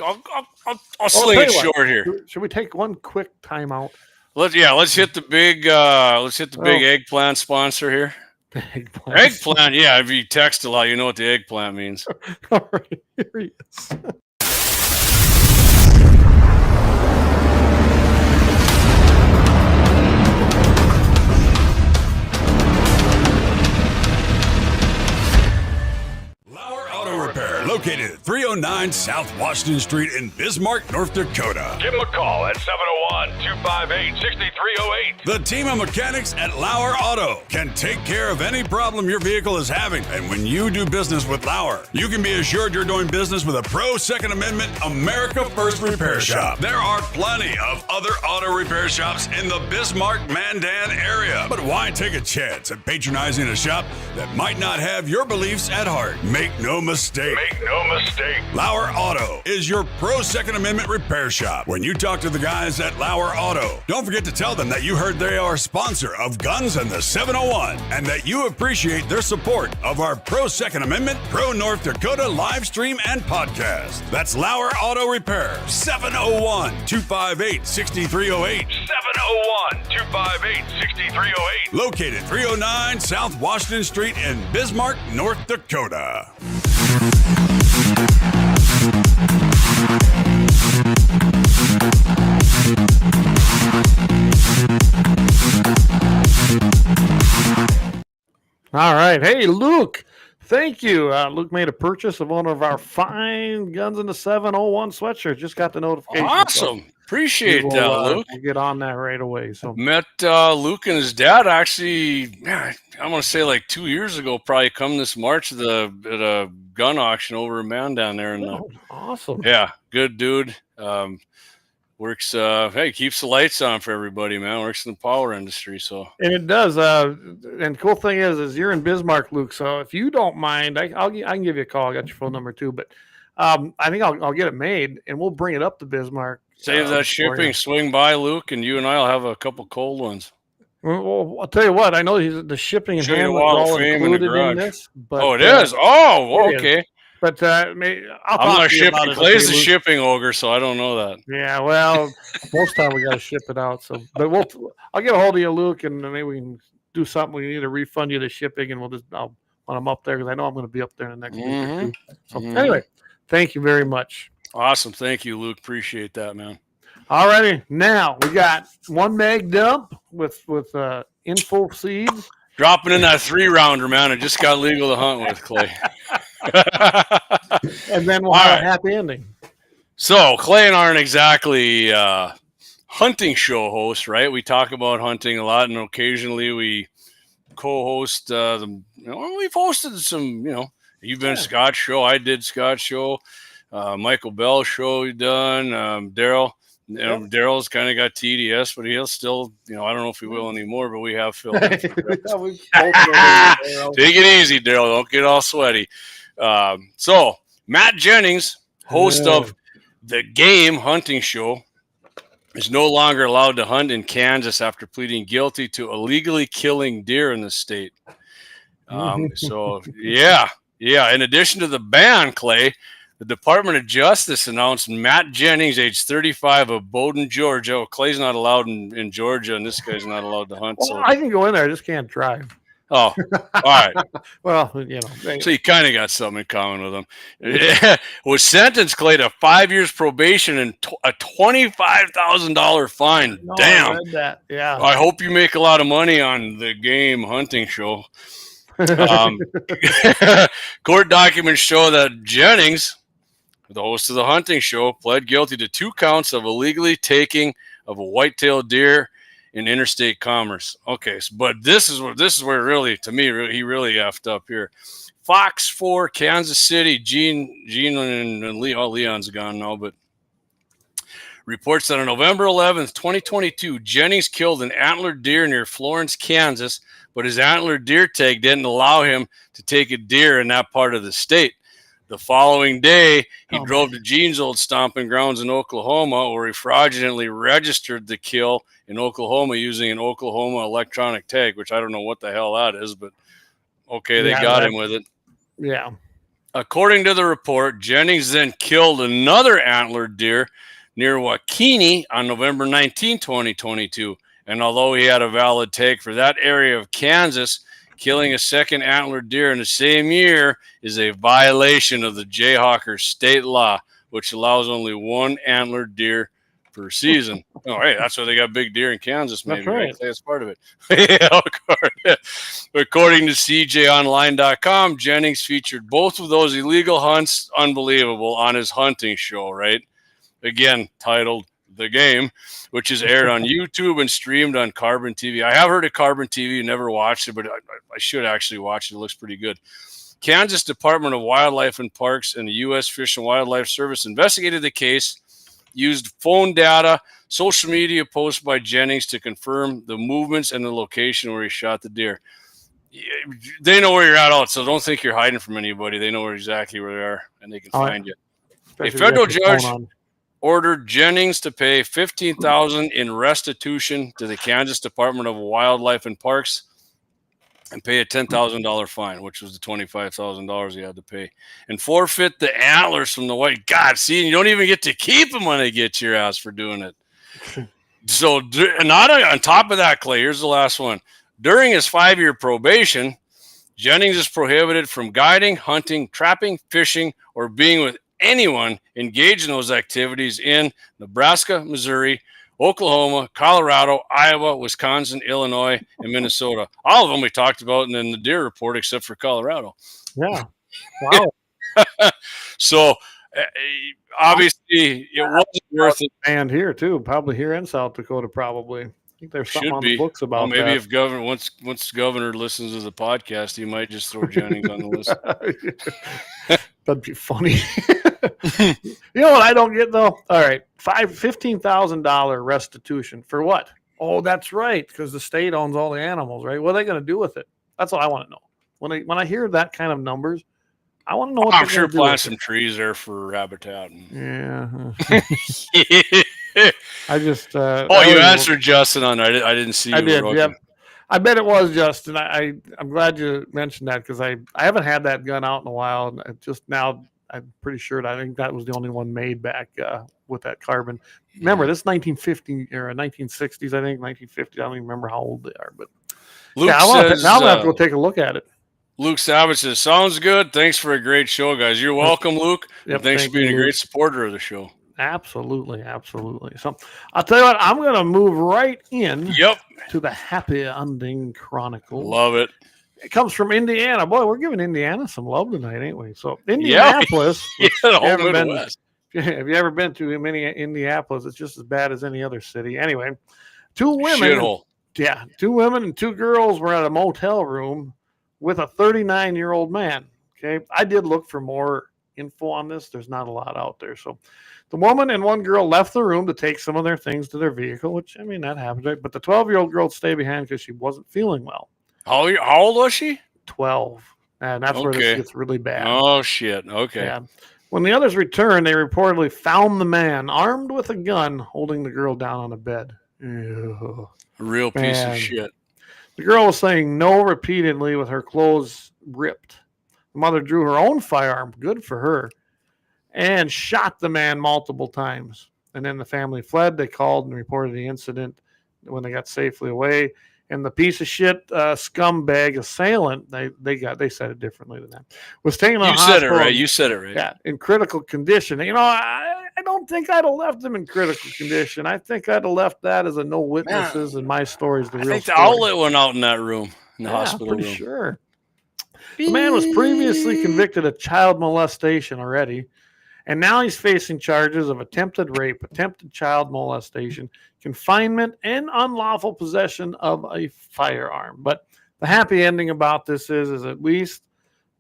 I'll sling it short here. Should we take one quick timeout? Let's hit the big eggplant sponsor here. Eggplant, yeah. If you text a lot, you know what the eggplant means. All right, here he is. Lauer Auto Repair, located at 309 South Washington Street in Bismarck, North Dakota. Give them a call at 701-258-6308. The team of mechanics at Lauer Auto can take care of any problem your vehicle is having. And when you do business with Lauer, you can be assured you're doing business with a pro Second Amendment America First repair shop. There are plenty of other auto repair shops in the Bismarck-Mandan area. But why take a chance at patronizing a shop that might not have your beliefs at heart? Make no mistake. Lauer Auto is your pro Second Amendment repair shop. When you talk to the guys at Lauer Auto, don't forget to tell them that you heard they are a sponsor of Guns and the 701 and that you appreciate their support of our pro Second Amendment, pro North Dakota live stream and podcast. That's Lauer Auto Repair, 701-258-6308. 701-258-6308. Located 309 South Washington Street in Bismarck, North Dakota. All right. Hey, Luke. Thank you. Luke made a purchase of one of our fine Guns in the 701 sweatshirts. Just got the notification. Awesome. Appreciate that, Luke. We'll get on that right away. So met Luke and his dad actually, I'm going to say like 2 years ago, probably come this March at a gun auction over in Mandan there. Awesome. Yeah, good dude. Works, keeps the lights on for everybody, man. Works in the power industry, so. And it does. And cool thing is you're in Bismarck, Luke. So if you don't mind, I can give you a call. I got your phone number too. But I think I'll get it made, and we'll bring it up to Bismarck. Save that shipping. Swing by, Luke, and you and I'll have a couple cold ones. Well, I'll tell you what. I know the shipping and handling is all included in this. But, it is? Oh, okay. But I'm not shipping. Clay's the shipping ogre, so I don't know that. Yeah, well, most time we got to ship it out. So, but I'll get a hold of you, Luke, and maybe we can do something. We need to refund you the shipping, and when I'm up there, because I know I'm going to be up there in the next week or two. So anyway, thank you very much. Awesome, thank you, Luke. Appreciate that, man. All righty, now we got one mag dump with info seeds. Dropping in that 3-rounder, man. It just got legal to hunt with, Clay. And then we'll have a happy ending. So Clay and I aren't exactly hunting show hosts, right? We talk about hunting a lot, and occasionally we co-host them. We've hosted some. You've been Scott's show. I did Scott's show. Michael Bell's show we done. Daryl. Daryl's kind of got TDS, but he'll still, I don't know if he will anymore, but we have filled. Take it easy, Daryl. Don't get all sweaty. So Matt Jennings, host of the Game Hunting Show, is no longer allowed to hunt in Kansas after pleading guilty to illegally killing deer in the state. So, yeah. In addition to the ban, Clay, the Department of Justice announced Matt Jennings, age 35, of Bowdoin, Georgia. Well, Clay's not allowed in Georgia, and this guy's not allowed to hunt. Well, I can go in there. I just can't drive. Oh, all right. Well, So you kind of got something in common with him. Was sentenced, Clay, to 5 years probation and a $25,000 fine. No, damn. I read that. Yeah. I hope you make a lot of money on the Game Hunting Show. Court documents show that Jennings, the host of the hunting show, pled guilty to 2 counts of illegally taking of a white-tailed deer in interstate commerce. Okay, but this is where really, to me, he really effed up here. Fox 4, Kansas City, Gene and Leon's gone now, but reports that on November 11th, 2022, Jennings killed an antlered deer near Florence, Kansas, but his antlered deer tag didn't allow him to take a deer in that part of the state. The following day, he drove to Gene's old stomping grounds in Oklahoma, where he fraudulently registered the kill in Oklahoma using an Oklahoma electronic tag, which I don't know what the hell that is, but okay, they got him with it. Yeah. According to the report, Jennings then killed another antlered deer near Wakini on November 19, 2022. And although he had a valid tag for that area of Kansas, killing a second antlered deer in the same year is a violation of the Jayhawker state law, which allows only one antlered deer per season. Oh, hey, that's why they got big deer in Kansas, maybe. That's right. That's part of it. Yeah, of course. According to CJOnline.com, Jennings featured both of those illegal hunts, unbelievable, on his hunting show, right? Again, titled The Game, which is aired on YouTube and streamed on Carbon TV. I have heard of Carbon TV, never watched it, but I should actually watch it. It looks pretty good. Kansas Department of Wildlife and Parks and the U.S. Fish and Wildlife Service investigated the case, used phone data, social media posts by Jennings to confirm the movements and the location where he shot the deer. They know where you're at, so don't think you're hiding from anybody. They know exactly where they are, and they can find you. A federal judge ordered Jennings to pay $15,000 in restitution to the Kansas Department of Wildlife and Parks and pay a $10,000 fine, which was the $25,000 he had to pay, and forfeit the antlers from the white. God, see, you don't even get to keep them when they get your ass for doing it. So, not on top of that, Clay, here's the last one. During his 5-year probation, Jennings is prohibited from guiding, hunting, trapping, fishing, or being with anyone engaged in those activities in Nebraska, Missouri, Oklahoma, Colorado, Iowa, Wisconsin, Illinois, and Minnesota. All of them we talked about in the deer report, except for Colorado. Yeah. Wow. So obviously it wasn't worth it. And here too, probably here in South Dakota, probably. I think there's something on the books about maybe that. If governor once governor listens to the podcast, he might just throw Jennings on the list. That'd be funny. You know what I don't get though? All right, $15,000 restitution for what? Oh, that's right, because the state owns all the animals, right? What are they going to do with it? That's what I want to know. When I hear that kind of numbers, I want to know what I'm sure plant some trees there for habitat. Yeah. I just. You answered Justin on that. I didn't see. I did. Yep. I bet it was Justin. I'm glad you mentioned that because I haven't had that gun out in a while. And just now, I'm pretty sure I think that was the only one made back with that carbon. Remember, this is 1950 or 1960s. I think 1950. I don't even remember how old they are. But Luke now I'm says, gonna have to go take a look at it. Luke Savage says, "Sounds good. Thanks for a great show, guys. You're welcome, Luke. Yep, thanks for being a great supporter of the show." Absolutely. So I'll tell you what, I'm going to move right in to the Happy Ending Chronicle. Love it. It comes from Indiana. Boy, we're giving Indiana some love tonight, ain't we? So Indianapolis. If you ever been to Indianapolis, it's just as bad as any other city. Anyway, two women and two girls were at a motel room with a 39-year-old man. Okay. I did look for more info on this. There's not a lot out there. So the woman and one girl left the room to take some of their things to their vehicle, which, I mean, that happens, right? But the 12-year-old girl stayed behind because she wasn't feeling well. How old was she? 12. And that's where this gets really bad. Oh, shit. Okay. Yeah. When the others returned, they reportedly found the man armed with a gun holding the girl down on a bed. Ew. A real piece of shit. The girl was saying no repeatedly with her clothes ripped. The mother drew her own firearm, good for her, and shot the man multiple times. And then the family fled. They called and reported the incident when they got safely away. And the piece of shit scumbag assailant, they said it differently than that, was taken to the hospital. You said it right. Yeah, in critical condition. You know, I don't think I'd have left them in critical condition. I think I'd have left that as a no witnesses and my story's the real story. I think the outlet went out in that room, in the hospital room. Sure. The man was previously convicted of child molestation already, and now he's facing charges of attempted rape, attempted child molestation, confinement, and unlawful possession of a firearm. But the happy ending about this is at least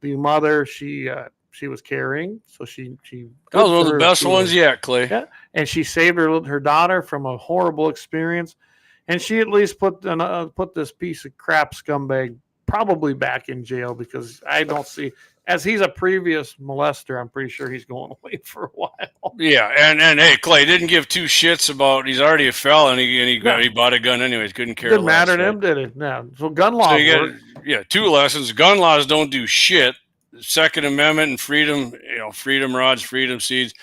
the mother, she was carrying, so she that was one of the best ones yet, Clay. Yeah, and she saved her daughter from a horrible experience, and she at least put this piece of crap scumbag probably back in jail, because I don't see as he's a previous molester, I'm pretty sure he's going away for a while. Yeah, and hey, Clay didn't give two shits about. He's already a felon, and he bought a gun anyways. Couldn't care. Didn't matter to him, did it? No. So gun laws. So two lessons. Gun laws don't do shit. Second Amendment and freedom. Freedom rods, freedom seeds.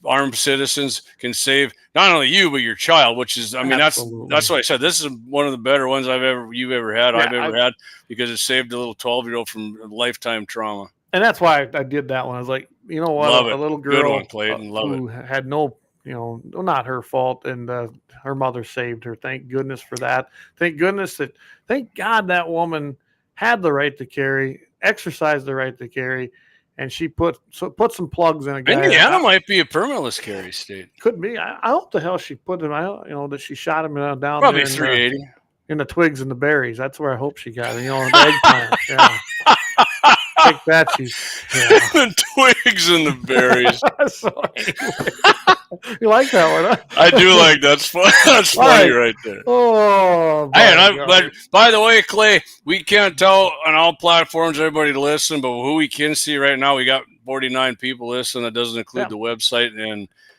Armed citizens can save not only you but your child, which is, I mean, Absolutely. that's what I said. This is one of the better ones you've ever had. Yeah, I've ever had, because it saved a little 12-year-old from lifetime trauma. And that's why I did that one. I was like, you know what? Love a it. little Good girl one, Clayton. Love who had no, not her fault, and her mother saved her. Thank goodness for that. Thank God that woman had the right to carry, exercised the right to carry, and she put some plugs in a guy. Indiana might be a permitless carry state. Could be. I hope the hell she put him out. That she shot him down Probably there 380 in the twigs and the berries. That's where I hope she got it. The eggplant. Yeah. Take that, The twigs and the berries. So anyway, you like that one, huh? I do like that's fun. That's funny right there. Oh, but by the way, Clay, we can't tell on all platforms everybody to listen, but who we can see right now, we got 49 people listening. That doesn't include the website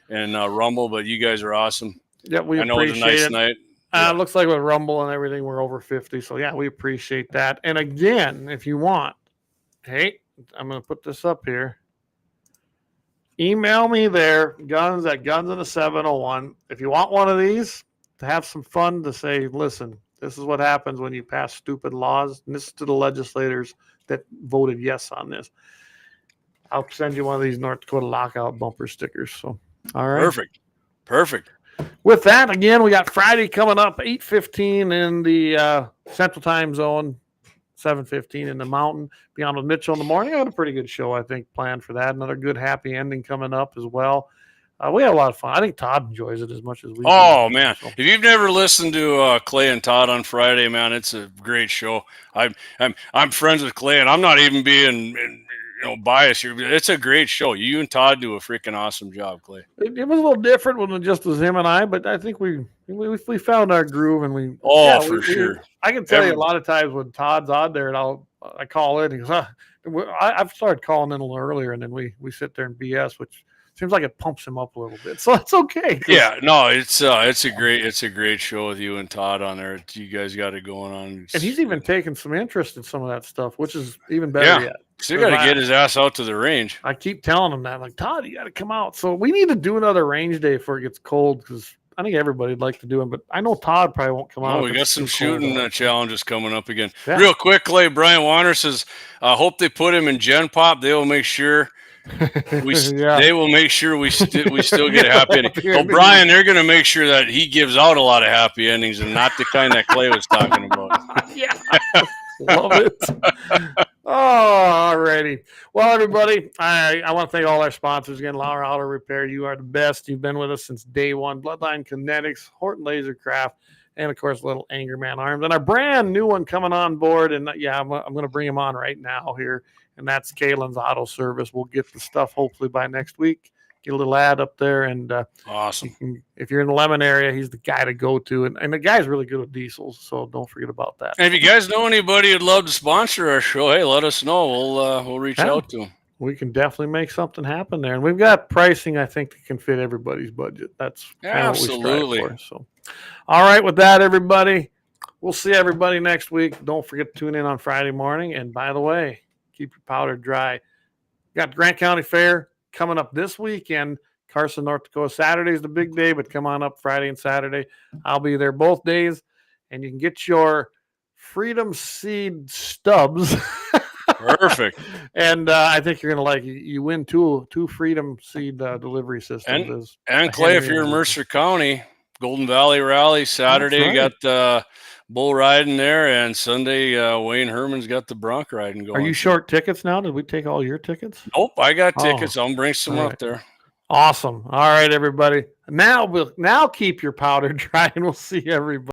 and Rumble, but you guys are awesome. Yeah, we appreciate it was a nice it. night. It looks like with Rumble and everything, we're over 50. So yeah, we appreciate that. And again, if you want, hey, I'm going to put this up here. Email me there, guns at Guns701. If you want one of these to have some fun, to say, listen, this is what happens when you pass stupid laws. And this is to the legislators that voted yes on this. I'll send you one of these North Dakota lockout bumper stickers. So, all right. Perfect. With that, again, we got Friday coming up, 8:15 in the Central Time Zone, 7:15 in the Mountain. Beyond with Mitchell in the morning. I had a pretty good show, I think, planned for that. Another good, happy ending coming up as well. We had a lot of fun. I think Todd enjoys it as much as we do. Oh, man. So, if you've never listened to Clay and Todd on Friday, man, it's a great show. I'm friends with Clay, and I'm not even being biased here. It's a great show. You and Todd do a freaking awesome job, Clay. It was a little different when it just was him and I, but I think we found our groove, and for sure. I can tell you a lot of times when Todd's on there, and I call in. He goes, I've started calling in a little earlier, and then we sit there and BS, which seems like it pumps him up a little bit. So it's okay. Yeah, no, it's a great show with you and Todd on there. You guys got it going on. And he's even taken some interest in some of that stuff, which is even better yet. Still got to get his ass out to the range. I keep telling him that, like, Todd, you got to come out. So we need to do another range day before it gets cold, because I think everybody'd like to do them, but I know Todd probably won't come out. We got some shooting challenges coming up again. Yeah. Real quick, Clay, Brian Warner says, I hope they put him in Gen Pop. They will make sure they will make sure we still get a happy ending. Well, Brian, they're going to make sure that he gives out a lot of happy endings, and not the kind that Clay was talking about. Yeah. Love it. Oh, all righty. Well, everybody, I want to thank all our sponsors again. Lauer Auto Repair, you are the best. You've been with us since day one. Bloodline, Kinetics, Horton LaserCraft, and, of course, Little Angerman Arms. And our brand new one coming on board, and, I'm going to bring him on right now here, and that's Kalon's Auto Service. We'll get the stuff hopefully by next week. Get a little ad up there, and awesome. If you're in the Lemmon area, he's the guy to go to, and the guy's really good with diesels, so don't forget about that. And if you guys know anybody who'd love to sponsor our show, hey, let us know. We'll reach out to them. We can definitely make something happen there, and we've got pricing I think that can fit everybody's budget. That's absolutely what we strive for. So, all right, with that, everybody, we'll see everybody next week. Don't forget to tune in on Friday morning, and by the way, keep your powder dry. Got Grant County Fair coming up this weekend. Carson, North Dakota. Saturday's the big day, but come on up Friday and Saturday. I'll be there both days, and you can get your Freedom Seed stubs. Perfect. And I think you're going to like it. You win two Freedom Seed delivery systems. And Clay, if you're in Mercer County, Golden Valley Rally, Saturday, you got the bull riding there, and Sunday, Wayne Herman's got the bronc riding going. Are you short tickets now? Did we take all your tickets? Nope, I got tickets. I'll bring some up there. Awesome. All right, everybody. Now keep your powder dry, and we'll see everybody.